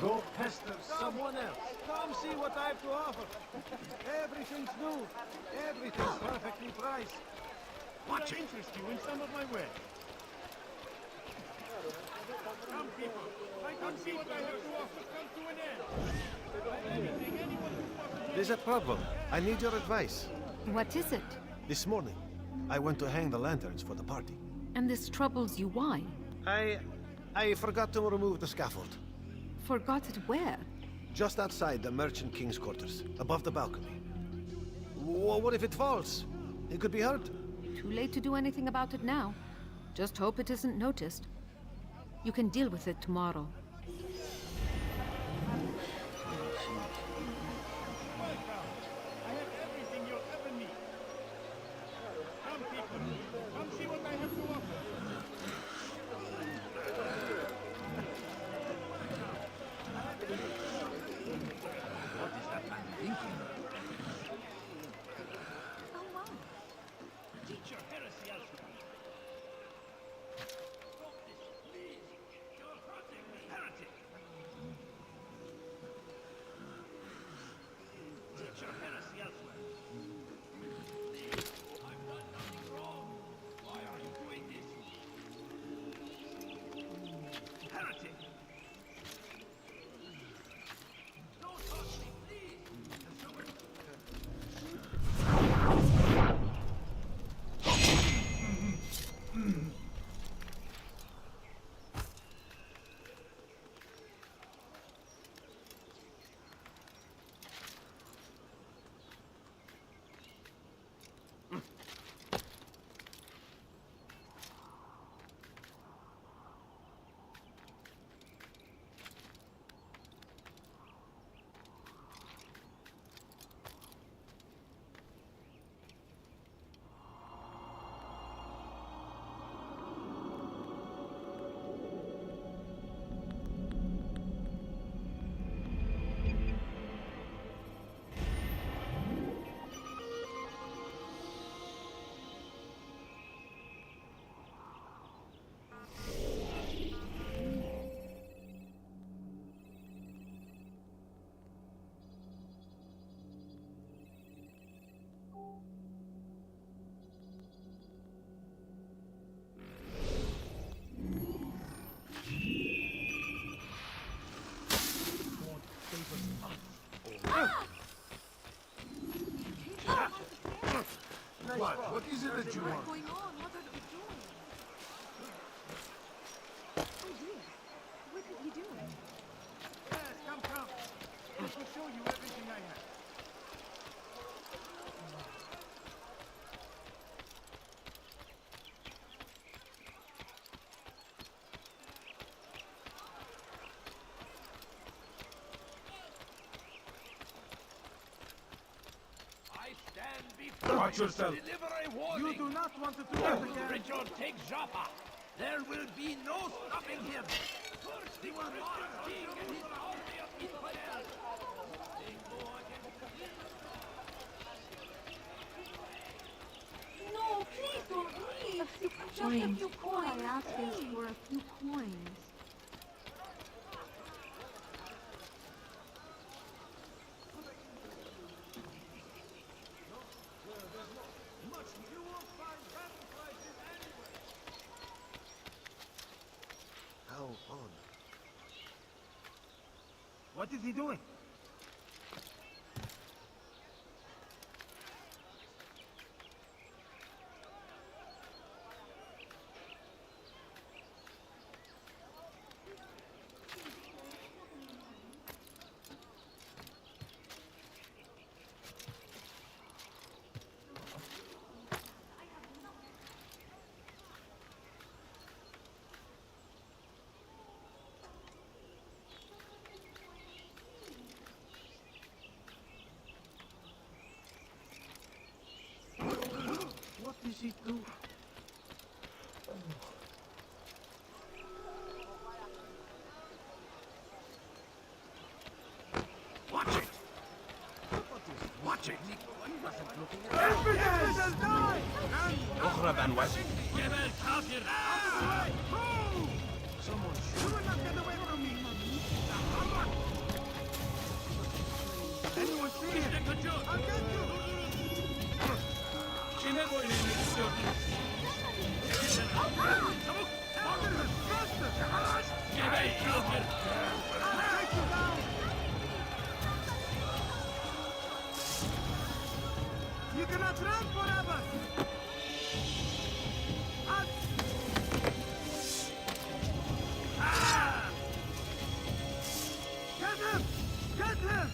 Go pester someone else. Come see what I have to offer. Everything's new. Everything's perfectly priced. What interests you in some of my wares? Come, people. I can see what I have to offer. Come to an end. Anything anyone who wants. There's a problem. I need your advice. What is it? This morning, I went to hang the lanterns for the party. And this troubles you why? I forgot to remove the scaffold. Forgot it where? Just outside the Merchant King's quarters, above the balcony. What if it falls? He could be hurt. Too late to do anything about it now. Just hope it isn't noticed. You can deal with it tomorrow. I have everything you'll ever need. Come, people. Come see what I have to offer. What is that man thinking? Oh, wow. Teach your heresy elsewhere. Stop this, please. You're hurting me, heretic. Teach your heresy elsewhere. I've done nothing wrong. Why are you doing this? Heretic! Don't touch me, please! What is it that you want? What's going on? What are you doing? Oh dear. What are you doing? Yes, come. I will show you everything I have. I stand before Watch you yourself. to deliver a warning. You do not want to do it again. Richard, take Joppa. There will be no stopping him. First, the Christian king and his army of infidels. They go against No, please don't leave. Just a few coins. All I ask is for a few coins. You won't find battle prices anywhere. How odd. What is he doing? What does he do? Watch it! What Watch it! اهرب عن وجهي. Someone shoot. You will not get away from me. Anyone see him? I'll get you. You cannot run forever. Get him! Get him!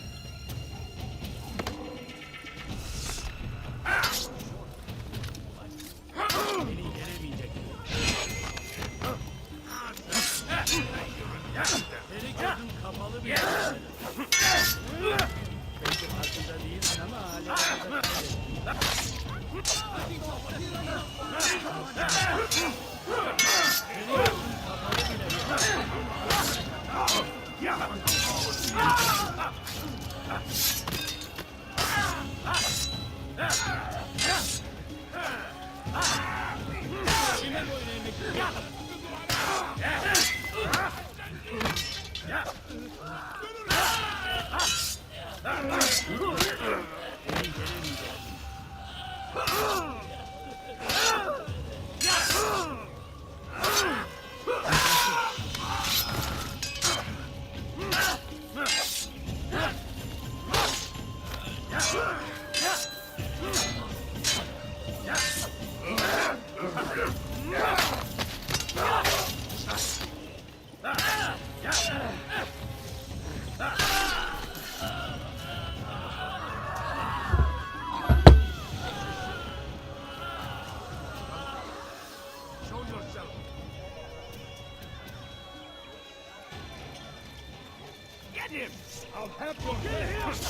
I'll have to get him!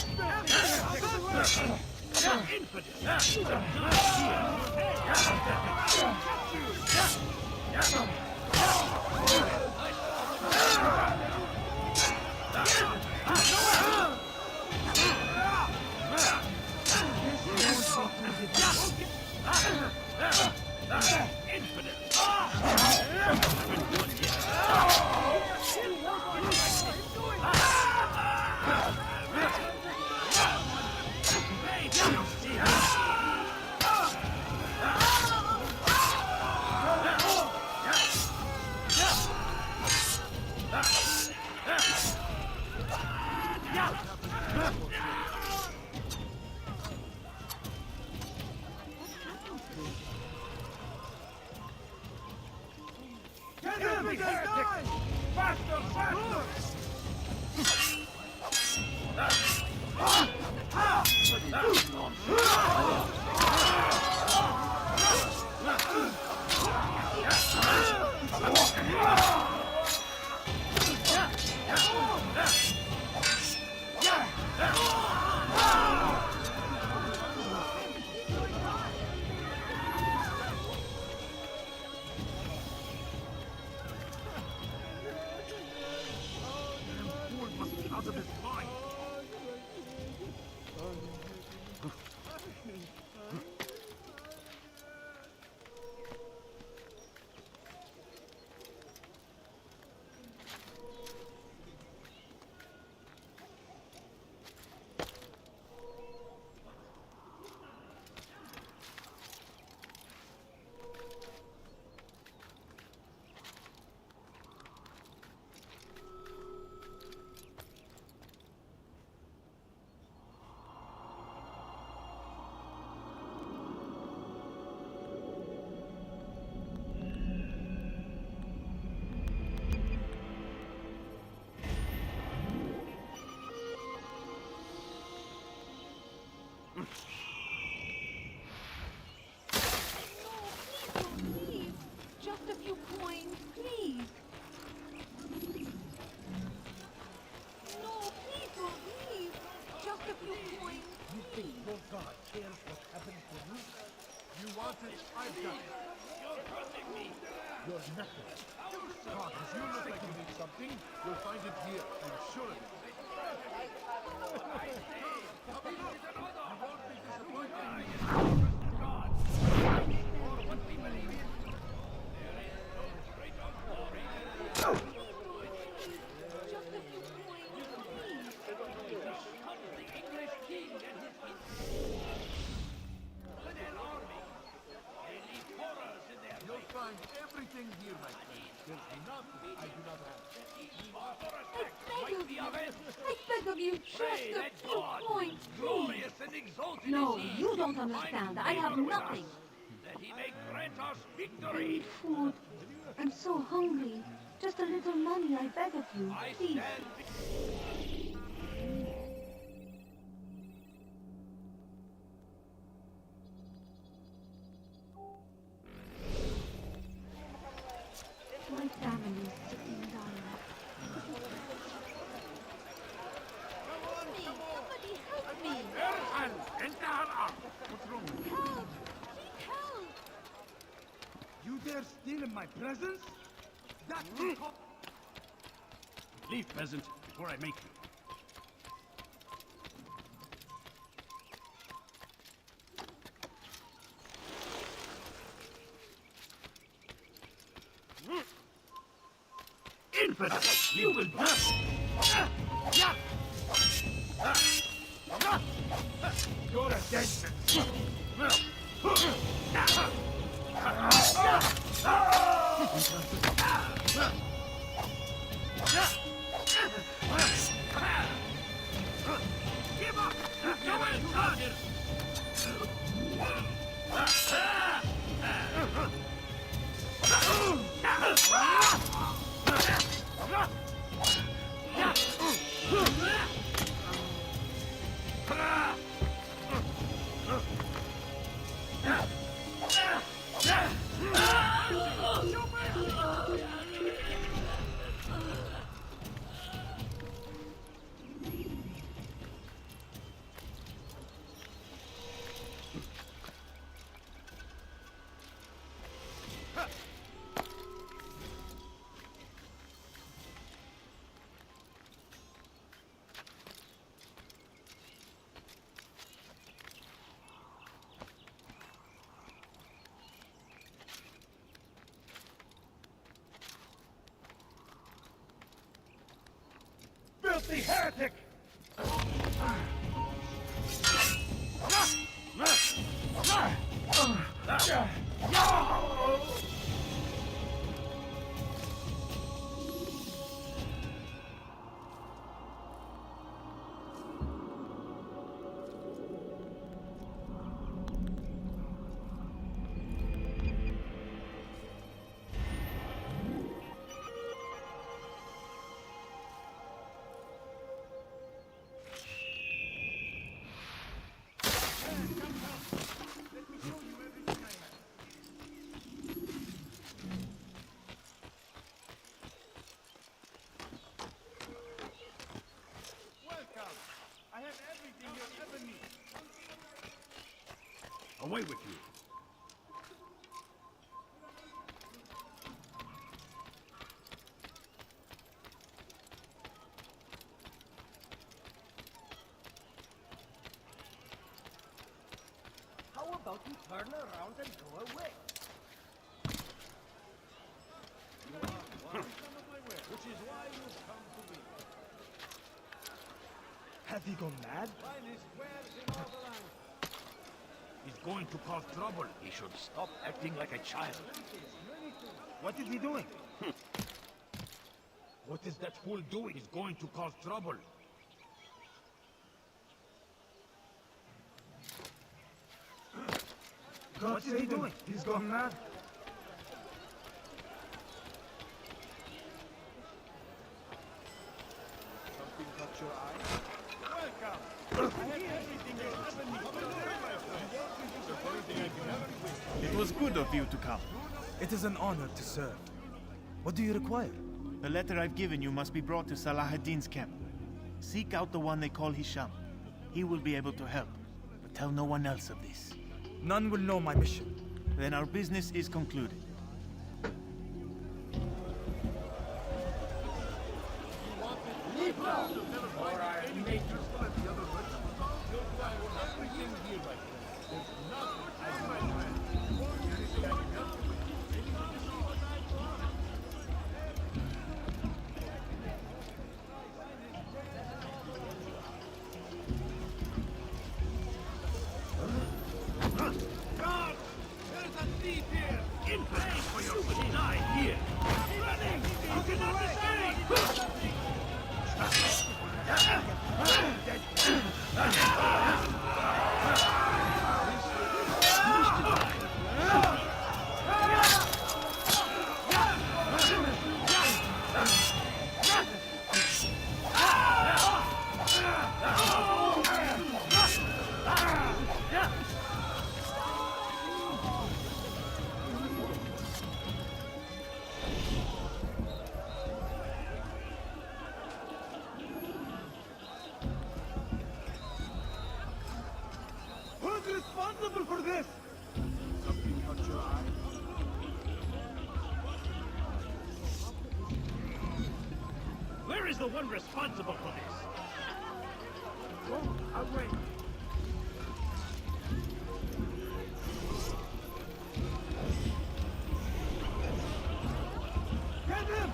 You're nothing. God, if you look like you need something, you'll find it here, I'm sure of it. everything here, my friend. There's nothing I do not have. I beg of you, just a few points, please. No, you don't understand. I have nothing. That he may grant us I victory. need food. I'm so hungry. Just a little money, I beg of you, please. My family is sitting down. Somebody help me! What's wrong? Help! Please help! You dare steal in my presence? That will call... Leave, peasant, before I make you. Infidel! You will burn! You're a dead Give up! You will not! filthy heretic! Away with you. How about you turn around and go away? You are one son of my way, which is why you've come to me. Has he gone mad? Finest wares in all the land. He's going to cause trouble. He should stop acting like a child. What is he doing? What is that fool doing? He's going to cause trouble. What's he doing? He's gone mad. Something caught your eye? Welcome. I have everything you ever need. It was good of you to come. It is an honor to serve. What do you require? The letter I've given you must be brought to Salah ad-Din's camp. Seek out the one they call Hisham. He will be able to help, but tell no one else of this. None will know my mission. Then our business is concluded. God! There's a thief here! Infidel! responsible for this? Something caught your eye? Where is the one responsible for this? Oh, I'll wait. Get him!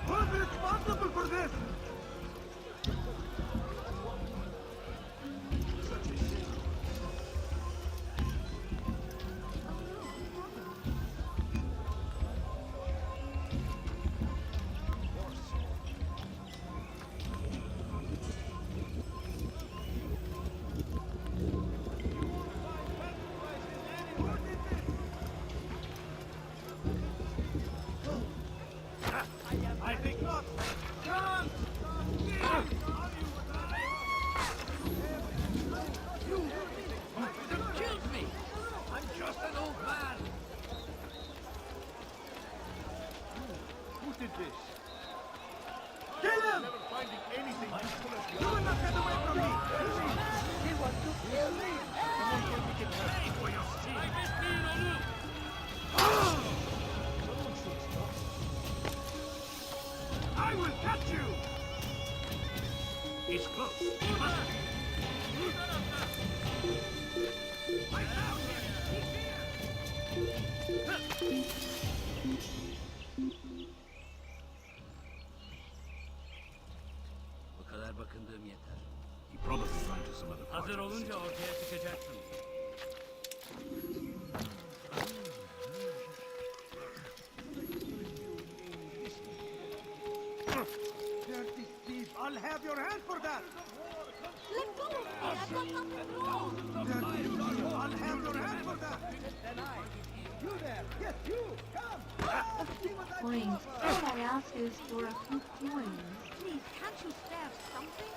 Who's responsible for this? Such a shame. I think not. Come! You killed me! I'm just an old man! Who did this? Kill him! Never finding anything useful as you will not get away from me! He wants to kill me! Come on, we can pay for your sin! I will catch you! He's close. He must be. I found him! He's here! Bu kadar bakındığım yeter. He probably ran to some other part Hazır of the olunca city. ortaya çıkacaksın. Dirty thief! I'll have your hand for that! Let go of me! I've done nothing wrong! Dirty thief! I'll have your hand for that! You there! Yes, you! Come! See what I Point. do! All I ask is for a few coins. Please, can't you spare something?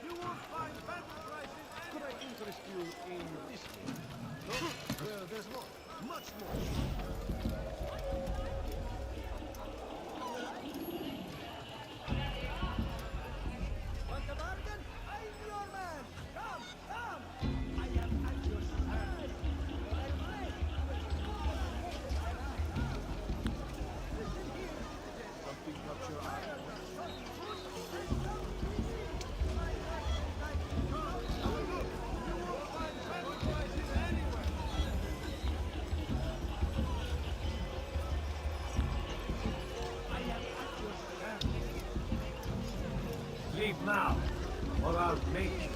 You won't find better prices. Could I interest you in this one? No? There's more. Much more. Want a bargain? I'm your man. Come, come. I am at your service. Listen here. Something caught your eye. Leave now, or I'll make you.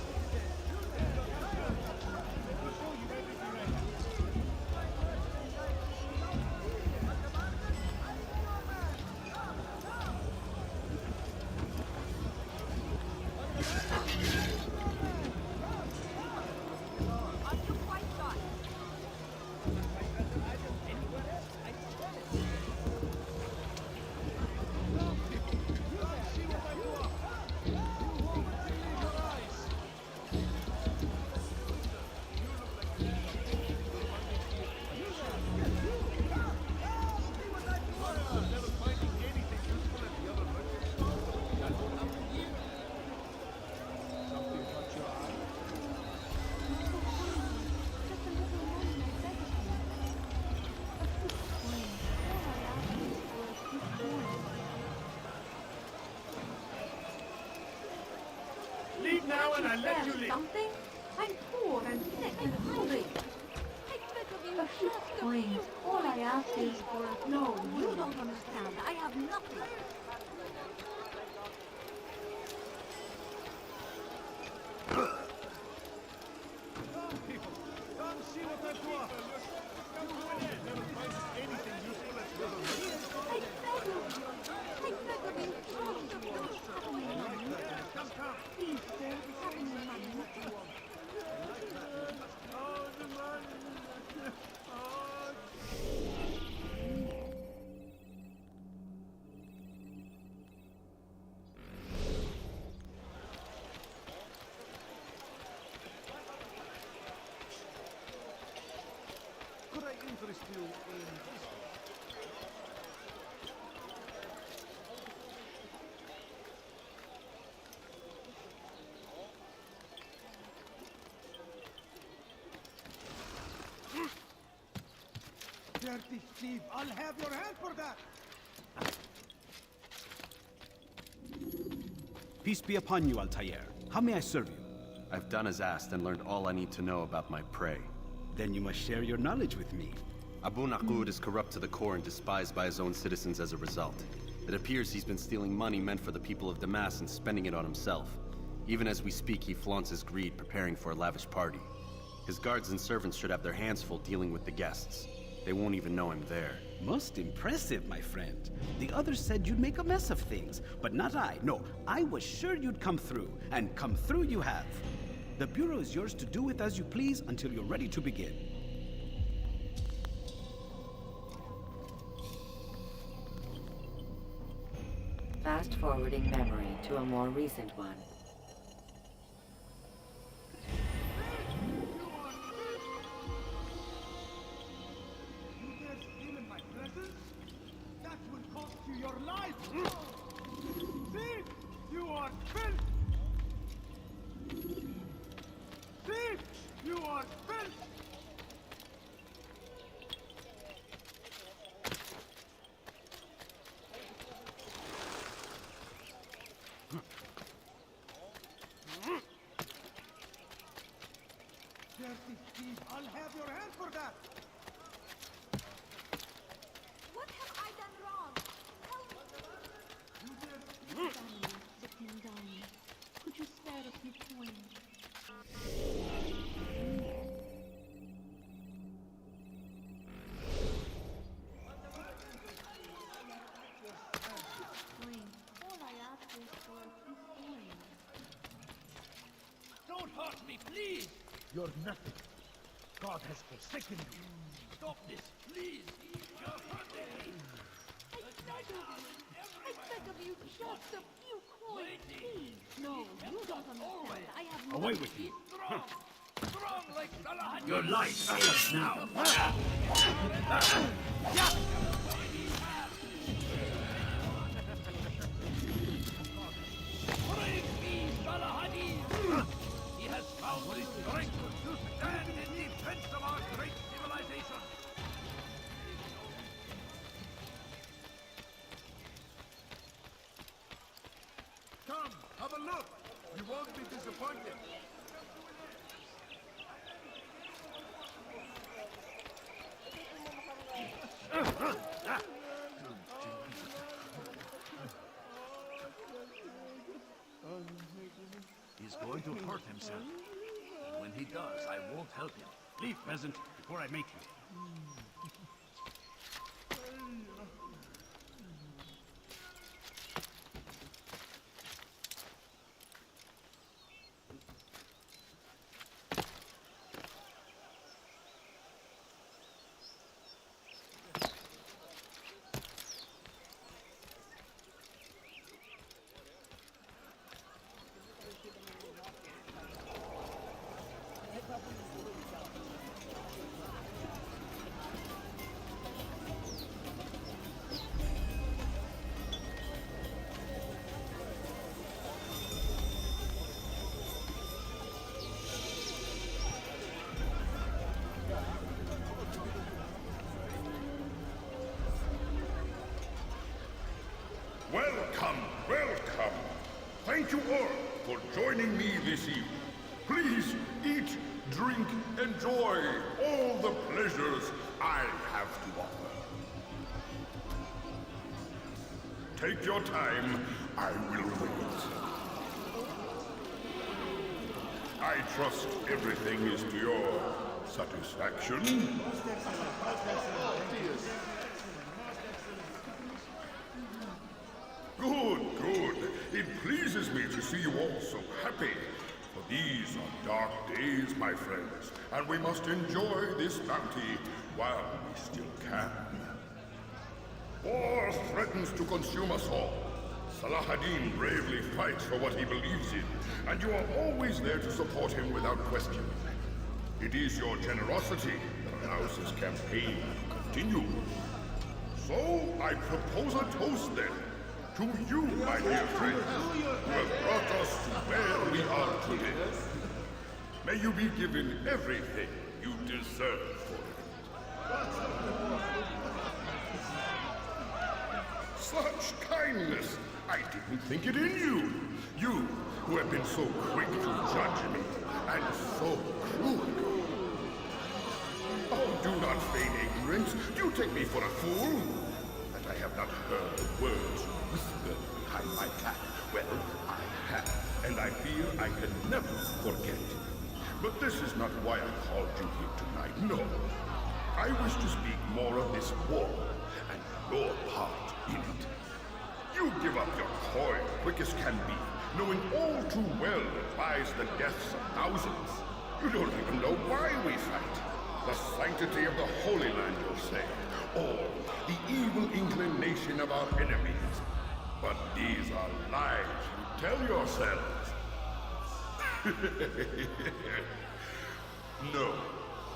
Leave now and I'll let you live. Something? I'm poor and sick and hungry. A few coins. All I ask is for a... No, you don't understand. I have nothing. People, still aim this way. Dirty thief! I'll have your hand for that! Peace be upon you, Altaïr. How may I serve you? I've done as asked and learned all I need to know about my prey. Then you must share your knowledge with me. Abu Naqud is corrupt to the core and despised by his own citizens as a result. It appears he's been stealing money meant for the people of Damas and spending it on himself. Even as we speak, he flaunts his greed, preparing for a lavish party. His guards and servants should have their hands full dealing with the guests. They won't even know him there. Most impressive, my friend. The others said you'd make a mess of things, but not I. No, I was sure you'd come through, and come through you have. The Bureau is yours to do with as you please until you're ready to begin. Fast-forwarding memory to a more recent one. Your life! Thief! You are filth! Thief! You are filth! Dirty thief! I'll have your hand for that! What have I done wrong? Could you spare a few coins? All I ask is for a few coins. Don't hurt me, please! You're nothing. God has forsaken you. Stop this, please! You're hurting me! I beg of you, just a few coins, please. No, you don't understand. I have Away with you. Strong like Salah. Your life ends now. Praise be Salah. He has found the strength to stand in defense of our great civilization. Come, have a look. You won't be disappointed. He's going to hurt himself. And when he does, I won't help him. Leave, peasant, before I make you. Welcome, welcome. Thank you all for joining me this evening. Please eat, drink, enjoy all the pleasures I have to offer. Take your time, I will wait. I trust everything is to your satisfaction. Good, good. It pleases me to see you all so happy. For these are dark days, my friends, and we must enjoy this bounty while we still can. War threatens to consume us all. Salah ad-Din bravely fights for what he believes in, and you are always there to support him without question. It is your generosity that allows his campaign to continue. So, I propose a toast then. To you, my dear friends, who have brought us to where we are today. May you be given everything you deserve for it. Such kindness! I didn't think it in you. You, who have been so quick to judge me, and so cruel. Oh, do not feign ignorance. You take me for a fool. That I have not heard the words whispered behind my back. Well, I have, and I fear I can never forget. But this is not why I called you here tonight, no. I wish to speak more of this war, and your part in it. You give up your coin quick as can be, knowing all too well it buys the deaths of thousands. You don't even know why we fight. The sanctity of the Holy Land, you'll say, or the evil inclination of our enemies. But these are lies you tell yourselves. No,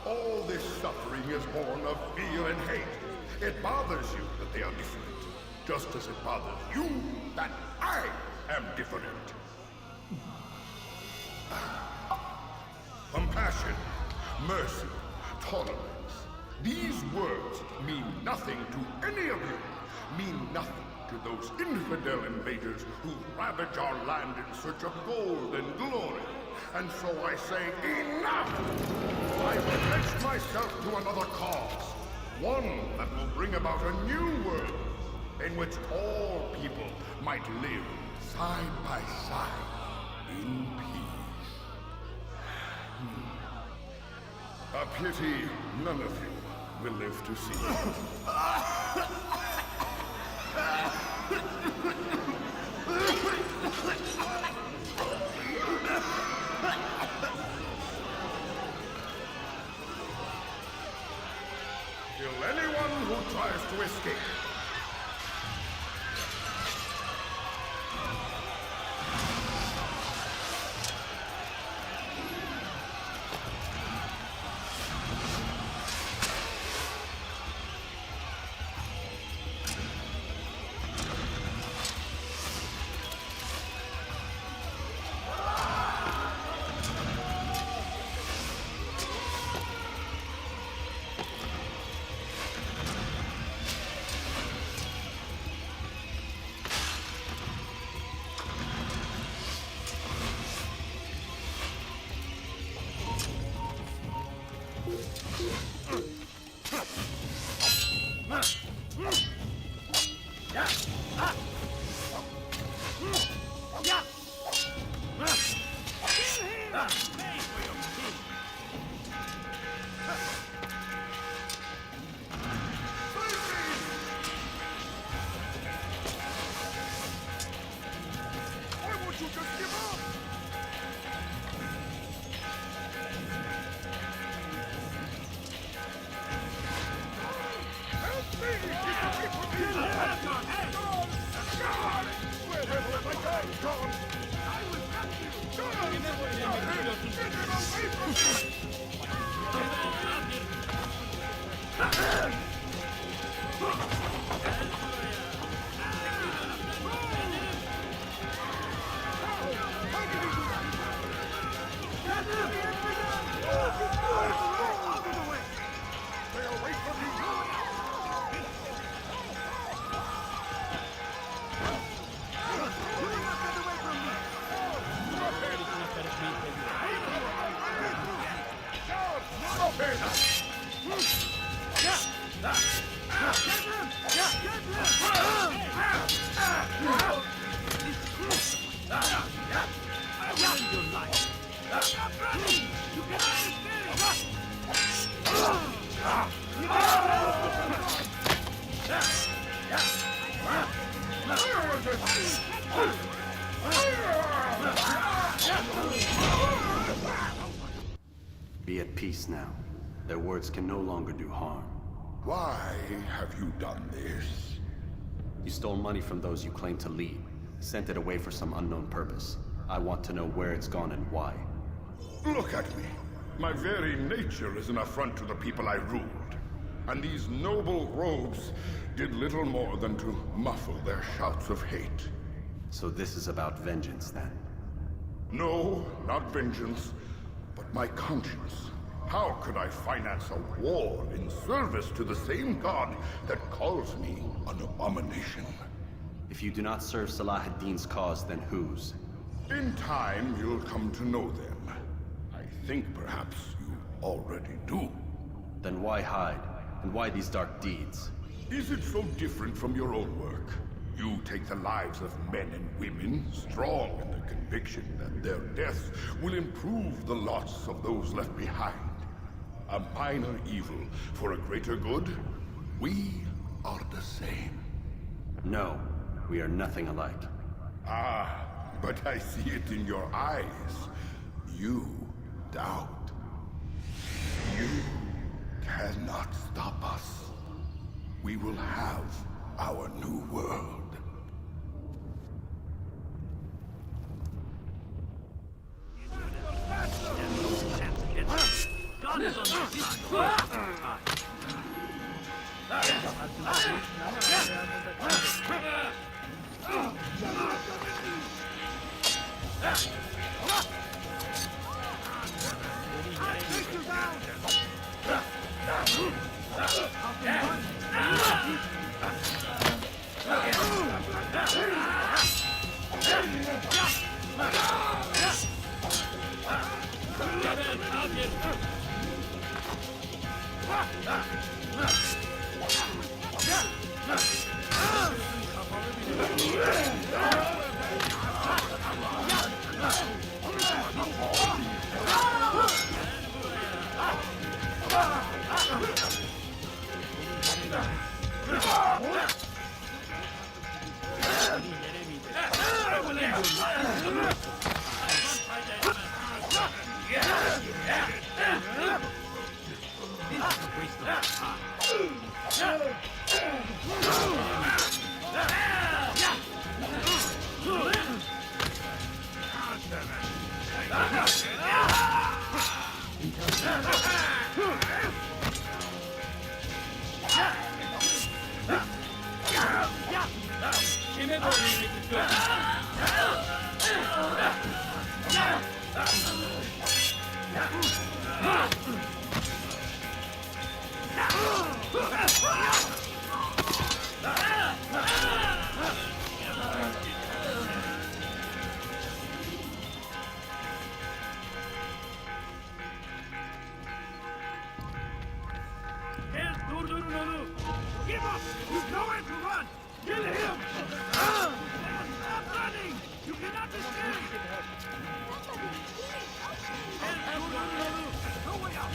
all this suffering is born of fear and hate. It bothers you that they are different, just as it bothers you that I am different. Compassion, mercy, tolerance. These words mean nothing to any of you. Mean nothing to those infidel invaders who ravage our land in search of gold and glory. And so I say, enough! I pledge myself to another cause. One that will bring about a new world in which all people might live side by side in peace. A pity none of you will live to see it. Kill anyone who tries to escape. Be at peace now. Their words can no longer do harm. Why have you done this? You stole money from those you claim to lead, sent it away for some unknown purpose. I want to know where it's gone and why. Look at me. My very nature is an affront to the people I ruled. and these noble robes did little more than to muffle their shouts of hate. So this is about vengeance, then? No, not vengeance, but my conscience. How could I finance a war in service to the same god that calls me an abomination? If you do not serve Salah ad-Din's cause, then whose? In time, you'll come to know them. I think perhaps you already do. Then why hide? And why these dark deeds? Is it so different from your own work? You take the lives of men and women, strong in the conviction that their deaths will improve the lots of those left behind. A minor evil for a greater good? We are the same. No, we are nothing alike. Ah, but I see it in your eyes. You doubt. You cannot stop us. We will have our new world. God is on your Give up! He's nowhere to run! Kill him! Stop running! You cannot escape! No way out!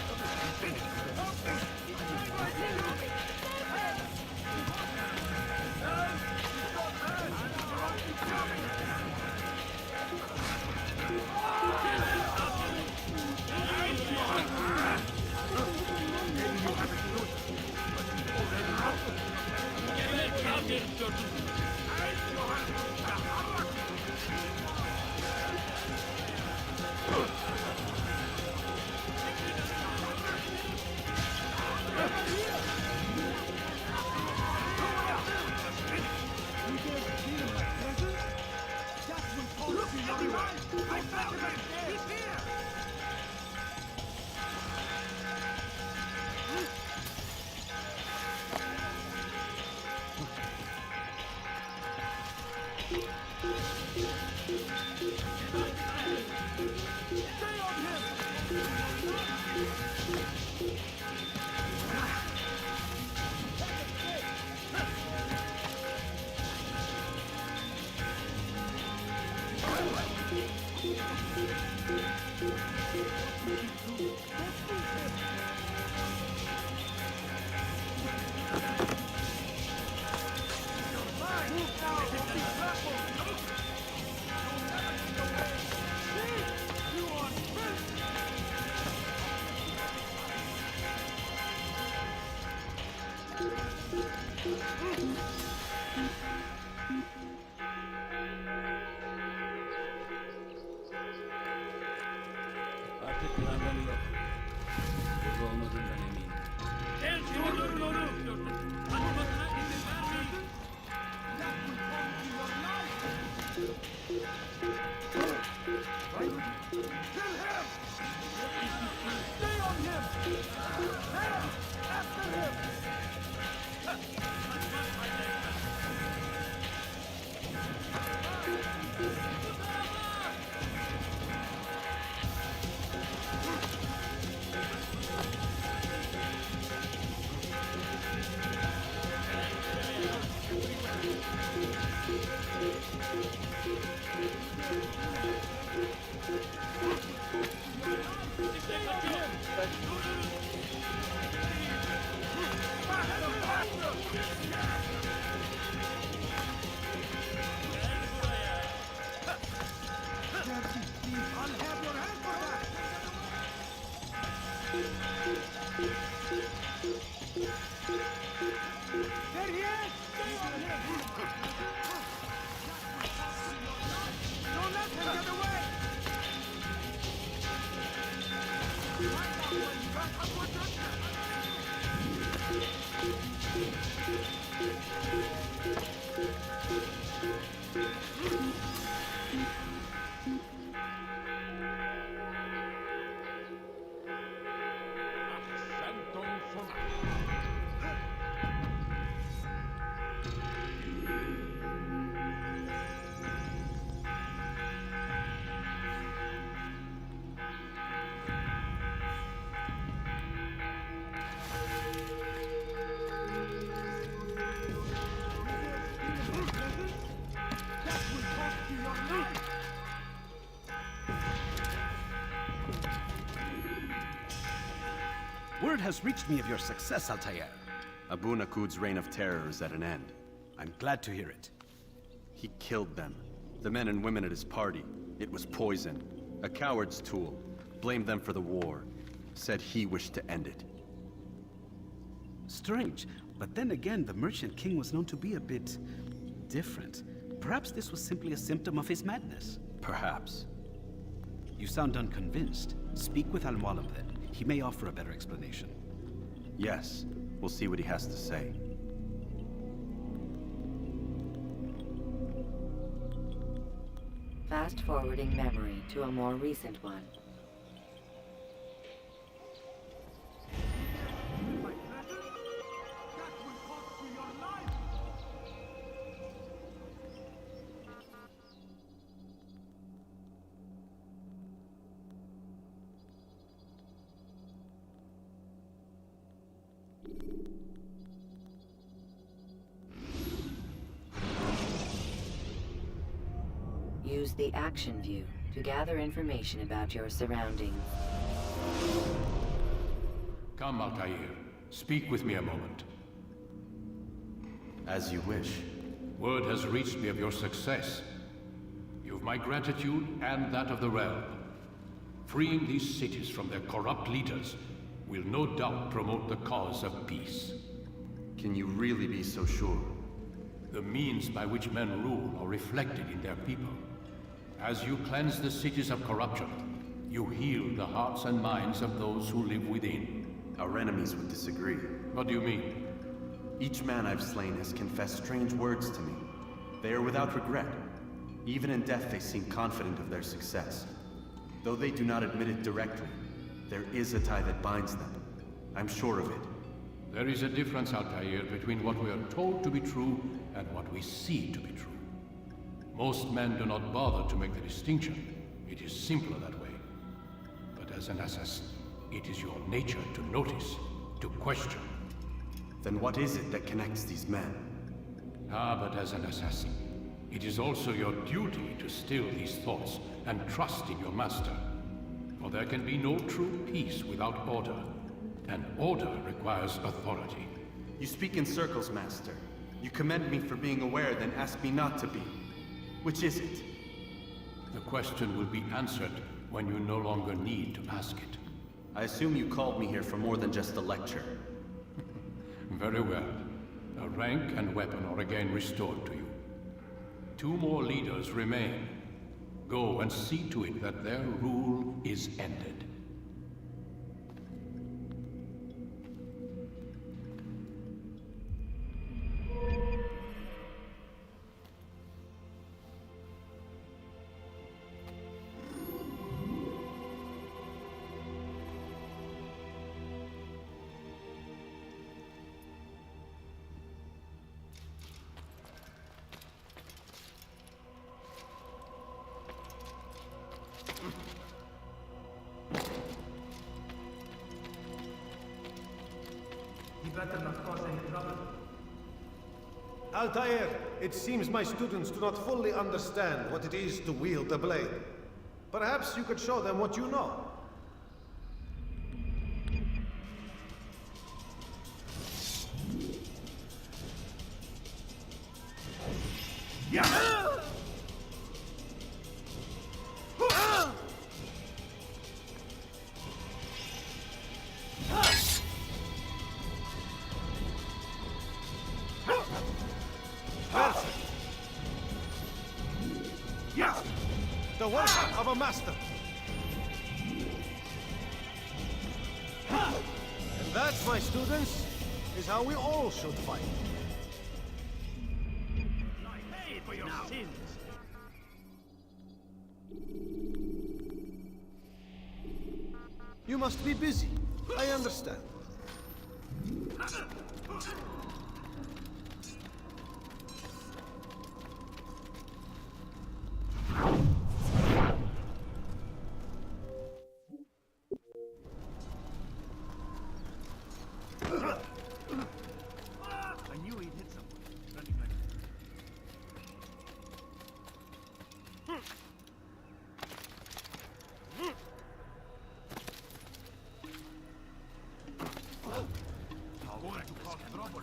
Artık güvenden yok. Burada olmadığından eminim. Word has reached me of your success, Altaïr. Abu Naqud's reign of terror is at an end. I'm glad to hear it. He killed them. The men and women at his party. It was poison. A coward's tool. Blamed them for the war. Said he wished to end it. Strange, but then again, the Merchant King was known to be a bit different. Perhaps this was simply a symptom of his madness. Perhaps. You sound unconvinced. Speak with Mualim then. He may offer a better explanation. Yes. We'll see what he has to say. Fast-forwarding memory to a more recent one. Use the action view to gather information about your surroundings. Come, Altaïr. Speak with me a moment. As you wish. Word has reached me of your success. You've my gratitude and that of the realm. Freeing these cities from their corrupt leaders will no doubt promote the cause of peace. Can you really be so sure? The means by which men rule are reflected in their people. As you cleanse the cities of corruption, you heal the hearts and minds of those who live within. Our enemies would disagree. What do you mean? Each man I've slain has confessed strange words to me. They are without regret. Even in death they seem confident of their success. Though they do not admit it directly, there is a tie that binds them. I'm sure of it. There is a difference, Altaïr, between what we are told to be true and what we see to be true. Most men do not bother to make the distinction. It is simpler that way. But as an assassin, it is your nature to notice, to question. Then what is it that connects these men? But as an assassin, it is also your duty to still these thoughts and trust in your master. For there can be no true peace without order, and order requires authority. You speak in circles, Master. You commend me for being aware, then ask me not to be. Which is it? The question will be answered when you no longer need to ask it. I assume you called me here for more than just a lecture. Very well. A rank and weapon are again restored to you. 2 more leaders remain. Go and see to it that their rule is ended. better not cause any trouble. Altaïr, it seems my students do not fully understand what it is to wield the blade. Perhaps you could show them what you know. The work of a master. And that, my students, is how we all should fight. Pay for your sins. You must be busy. I understand. I knew he'd hit someone. Running like going to cause trouble.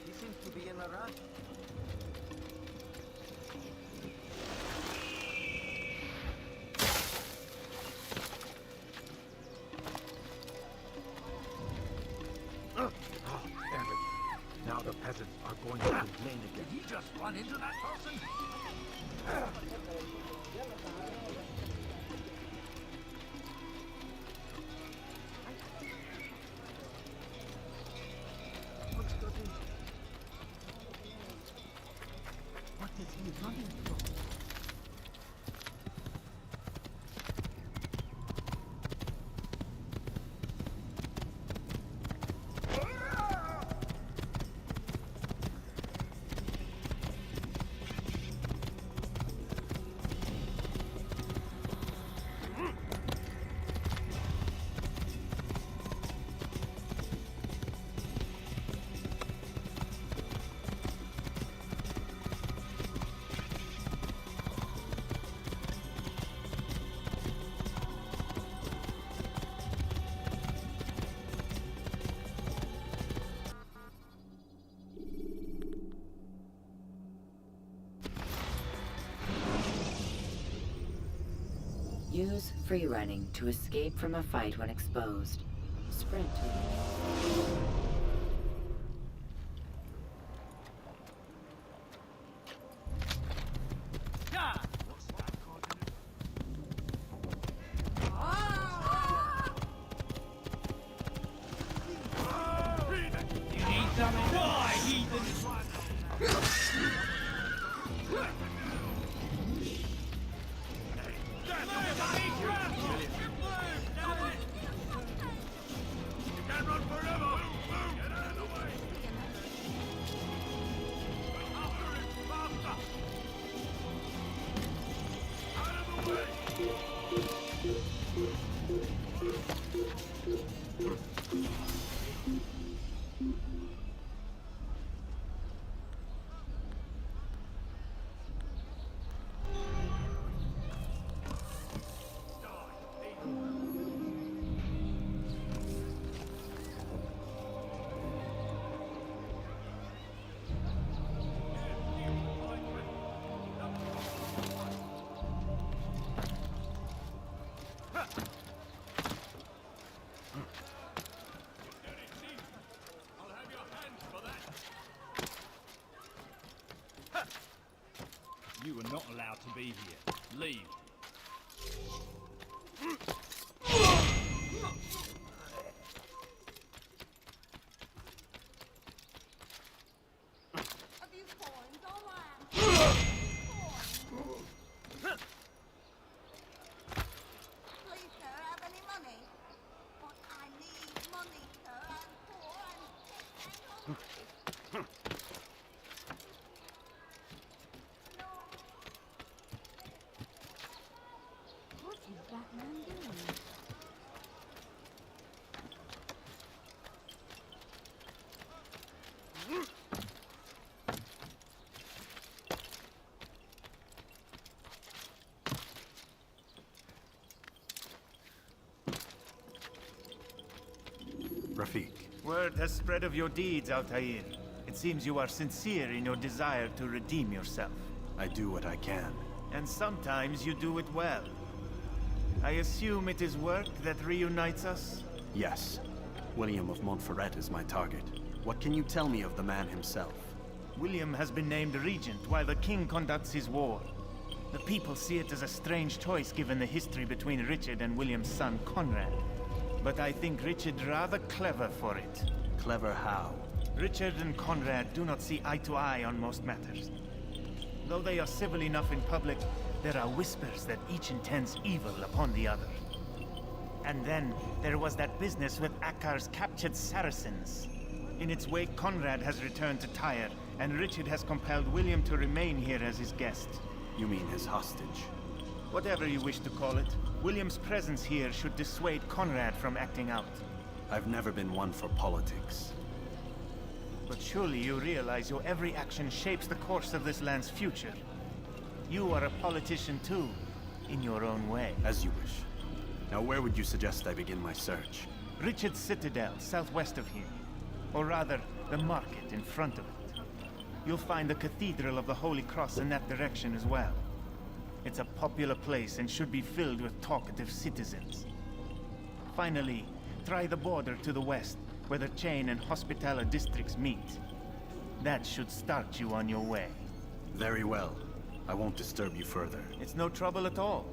He seems to be in a rush. Now the peasants are going to complain again. Did he just run into that person? What is he running from? Use free running to escape from a fight when exposed. Sprint to You are not allowed to be here. Leave. Have you coins or land? Please, sir, have any money? But I need money, sir. I'm poor and hungry. What is that man doing? Rafik. Word has spread of your deeds, Altaïr. It seems you are sincere in your desire to redeem yourself. I do what I can. And sometimes you do it well. I assume it is work that reunites us? Yes. William of Montferrat is my target. What can you tell me of the man himself? William has been named regent while the king conducts his war. The people see it as a strange choice given the history between Richard and William's son Conrad. But I think Richard rather clever for it. Clever how? Richard and Conrad do not see eye to eye on most matters. Though they are civil enough in public, there are whispers that each intends evil upon the other. And then there was that business with Akkar's captured Saracens. In its wake, Conrad has returned to Tyre, and Richard has compelled William to remain here as his guest. You mean his hostage? Whatever you wish to call it, William's presence here should dissuade Conrad from acting out. I've never been one for politics. But surely you realize your every action shapes the course of this land's future. You are a politician too, in your own way. As you wish. Now where would you suggest I begin my search? Richard's Citadel, southwest of here. Or rather, the market in front of it. You'll find the Cathedral of the Holy Cross in that direction as well. It's a popular place and should be filled with talkative citizens. Finally, try the border to the west, where the Chain and Hospitaller districts meet. That should start you on your way. Very well. I won't disturb you further. It's no trouble at all.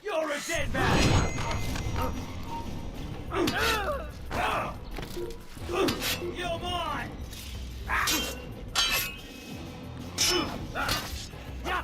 You're a dead man! You're mine! Yeah.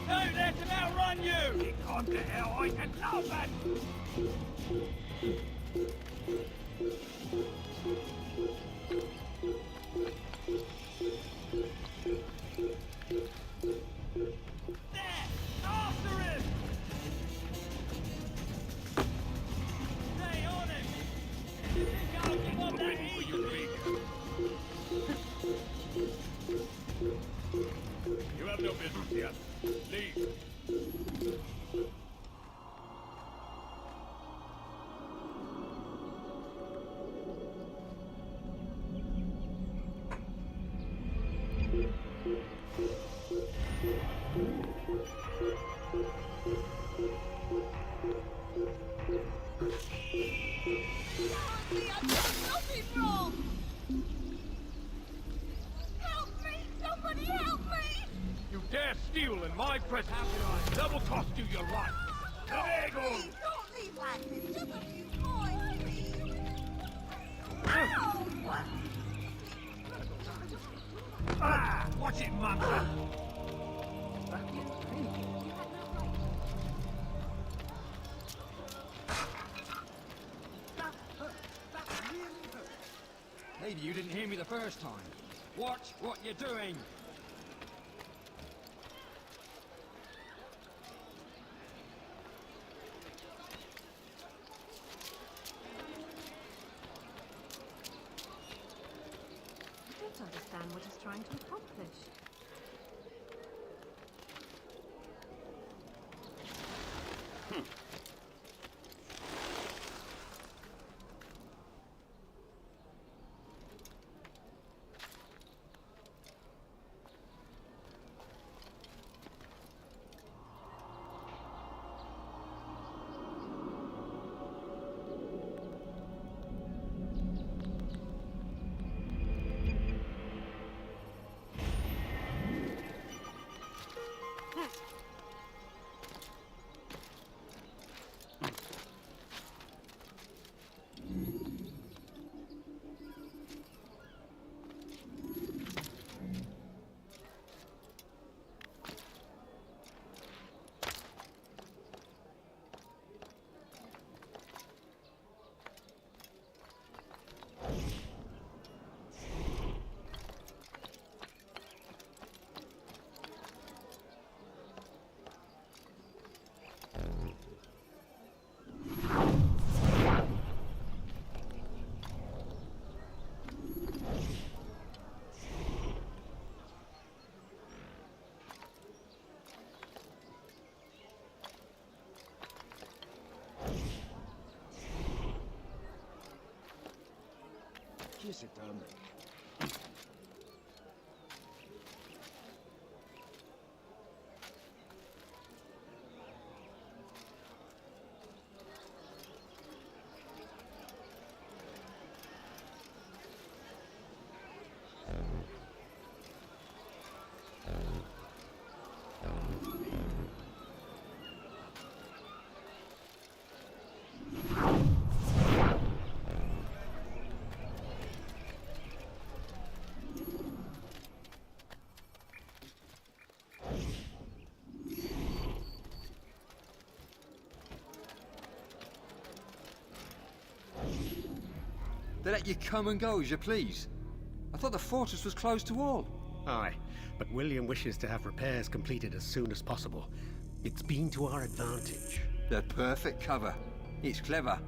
Don't let them outrun you! He can't get out, I can love that! There! After him! Stay on him! Can't give up that easily! You have no business here. Leave. steal in my presence. That will cost you your life. There goes. Please, don't leave like this. Just a few coins, please. Ow! Ah! Watch it, Manta! Maybe you didn't hear me the first time. Watch what you're doing. I don't understand what he's trying to accomplish. Kiss it, darling. They let you come and go as you please. I thought the fortress was closed to all. Aye, but William wishes to have repairs completed as soon as possible. It's been to our advantage. The perfect cover. It's clever.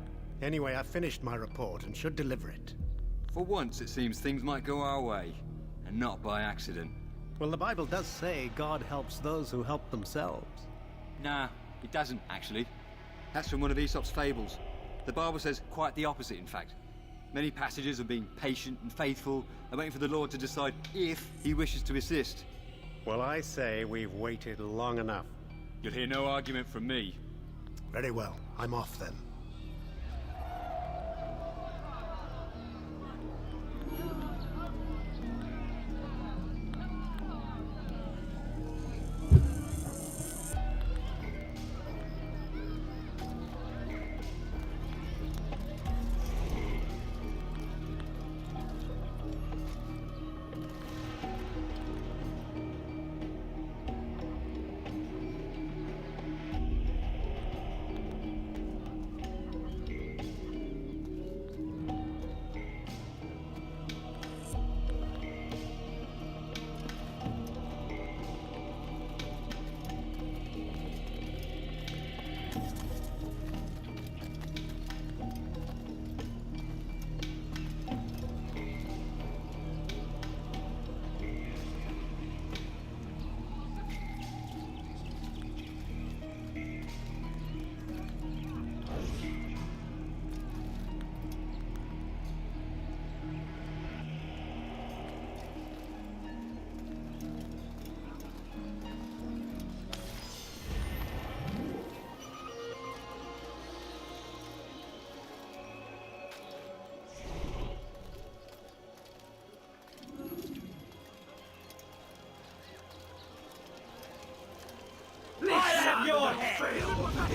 Anyway, I've finished my report and should deliver it. For once, it seems things might go our way, and not by accident. Well, the Bible does say God helps those who help themselves. Nah, it doesn't, actually. That's from one of Aesop's fables. The Bible says quite the opposite, in fact. Many passages of being patient and faithful and waiting for the Lord to decide if he wishes to assist. Well, I say we've waited long enough. You'll hear no argument from me. Very well. I'm off then.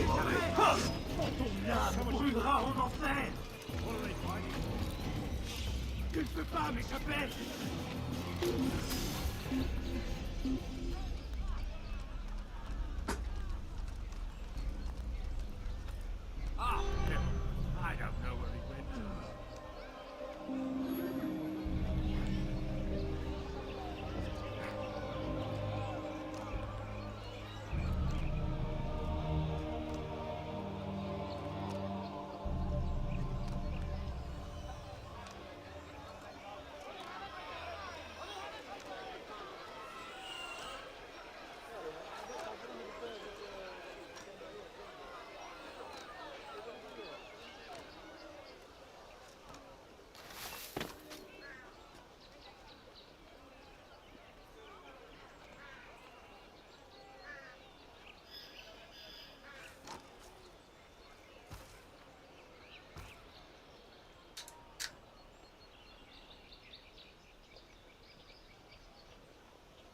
Ton âme brûlera en enfer. Tu ne peux pas m'échapper. Ah, I don't know where he went.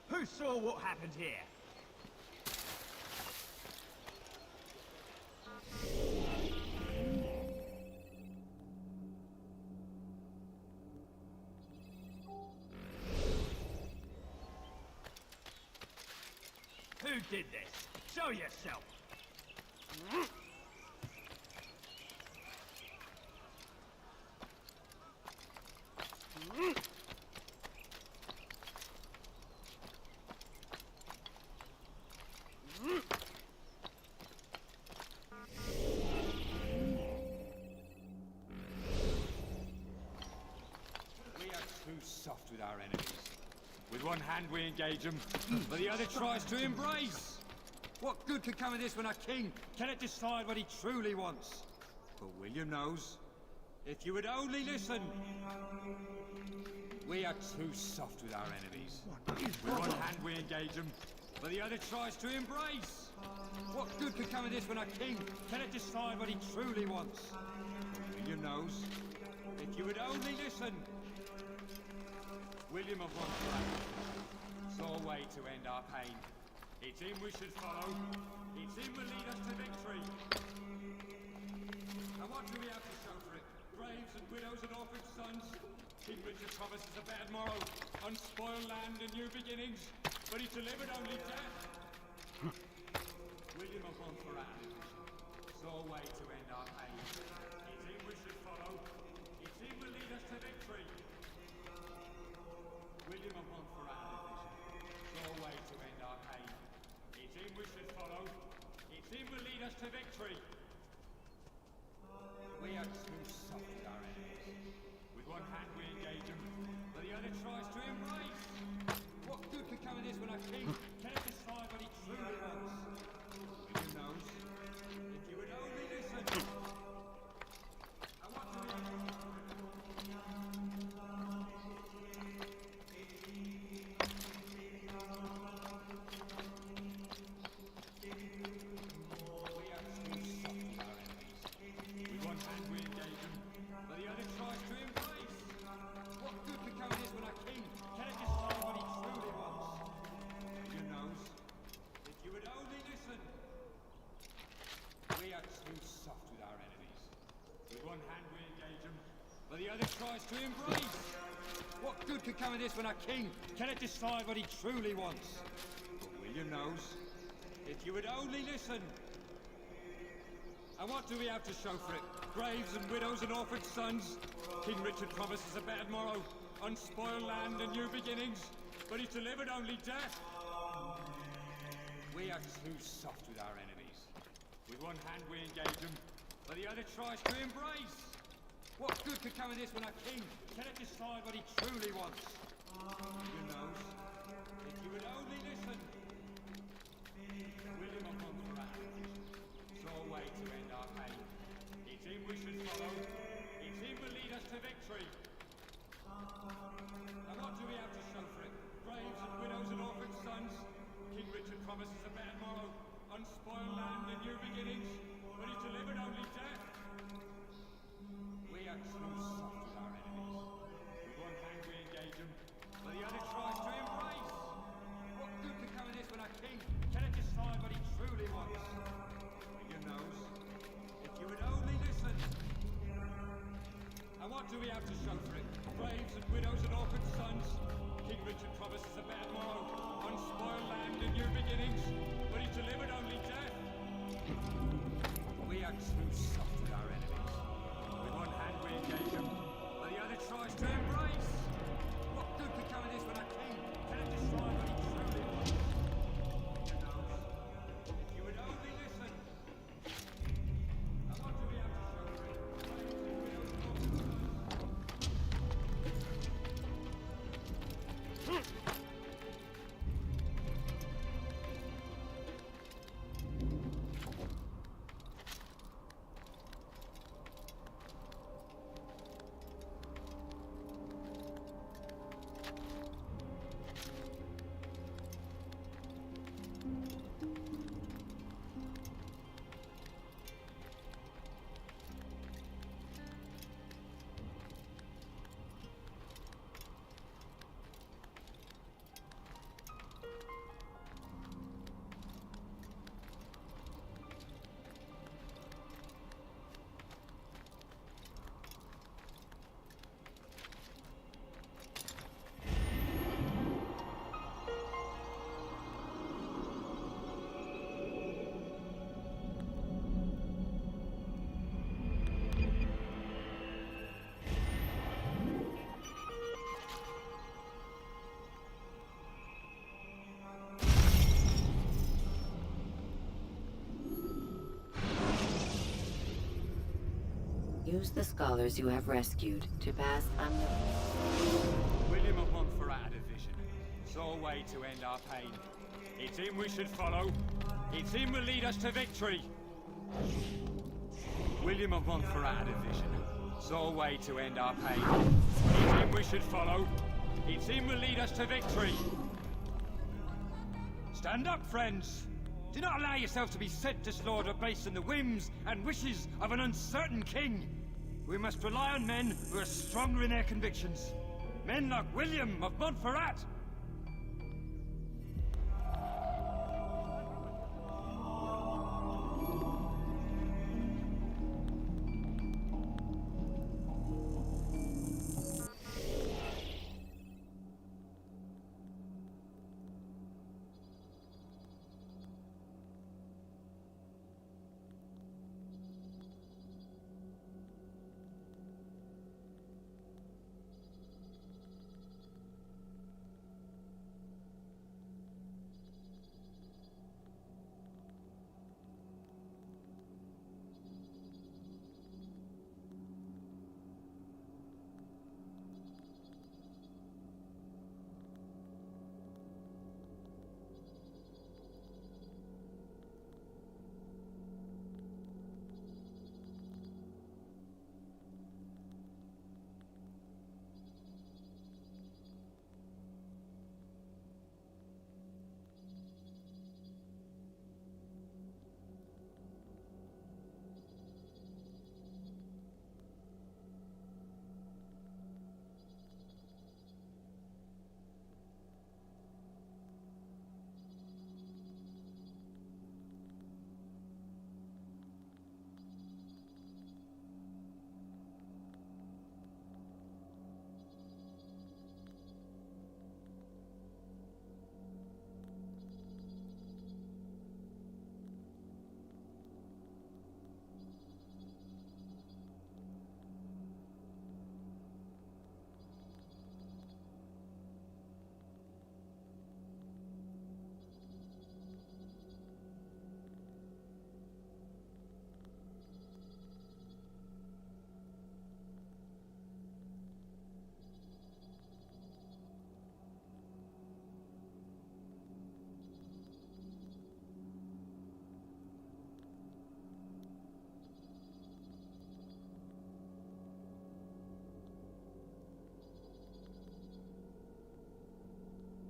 Who saw what happened here? Who did this? Show yourself! Soft with our enemies. With one hand we engage them, but the other tries to embrace. What good could come of this when our king cannot decide what he truly wants? But William knows. If you would only listen. We are too soft with our enemies. With one hand we engage them, but the other tries to embrace. What good could come of this when our king cannot decide what he truly wants? But William knows. If you would only listen. William of Montserrat saw a way to end our pain. It's him we should follow. It's him will lead us to victory. And what do we have to show for it? Graves and widows and orphan sons. King Richard promises a bad morrow, unspoiled land and new beginnings, but he delivered only death. William of Montserrat saw a way to end our pain. It's him we should follow. It's him will lead us to victory. William of Montserrat saw a way to end our pain. It's him we should follow. It's him will lead us to victory. We are too soft with our enemies. With one hand we engage them, but the other tries to embrace. What good could come of this when our king cannot decide what he truly wants? William knows. If you would only listen. And what do we have to do? But the other tries to embrace. What good could come of this when our king cannot decide what he truly wants? But William knows. If you would only listen. And what do we have to show for it? Graves and widows and orphan sons. King Richard promises a bad morrow, unspoiled land and new beginnings, but he's delivered only death. We are too soft with our enemies. With one hand we engage them, but the other tries to embrace. What good could come of this when our king cannot decide what he truly wants? William knows. If you would only listen. William of Montserrat saw a way to end our pain. It's him we should follow. It's him will lead us to victory. And what do we have to show for it? Graves and widows and orphan sons. King Richard promises a bad morrow, unspoiled land and new beginnings, but he's delivered only death. We are too soft with our enemies. With one hand we engage them, but the other tries to embrace. What good could come of this when our king cannot decide what he truly wants? William knows. do we have to show for it? Braves and widows and orphan sons? King Richard promises a better morrow, unspoiled land and new beginnings, but he delivered only death. We are too soft with our enemies. With one hand we engage them, but the other tries to embrace. What good could come of this when our king cannot destroy what he truly wants? Who knows? If you would only listen. Now what do we have to show for it? Braves and widows and orphan sons? Use the scholars you have rescued to pass unnoticed. William of Montferrat had a vision. Saw a way to end our pain. It's him we should follow. It's him will lead us to victory. William of Montferrat had a vision. Saw a way to end our pain. It's him we should follow. It's him will lead us to victory. Stand up, friends. Do not allow yourselves to be sent to slaughter based on the whims and wishes of an uncertain king. We must rely on men who are stronger in their convictions. Men like William of Montferrat.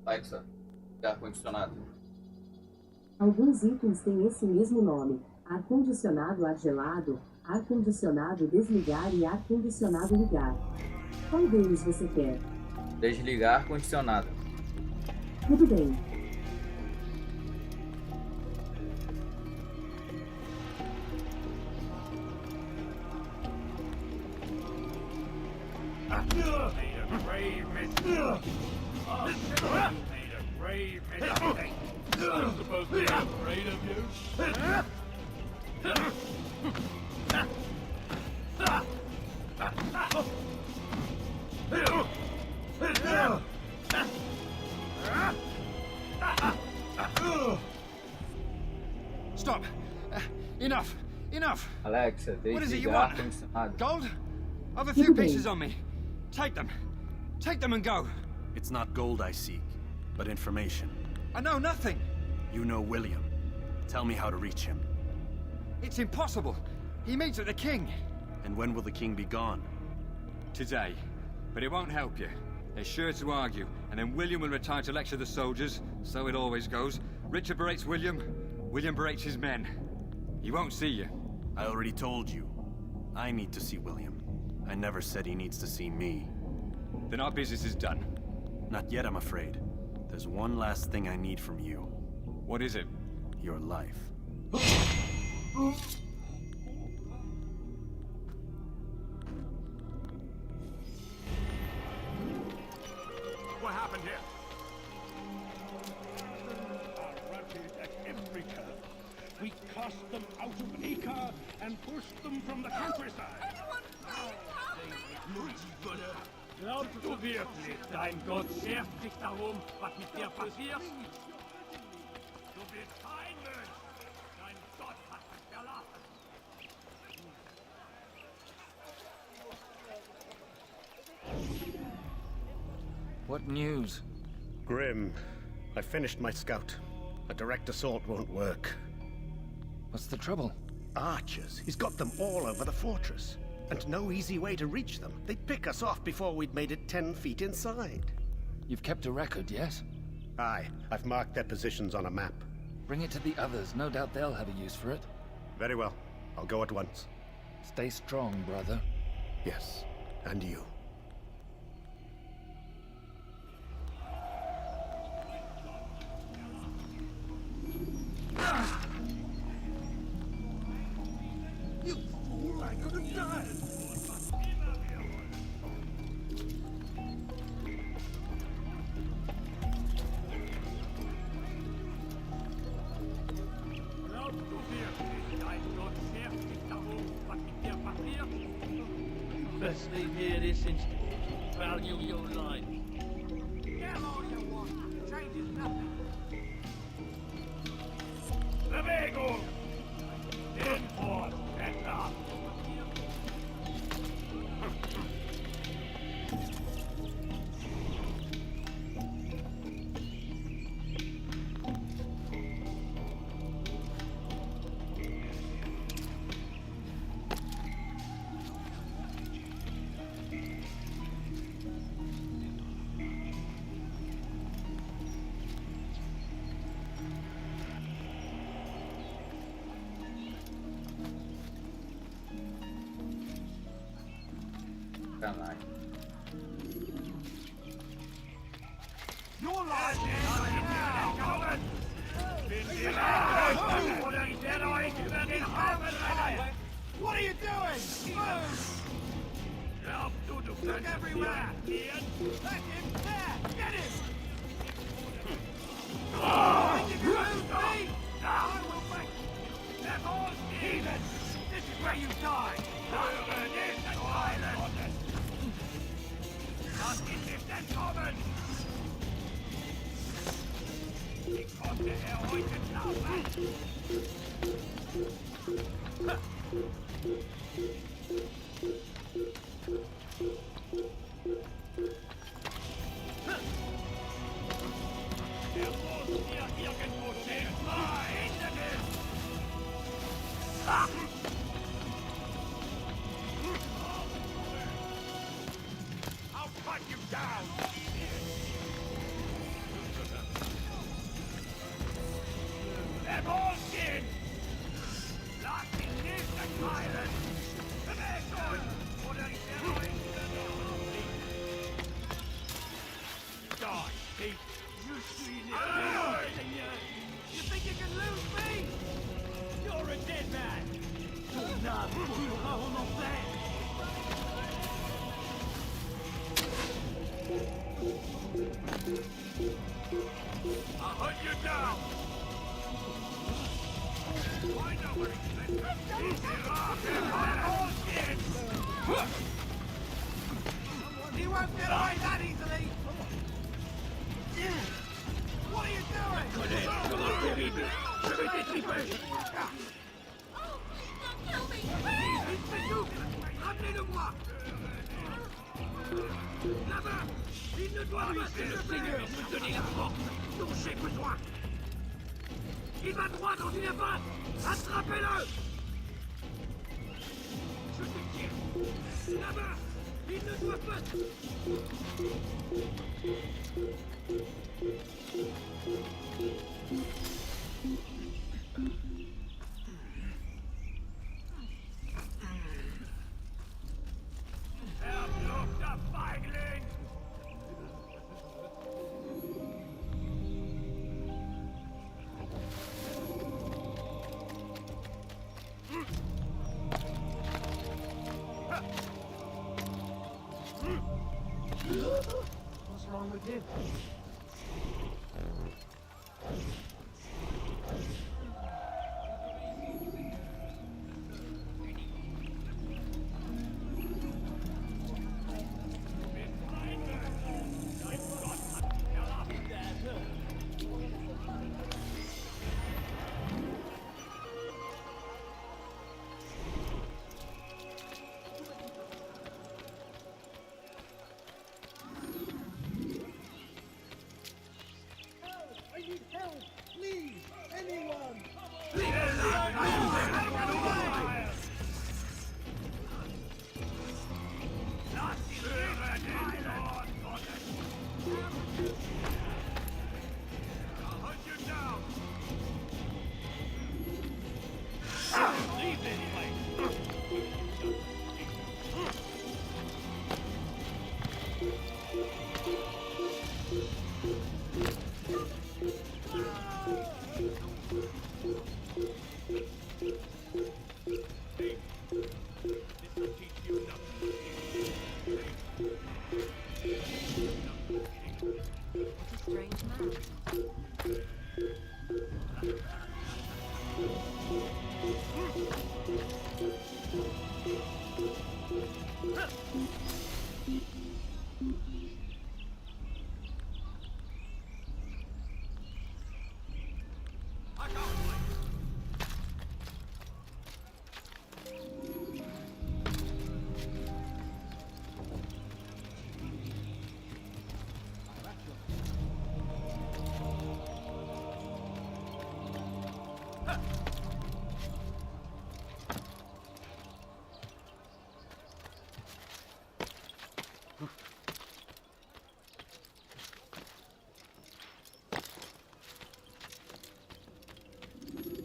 Alexa, ar-condicionado. Alguns itens têm esse mesmo nome: ar-condicionado, ar gelado, ar-condicionado desligar e ar-condicionado ligar. Qual deles você quer? Desligar ar-condicionado. Tudo bem. Made a brave mistake. Made a brave mistake. I'm supposed to be afraid of you? Stop! Enough! Enough! Alexa, What is it you desligar want? condicionado. Gold? I've a few pieces on me. Take them. Take them and go. It's not gold I seek, but information. I know nothing. You know William. Tell me how to reach him. It's impossible. He meets with the king. And when will the king be gone? Today. But it won't help you. They're sure to argue, and then William will retire to lecture the soldiers. So it always goes. Richard berates William. William berates his men. He won't see you. I already told you. I need to see William. I never said he needs to see me. Then our business is done. Not yet, I'm afraid. There's one last thing I need from you. What is it? Your life. What happened here? Are routed at every turn. We cast them out of Acre and pushed them from the countryside. Glaubst du wirklich, dein Gott schert sich darum, was mit dir passiert? Du bist kein Mensch. Dein Gott hat dich verlassen. What news? Grim. I finished my scout. A direct assault won't work. What's the trouble? Archers. He's got them all over the fortress. And no easy way to reach them. They'd pick us off before we'd made it 10 feet inside. You've kept a record, yes? Aye. I've marked their positions on a map. Bring it to the others. No doubt they'll have a use for it. Very well. I'll go at once. Stay strong, brother. Yes. And you. You fool, I could have died. Glaubst du wirklich, dein Gott schert sich darum, was mit dir passiert? Best leave here this instant. Value your life. Get all you want. Changes nothing. Bewegung! In force, and up. Caralho. Your life What are you doing? Look everywhere! Ian! Let him there! Get him! Think you can lose me? I will make them all even! This is where you die! Over in the island! Not in this common! Because the hell I can know that! I'll cut you down! They're all dead! Lost in this island! The man what are you doing? Die, thief! You see this? You think you can lose me? You're a dead man! You're not! I'll hunt you down! I know where he's been. He won't get away that easily! What are you doing? Ramenez-le-moi! Là-bas! Il ne doit pas se le Seigneur vous donner la force dont j'ai besoin! Il va droit dans une impasse! Attrapez-le! Je te tire! Là-bas! Il ne doit pas... What's wrong with him?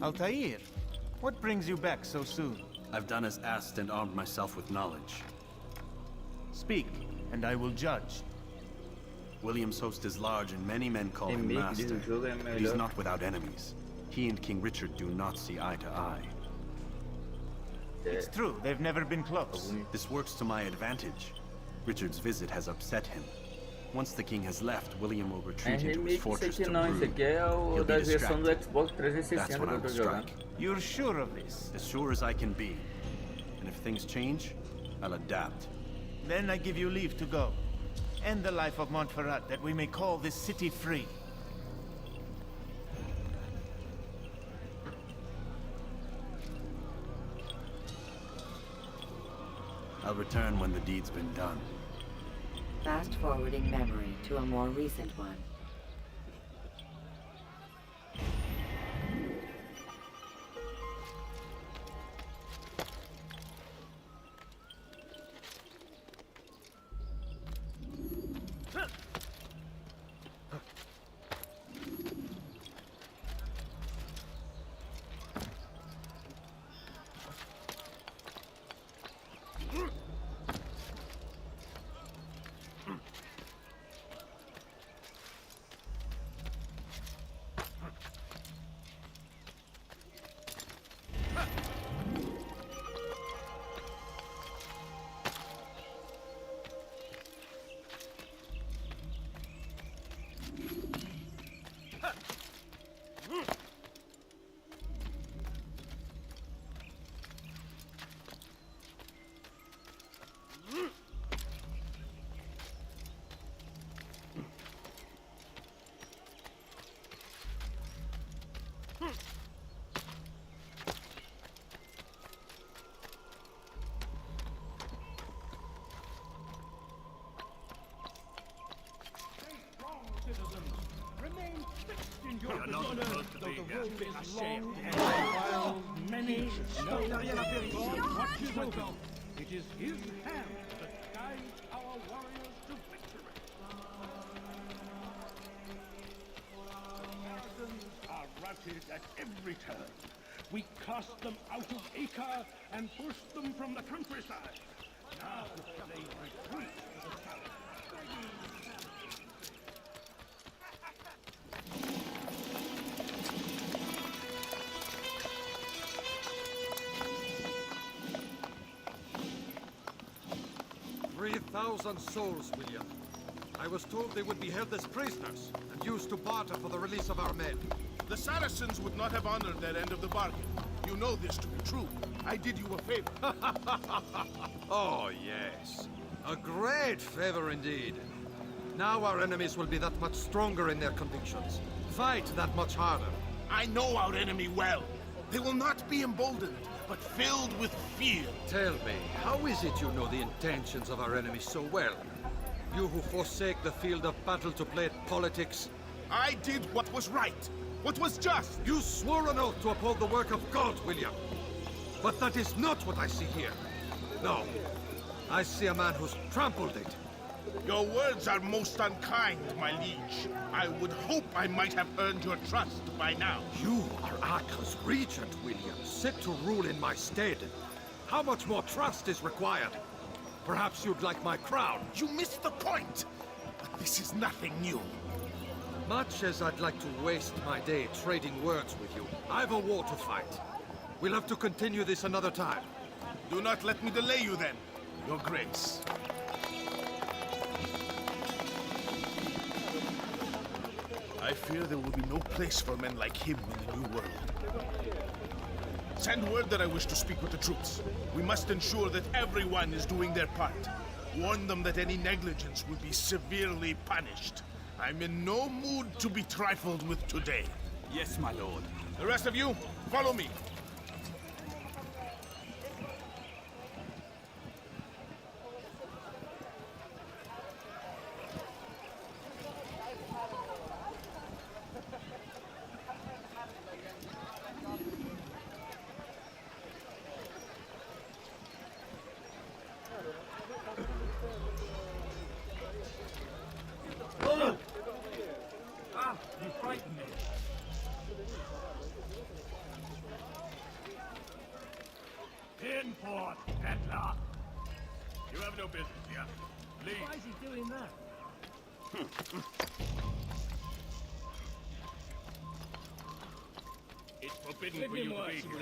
Altaïr, what brings you back so soon? I've done as asked and armed myself with knowledge. Speak, and I will judge. William's host is large and many men call him master, but he's not without enemies. He and King Richard do not see eye to eye. It's true, they've never been close. This works to my advantage. Richard's visit has upset him. Once the king has left, William will retreat into his fortress to não, esse aqui é o da versão do Xbox 360 That's when I will strike. You're sure of this? As sure as I can be. And if things change, I'll adapt. Then I give you leave to go. End the life of Montferrat, that we may call this city free. I'll return when the deed's been done. Fast-forwarding memory to a more recent one. is long and while many watches over. It is his hand that guides our warriors to victory. Spartans are routed at every turn. We cast them out of Acre and pushed them from the countryside. Now they retreat to the south. 3,000 souls, William. I was told they would be held as prisoners and used to barter for the release of our men. The Saracens would not have honored their end of the bargain. You know this to be true. I did you a favor. Oh, yes. A great favor indeed. Now our enemies will be that much stronger in their convictions. Fight that much harder. I know our enemy well. They will not be emboldened, but filled with fear. Tell me, how is it you know the intentions of our enemies so well? You who forsake the field of battle to play at politics? I did what was right, what was just. You swore an oath to uphold the work of God, William. But that is not what I see here. No, I see a man who's trampled it. Your words are most unkind, my liege. I would hope I might have earned your trust by now. You are Acre's regent, William, set to rule in my stead. How much more trust is required? Perhaps you'd like my crown. You missed the point! But this is nothing new. Much as I'd like to waste my day trading words with you, I've a war to fight. We'll have to continue this another time. Do not let me delay you then, Your Grace. I fear there will be no place for men like him in the New World. Send word that I wish to speak with the troops. We must ensure that everyone is doing their part. Warn them that any negligence will be severely punished. I'm in no mood to be trifled with today. Yes, my lord. The rest of you, follow me. You frightened me. Pinport, peddler. You have no business here. Leave. Why is he doing that? It's forbidden for you to be here.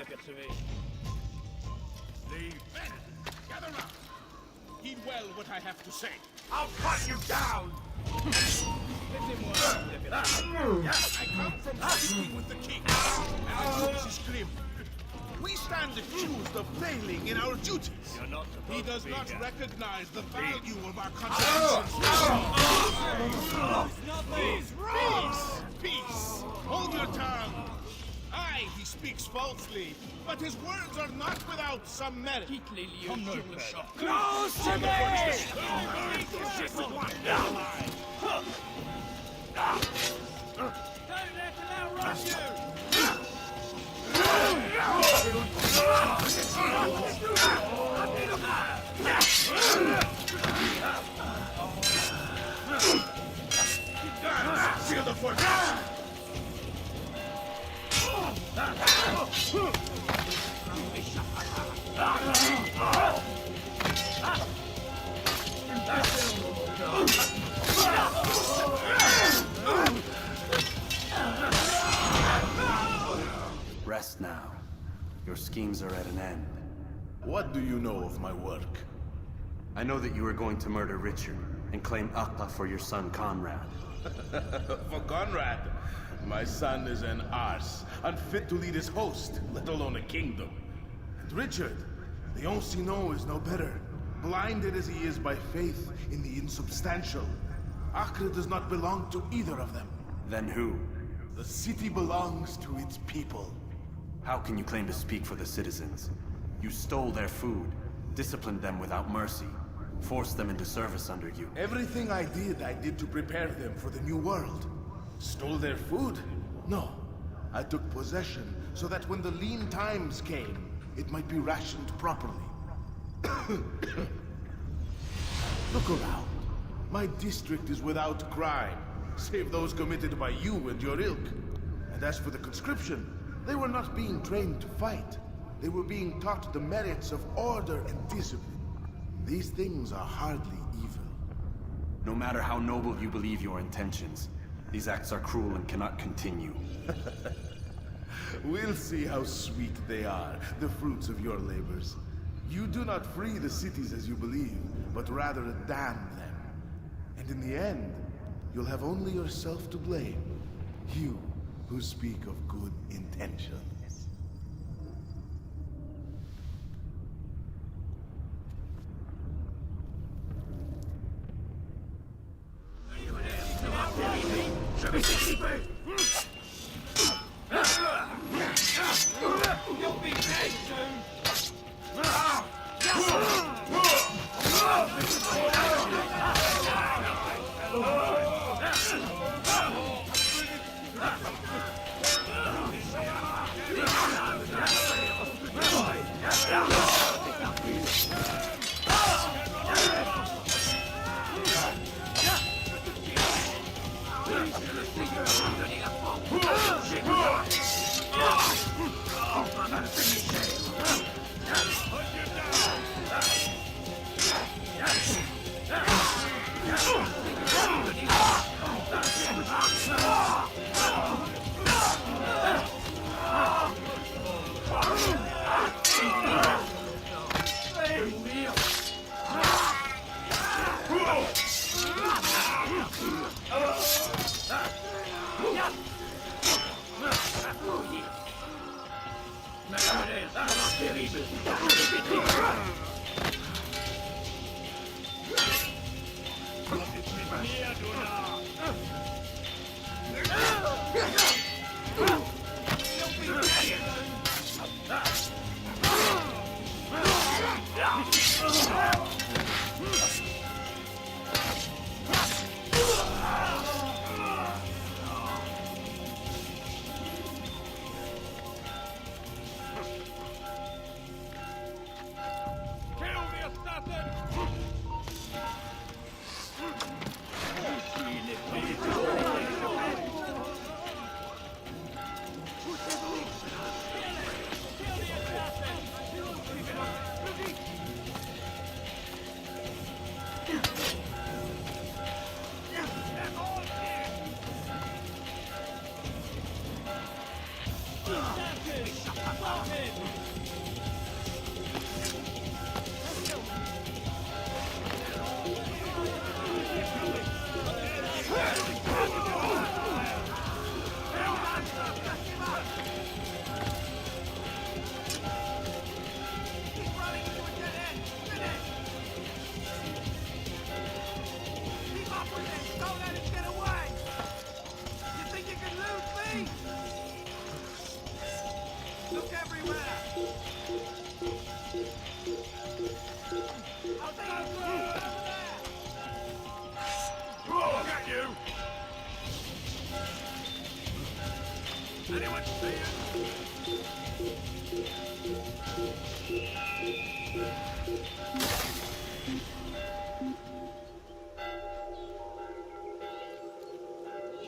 Leave. Men, gather round. Heed well what I have to say. I'll cut you down! I come from speaking with the king, and the news is grim. We stand accused of failing in our duties. He does not recognize the value of our contributions. Peace! Peace! Hold your tongue! Aye, he speaks falsely, but his words are not without some merit. Close to me! Don't let them outrun you! Feel the force! Rest now. Your schemes are at an end. What do you know of my work? I know that you are going to murder Richard and claim Akla for your son Conrad. For Conrad, my son is an arse, unfit to lead his host, let alone a kingdom. And Richard, the Ancino is no better, blinded as he is by faith in the insubstantial. Acre does not belong to either of them. Then who? The city belongs to its people. How can you claim to speak for the citizens? You stole their food, disciplined them without mercy, forced them into service under you. Everything I did to prepare them for the new world. Stole their food? No. I took possession so that when the lean times came, it might be rationed properly. Look around. My district is without crime, save those committed by you and your ilk. And as for the conscription, they were not being trained to fight. They were being taught the merits of order and discipline. These things are hardly evil. No matter how noble you believe your intentions, these acts are cruel and cannot continue. We'll see how sweet they are, the fruits of your labors. You do not free the cities as you believe, but rather damn them. And in the end, you'll have only yourself to blame. You who speak of good intentions. You'll be dead soon!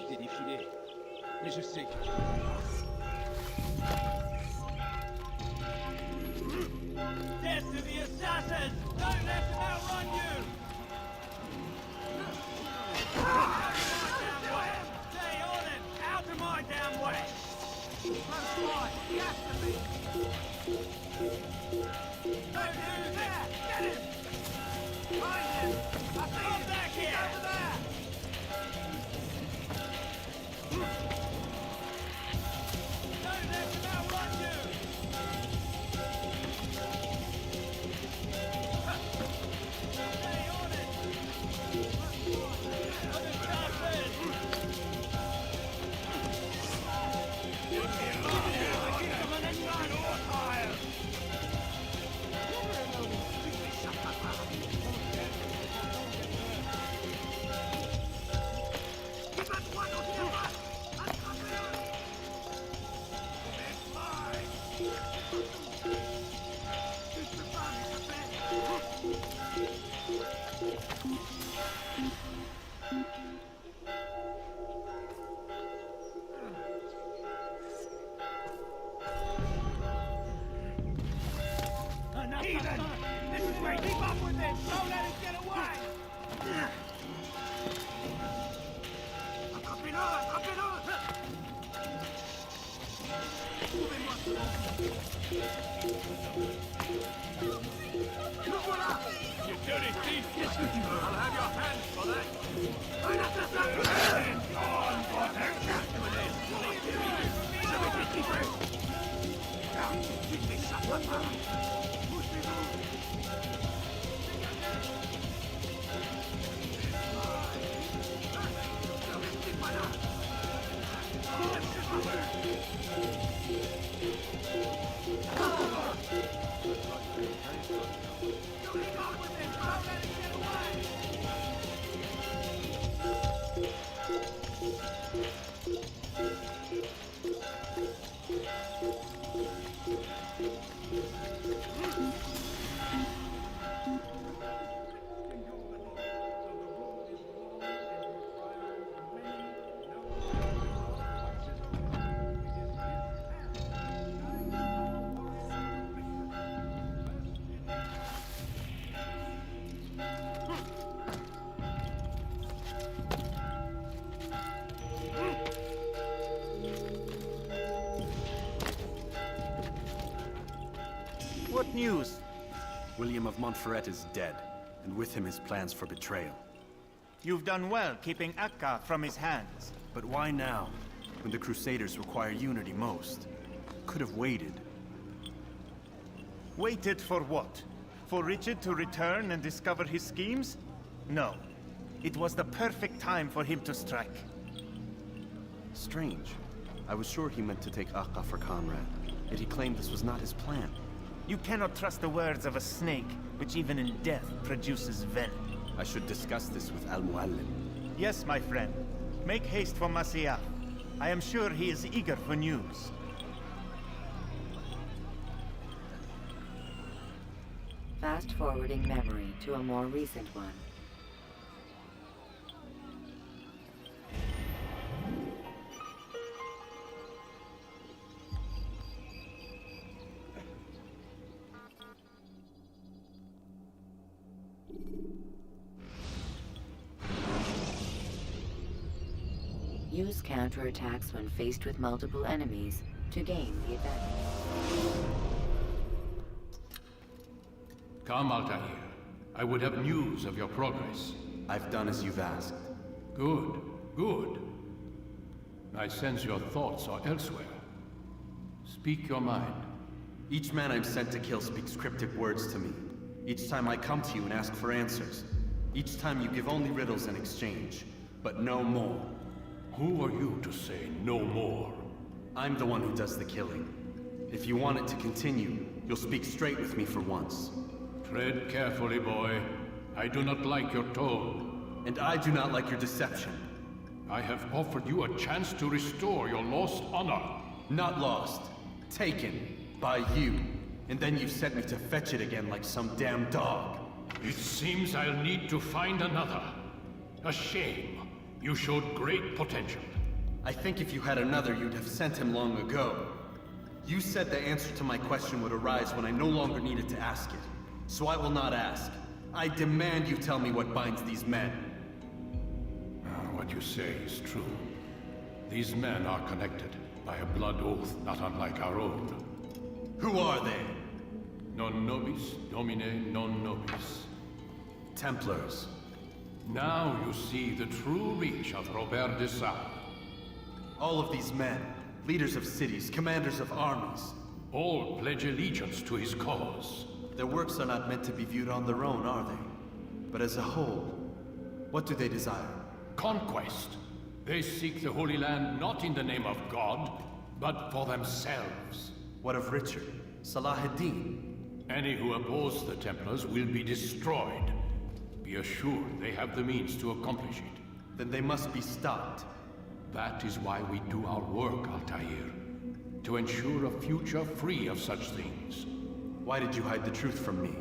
J'ai défilé, mais je sais que tu death to the assassins! Don't let them outrun you! Stay on him! Out of my damn way! That's right, he has to be! Don't do that! Get him! Find him! I see him back here! Over there! Don't let them outrun you! Stay on it! This is where keep up with them! Don't let him get away! You dirty thief! I'll have your hands for that! What news? William of Montferrat is dead, and with him his plans for betrayal. You've done well keeping Akka from his hands. But why now, when the Crusaders require unity most? Could have waited. Waited for what? For Richard to return and discover his schemes? No. It was the perfect time for him to strike. Strange. I was sure he meant to take Akka for Conrad, yet he claimed this was not his plan. You cannot trust the words of a snake, which even in death produces venom. I should discuss this with Mualim. Yes, my friend. Make haste for Masyaf. I am sure he is eager for news. Fast-forwarding memory to a more recent one. Use counterattacks when faced with multiple enemies to gain the advantage. Come, Altaïr. I would have news of your progress. I've done as you've asked. Good, good. I sense your thoughts are elsewhere. Speak your mind. Each man I'm sent to kill speaks cryptic words to me. Each time I come to you and ask for answers. Each time you give only riddles in exchange, but no more. Who are you to say no more? I'm the one who does the killing. If you want it to continue, you'll speak straight with me for once. Tread carefully, boy. I do not like your tone. And I do not like your deception. I have offered you a chance to restore your lost honor. Not lost. Taken. By you. And then you've sent me to fetch it again like some damn dog. It seems I'll need to find another. A shame. You showed great potential. I think if you had another, you'd have sent him long ago. You said the answer to my question would arise when I no longer needed to ask it. So I will not ask. I demand you tell me what binds these men. What you say is true. These men are connected by a blood oath not unlike our own. Who are they? Non nobis, domine non nobis. Templars. Now you see the true reach of Robert de Sade. All of these men, leaders of cities, commanders of armies. All pledge allegiance to his cause. Their works are not meant to be viewed on their own, are they? But as a whole, what do they desire? Conquest. They seek the Holy Land not in the name of God, but for themselves. What of Richard? Salah ad-Din? Any who oppose the Templars will be destroyed. Be assured they have the means to accomplish it. Then they must be stopped. That is why we do our work, Altaïr. To ensure a future free of such things. Why did you hide the truth from me?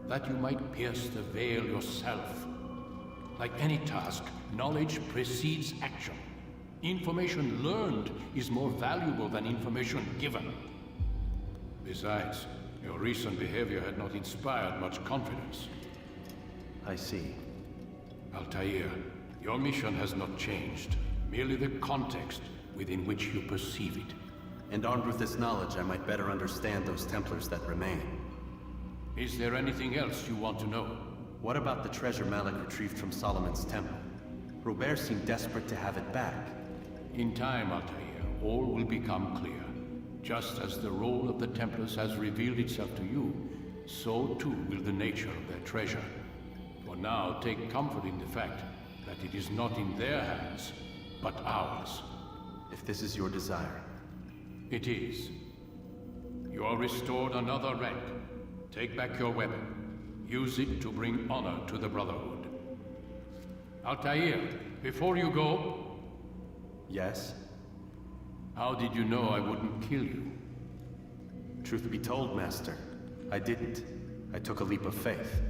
That you might pierce the veil yourself. Like any task, knowledge precedes action. Information learned is more valuable than information given. Besides, Your recent behavior had not inspired much confidence. I see. Altaïr, your mission has not changed. Merely the context within which you perceive it. And armed with this knowledge, I might better understand those Templars that remain. Is there anything else you want to know? What about the treasure Malik retrieved from Solomon's temple? Robert seemed desperate to have it back. In time, Altaïr, all will become clear. Just as the role of the Templars has revealed itself to you, so too will the nature of their treasure. For now, take comfort in the fact that it is not in their hands, but ours. If this is your desire. It is. You are restored another rank. Take back your weapon. Use it to bring honor to the Brotherhood. Altaïr, before you go... Yes? How did you know I wouldn't kill you? Truth be told, Master, I didn't. I took a leap of faith.